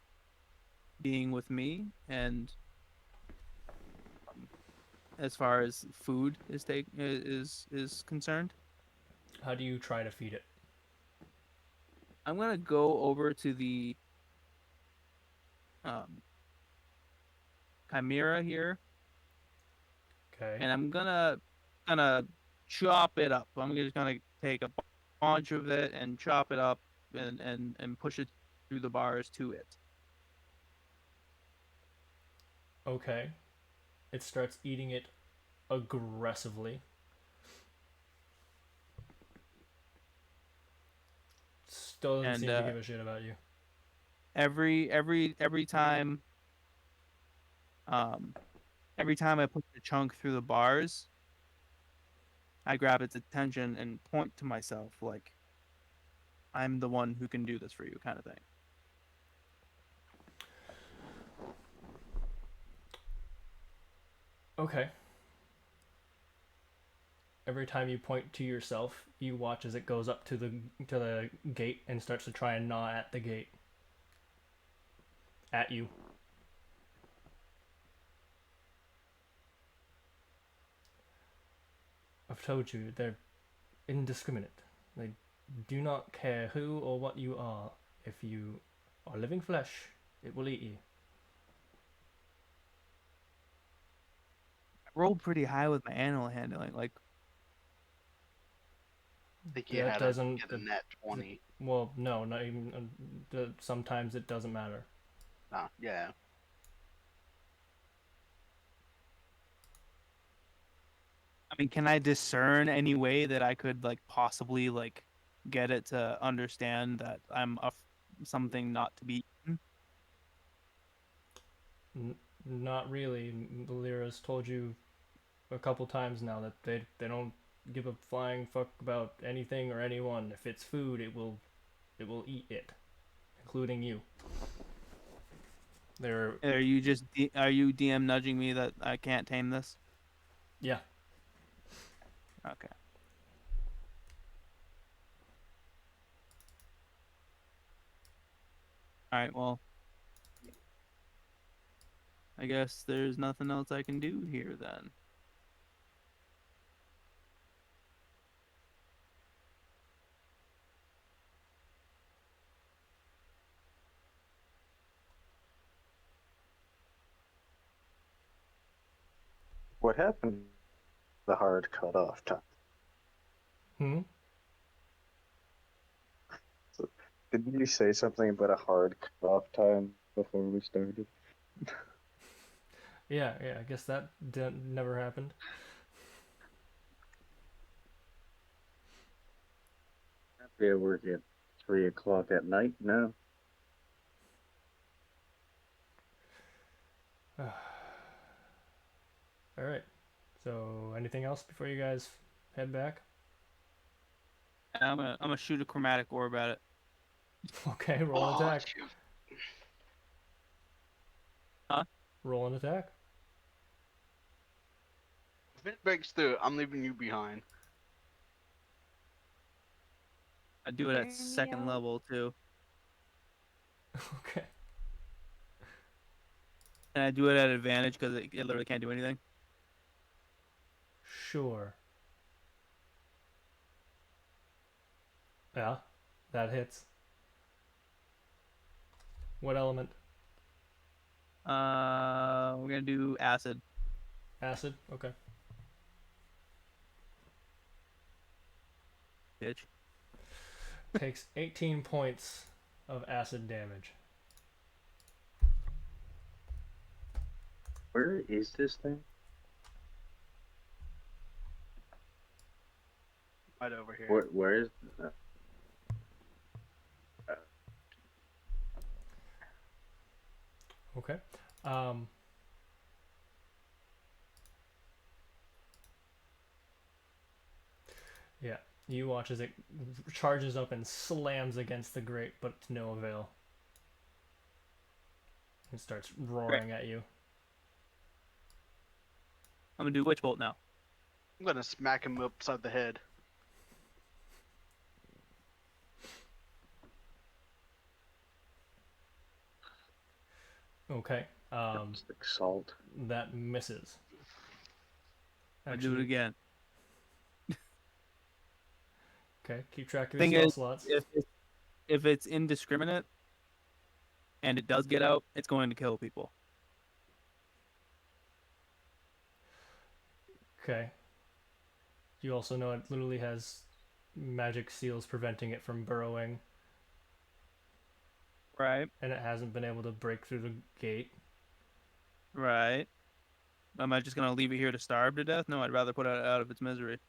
being with me, and as far as food is concerned, How do you try to feed it? I'm gonna go over to the um, chimera here, Okay. and I'm gonna chop it up. I'm just gonna take a bunch of it and chop it up and push it through the bars to it. Okay. It starts eating it aggressively. Still doesn't And seem to give a shit about you. every time um every time I put the chunk through the bars, I grab its attention and point to myself like I'm the one who can do this for you, kind of thing. Okay. Every time you point to yourself, you watch as it goes up to the gate and starts to try and gnaw at the gate. At you. I've told you, they're indiscriminate. They do not care who or what you are. If you are living flesh, it will eat you. I rolled pretty high with my animal handling. Like, I think you That had to doesn't. get a net 20. Well, no, not even. Sometimes it doesn't matter. Ah, yeah. I mean, can I discern any way that I could like possibly like get it to understand that I'm something not to be eaten? Not really. Lyra's told you a couple times now that they don't give a flying fuck about anything or anyone. If it's food, it will eat it, including you. They're Are you DM nudging me that I can't tame this? yeah. Okay. All right. Well, I guess there's nothing else I can do here then. What happened? The hard cut off time. Hmm. So, didn't you say something about a hard cut off time before we started? Yeah. Yeah. I guess that never happened. Yeah, we're at 3 o'clock at night now. All right. So, anything else before you guys head back? I'm gonna shoot a chromatic orb at it. Okay. Roll an Oh, attack. shoot. Huh? Roll an attack. If it breaks through, I'm leaving you behind. I do it at second level too, Okay. and I do it at advantage because it literally can't do anything. Sure. Yeah. That hits. What element? We're gonna do acid. Acid. Okay. Bitch. Takes 18 points of acid damage. Where is this thing? Right over here. Where is? Okay. Um, yeah. You watch as it charges up and slams against the grate, but to no avail. It starts roaring at you. I'm gonna do witch bolt now. I'm gonna smack him upside the head. Okay. It's like salt. That misses. I'll do it again. Okay, keep track of your Thing spell is, slots. if it's indiscriminate and it does get out, it's going to kill people. Okay. You also know it literally has magic seals preventing it from burrowing, Right. and it hasn't been able to break through the gate. Right. Am I just gonna leave it here to starve to death? No, I'd rather put it out of its misery.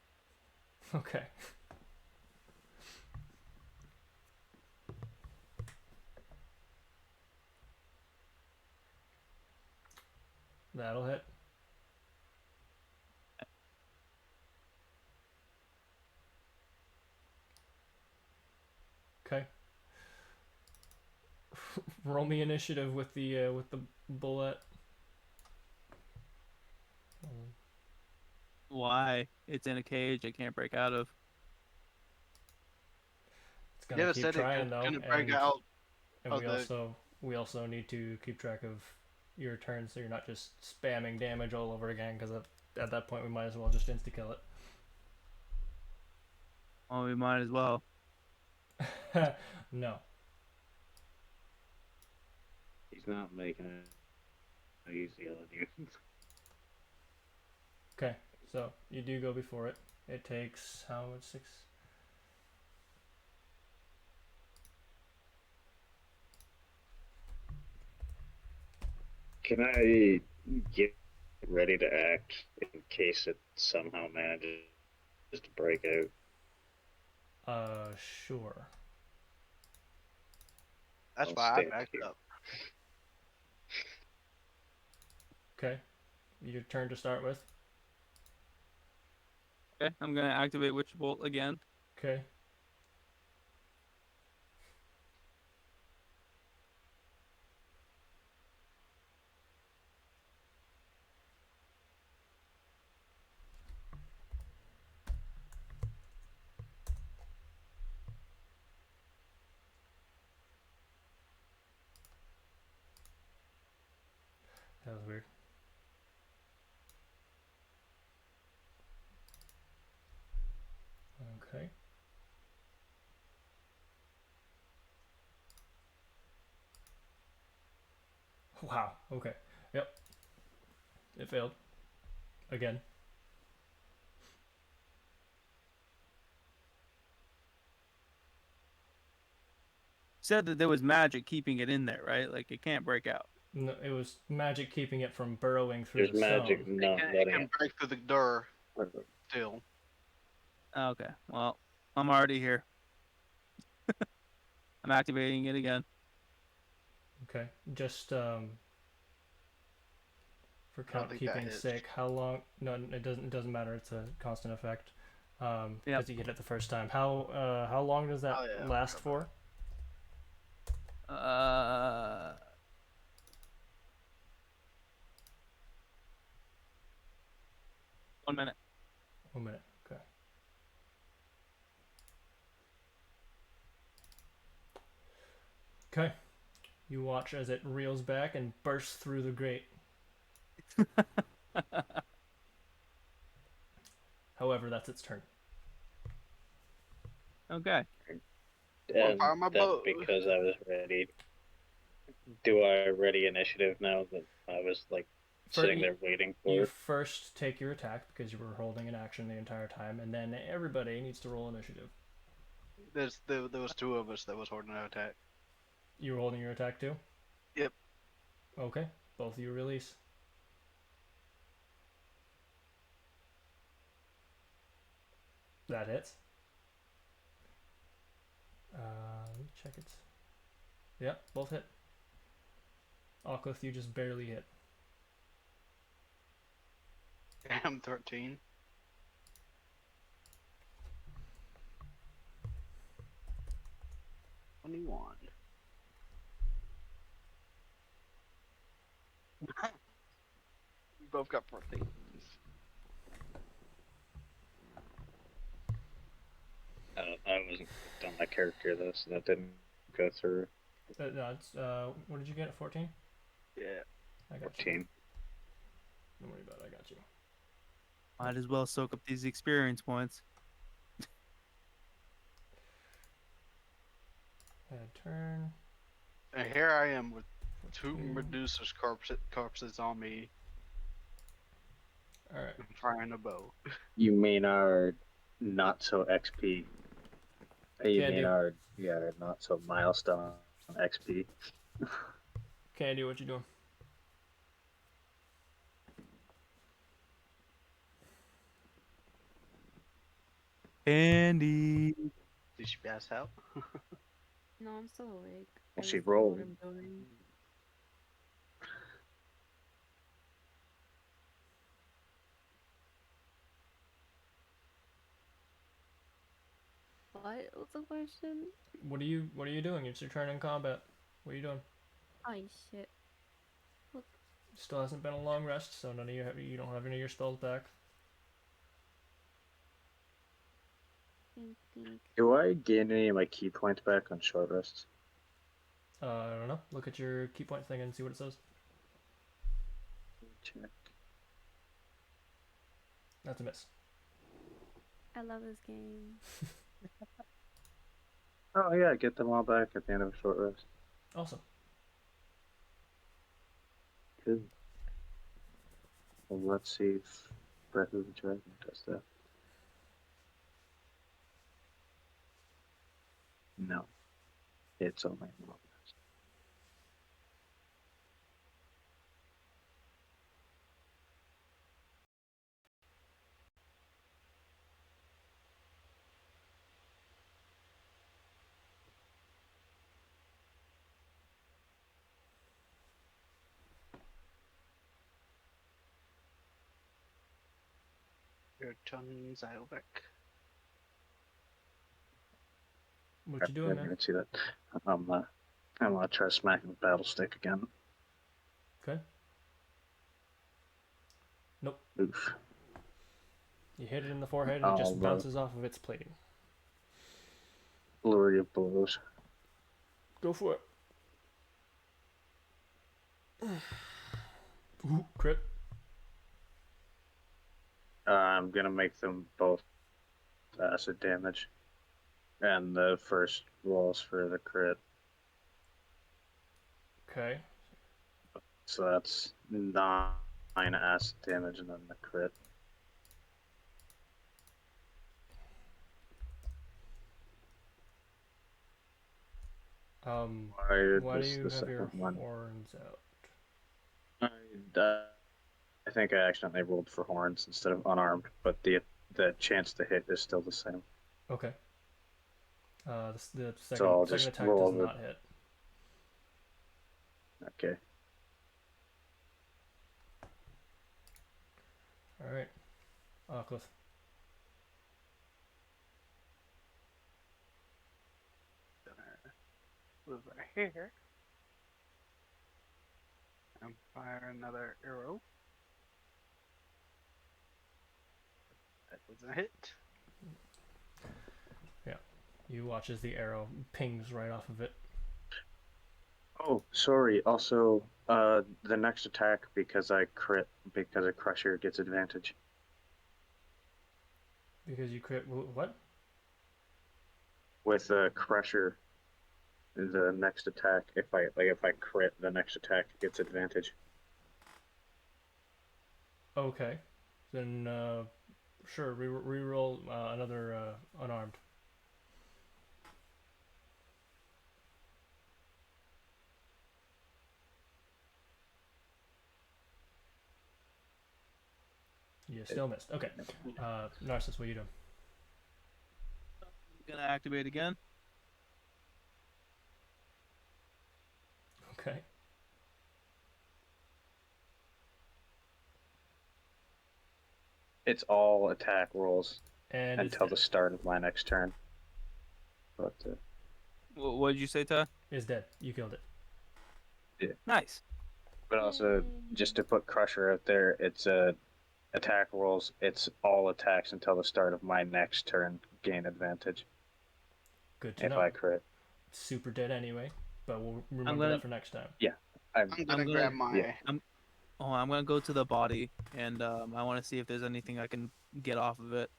Okay. That'll hit. Okay. Roll me initiative with the bullet. Why? It's in a cage. It can't break out of. It's gonna keep said it trying though, couldn't break and out and of we the. also need to keep track of your turn, so you're not just spamming damage all over again. Because at that point, we might as well just insta kill Oh, we might as well. it. No. He's not making it easy on you. Okay, so you do go before it. It takes how much? 6. Can I get ready to act in case it somehow manages to break out? Sure. That's I'll why I stand backed here. up. Okay, your turn to start with. Okay, I'm gonna activate Witch Bolt again. Okay. That was weird. Okay. Wow. Okay. Yep. It failed. Again. Said that there was magic keeping it in there, right? Like it can't break out. No, it was magic keeping it from burrowing through There's the magic stone. not It letting can it. break through the door still. Okay, well, I'm already here. I'm activating it again. Okay. Just for I don't think that keeping's hits. sake, how long? No, it doesn't. It doesn't matter. It's a constant effect. Because Yep. you hit it the first time. How long does that Oh, yeah, I last forgot for? Uh, 1 minute. 1 minute. Okay. Okay. You watch as it reels back and bursts through the grate. However, that's its turn. Okay. And fire my then bow. because I was ready, do I ready initiative now that I was like sitting there waiting for You it? first take your attack because you were holding an action the entire time, and then everybody needs to roll initiative. There was 2 of us that was holding an attack. You were holding your attack too? Yep. Okay. Both of you release. That hits. Let me check it. Yep, both hit. Oclith, you just barely hit. Damn, 13. $21. We both got 14. I wasn't on my character though, so that didn't go through. No, it's, what did you get at 14? Yeah. I got you. 14. Don't worry about it. I got you. Might as well soak up these experience points. Add turn. And here I am with 2 14. Medusa's corpses on me. All right. I'm firing a bow. You mean our not so XP? You Can mean do. our not so milestone XP? Candy, what you doing? Andy. Did she pass out? No, I'm still awake. Well, I she just don't know what rolled. I'm doing. What? What's the question? What are you doing? It's your turn in combat. What are you doing? Oh shit. Still hasn't been a long rest, so none of you don't have any of your spells back. Think. Do I gain any of my key points back on short rests? I don't know. Look at your key point thing and see what it says. Check. That's a miss. I love this game. Oh yeah, get them all back at the end of a short rest. Awesome. Good. Well, let's see if Breath of the Dragon does that. No, it's only a long rest. Your turn, Zylvek. What you doing, I didn't man? even see that. I'm gonna try smacking the battle stick again. Okay. Nope. Oof. You hit it in the forehead and it just bounces off of its plating. Flurry of blows. Go for it. Ooh, crit. I'm gonna make them both acid damage. And the first rolls for the crit. Okay. So that's 9 acid damage and then the crit. Why do you the have your second one? horns out? I think I accidentally rolled for horns instead of unarmed, but the chance to hit is still the same. Okay. The So I'll second just attack roll does not hit. Okay. Alright. Cliff. Over here. And fire another arrow. That doesn't hit. Yeah. You watch as the arrow pings right off of it. Oh, sorry. Also, the next attack because a crusher gets advantage. Because you crit. What? With a crusher, the next attack, if I crit, the next attack gets advantage. Okay. Then, sure, reroll another unarmed. You still missed. Okay. Narcissus, what are you doing? Gonna activate again. Okay. It's all attack rolls And until the start of my next turn. But What did you say, Ty? It's dead. You killed it. yeah. Nice. But also, just to put Crusher out there, it's attack rolls. It's all attacks until the start of my next turn gain advantage. Good to If know. I crit. Super dead anyway, but we'll remember that for next time. Yeah. I'm I'm gonna gonna- grab my. yeah. I'm gonna go to the body, and I want to see if there's anything I can get off of it.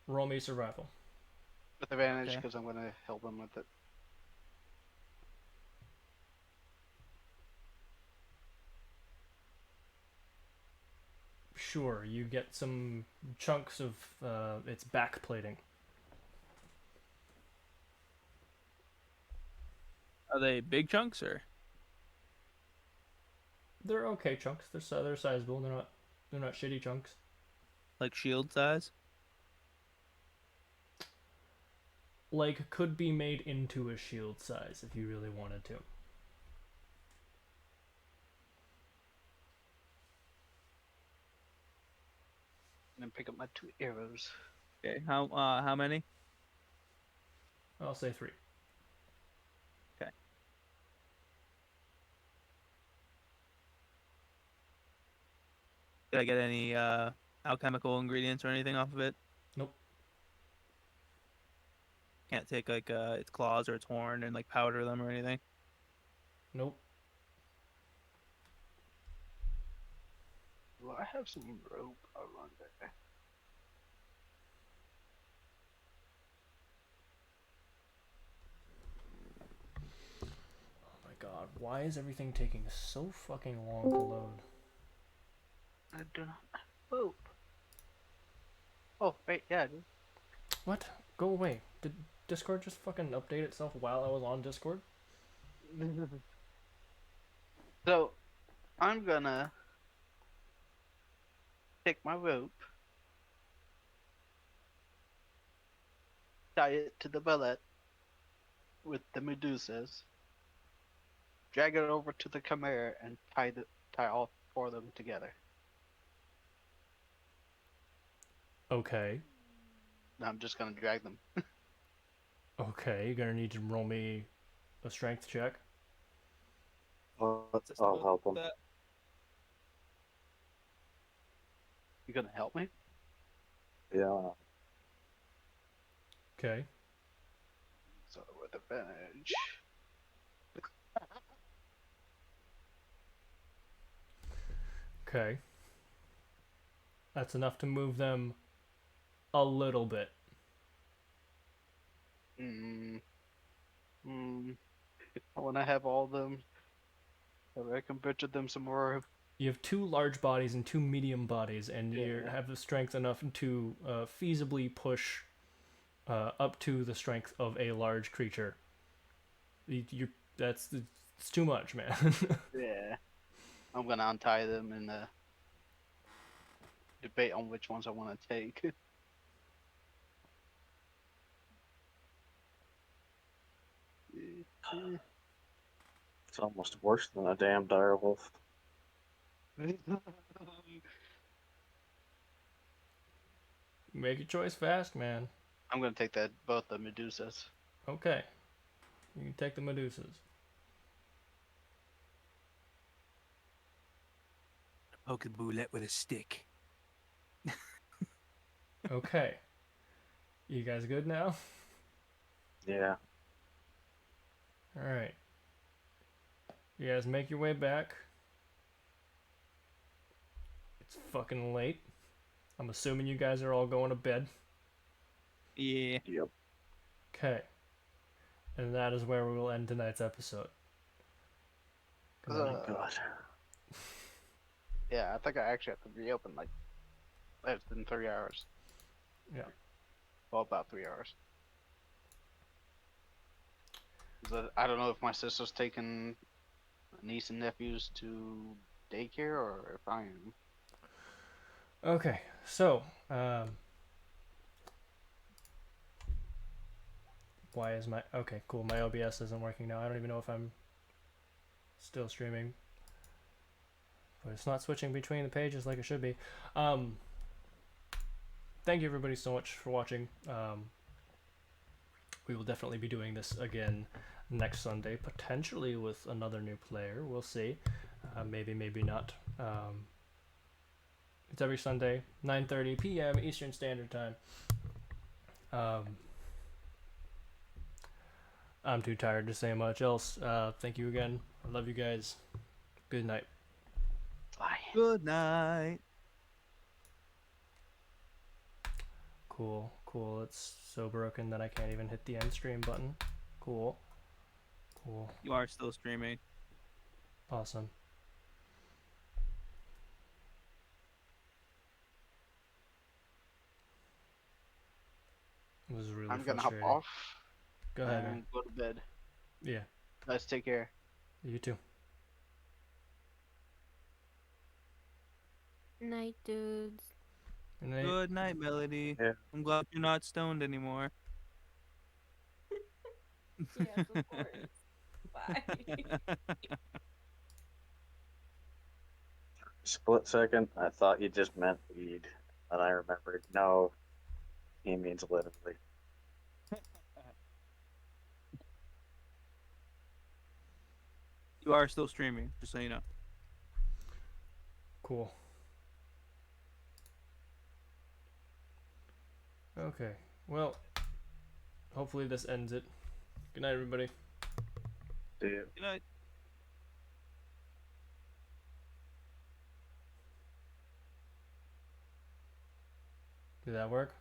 Roll me survival. With advantage Okay. because I'm gonna help him with it. Sure, you get some chunks of its back plating. Are they big chunks or? They're okay chunks. They're sizable. They're not shitty chunks. Like shield size? Like could be made into a shield size if you really wanted to. And then pick up my 2 arrows. Okay. How many? I'll say 3. Did I get any alchemical ingredients or anything off of it? Nope. Can't take like its claws or its horn and like powder them or anything. Nope. Well, I have some rope around there. Oh my god, why is everything taking so fucking long to load? I do not have rope. Oh, wait, yeah, I do. What? Go away. Did Discord just fucking update itself while I was on Discord? So, I'm gonna take my rope, tie it to the bullet with the Medusas, drag it over to the Chimera, and tie all 4 of them together. Okay. Now I'm just gonna drag them. Okay, you're gonna need to roll me a strength check. I'll help him. You gonna help me? Yeah. Okay. So with advantage. Okay. That's enough to move them a little bit. I wanna have all of them. So I can butcher them some more. You have 2 large bodies and 2 medium bodies, and you Yeah. have the strength enough to feasibly push up to the strength of a large creature. It's too much, man. Yeah. I'm gonna untie them and debate on which ones I want to take. It's almost worse than a damn dire wolf. Make your choice fast, man. I'm gonna take both the Medusas. Okay. You can take the Medusas. Poke the bullet with a stick. Okay. You guys good now? Yeah. Alright. You guys make your way back. It's fucking late. I'm assuming you guys are all going to bed. Yeah. Yep. Okay. And that is where we will end tonight's episode. Oh my god. Yeah, I think I actually have to reopen like less than 3 hours. Yeah. Well, about 3 hours. I don't know if my sister's taking niece and nephews to daycare or if I am. Okay, so, why is my... Okay, cool, my OBS isn't working now. I don't even know if I'm still streaming. But it's not switching between the pages like it should be. Thank you everybody so much for watching. We will definitely be doing this again next Sunday, potentially with another new player. We'll see. Maybe, maybe not. It's every Sunday, 9:30 p.m. Eastern Standard Time. I'm too tired to say much else. Thank you again. I love you guys. Good night. Bye. Good night. Cool, cool. It's so broken that I can't even hit the end stream button. Cool. Cool. You are still streaming. Awesome. It was really I'm gonna hop frustrating. off Go ahead, man. and go to bed. Yeah, Guys, take care. you too. Night, dudes. Good night. Good night, Melody. Yeah. I'm glad you're not stoned anymore. Yes, of course. Bye. Split second, I thought you just meant weed, and I remembered no, he means literally. You are still streaming, just so you know. Cool. Okay. Well, hopefully this ends it. Good night, everybody. See you. Good night. Did that work?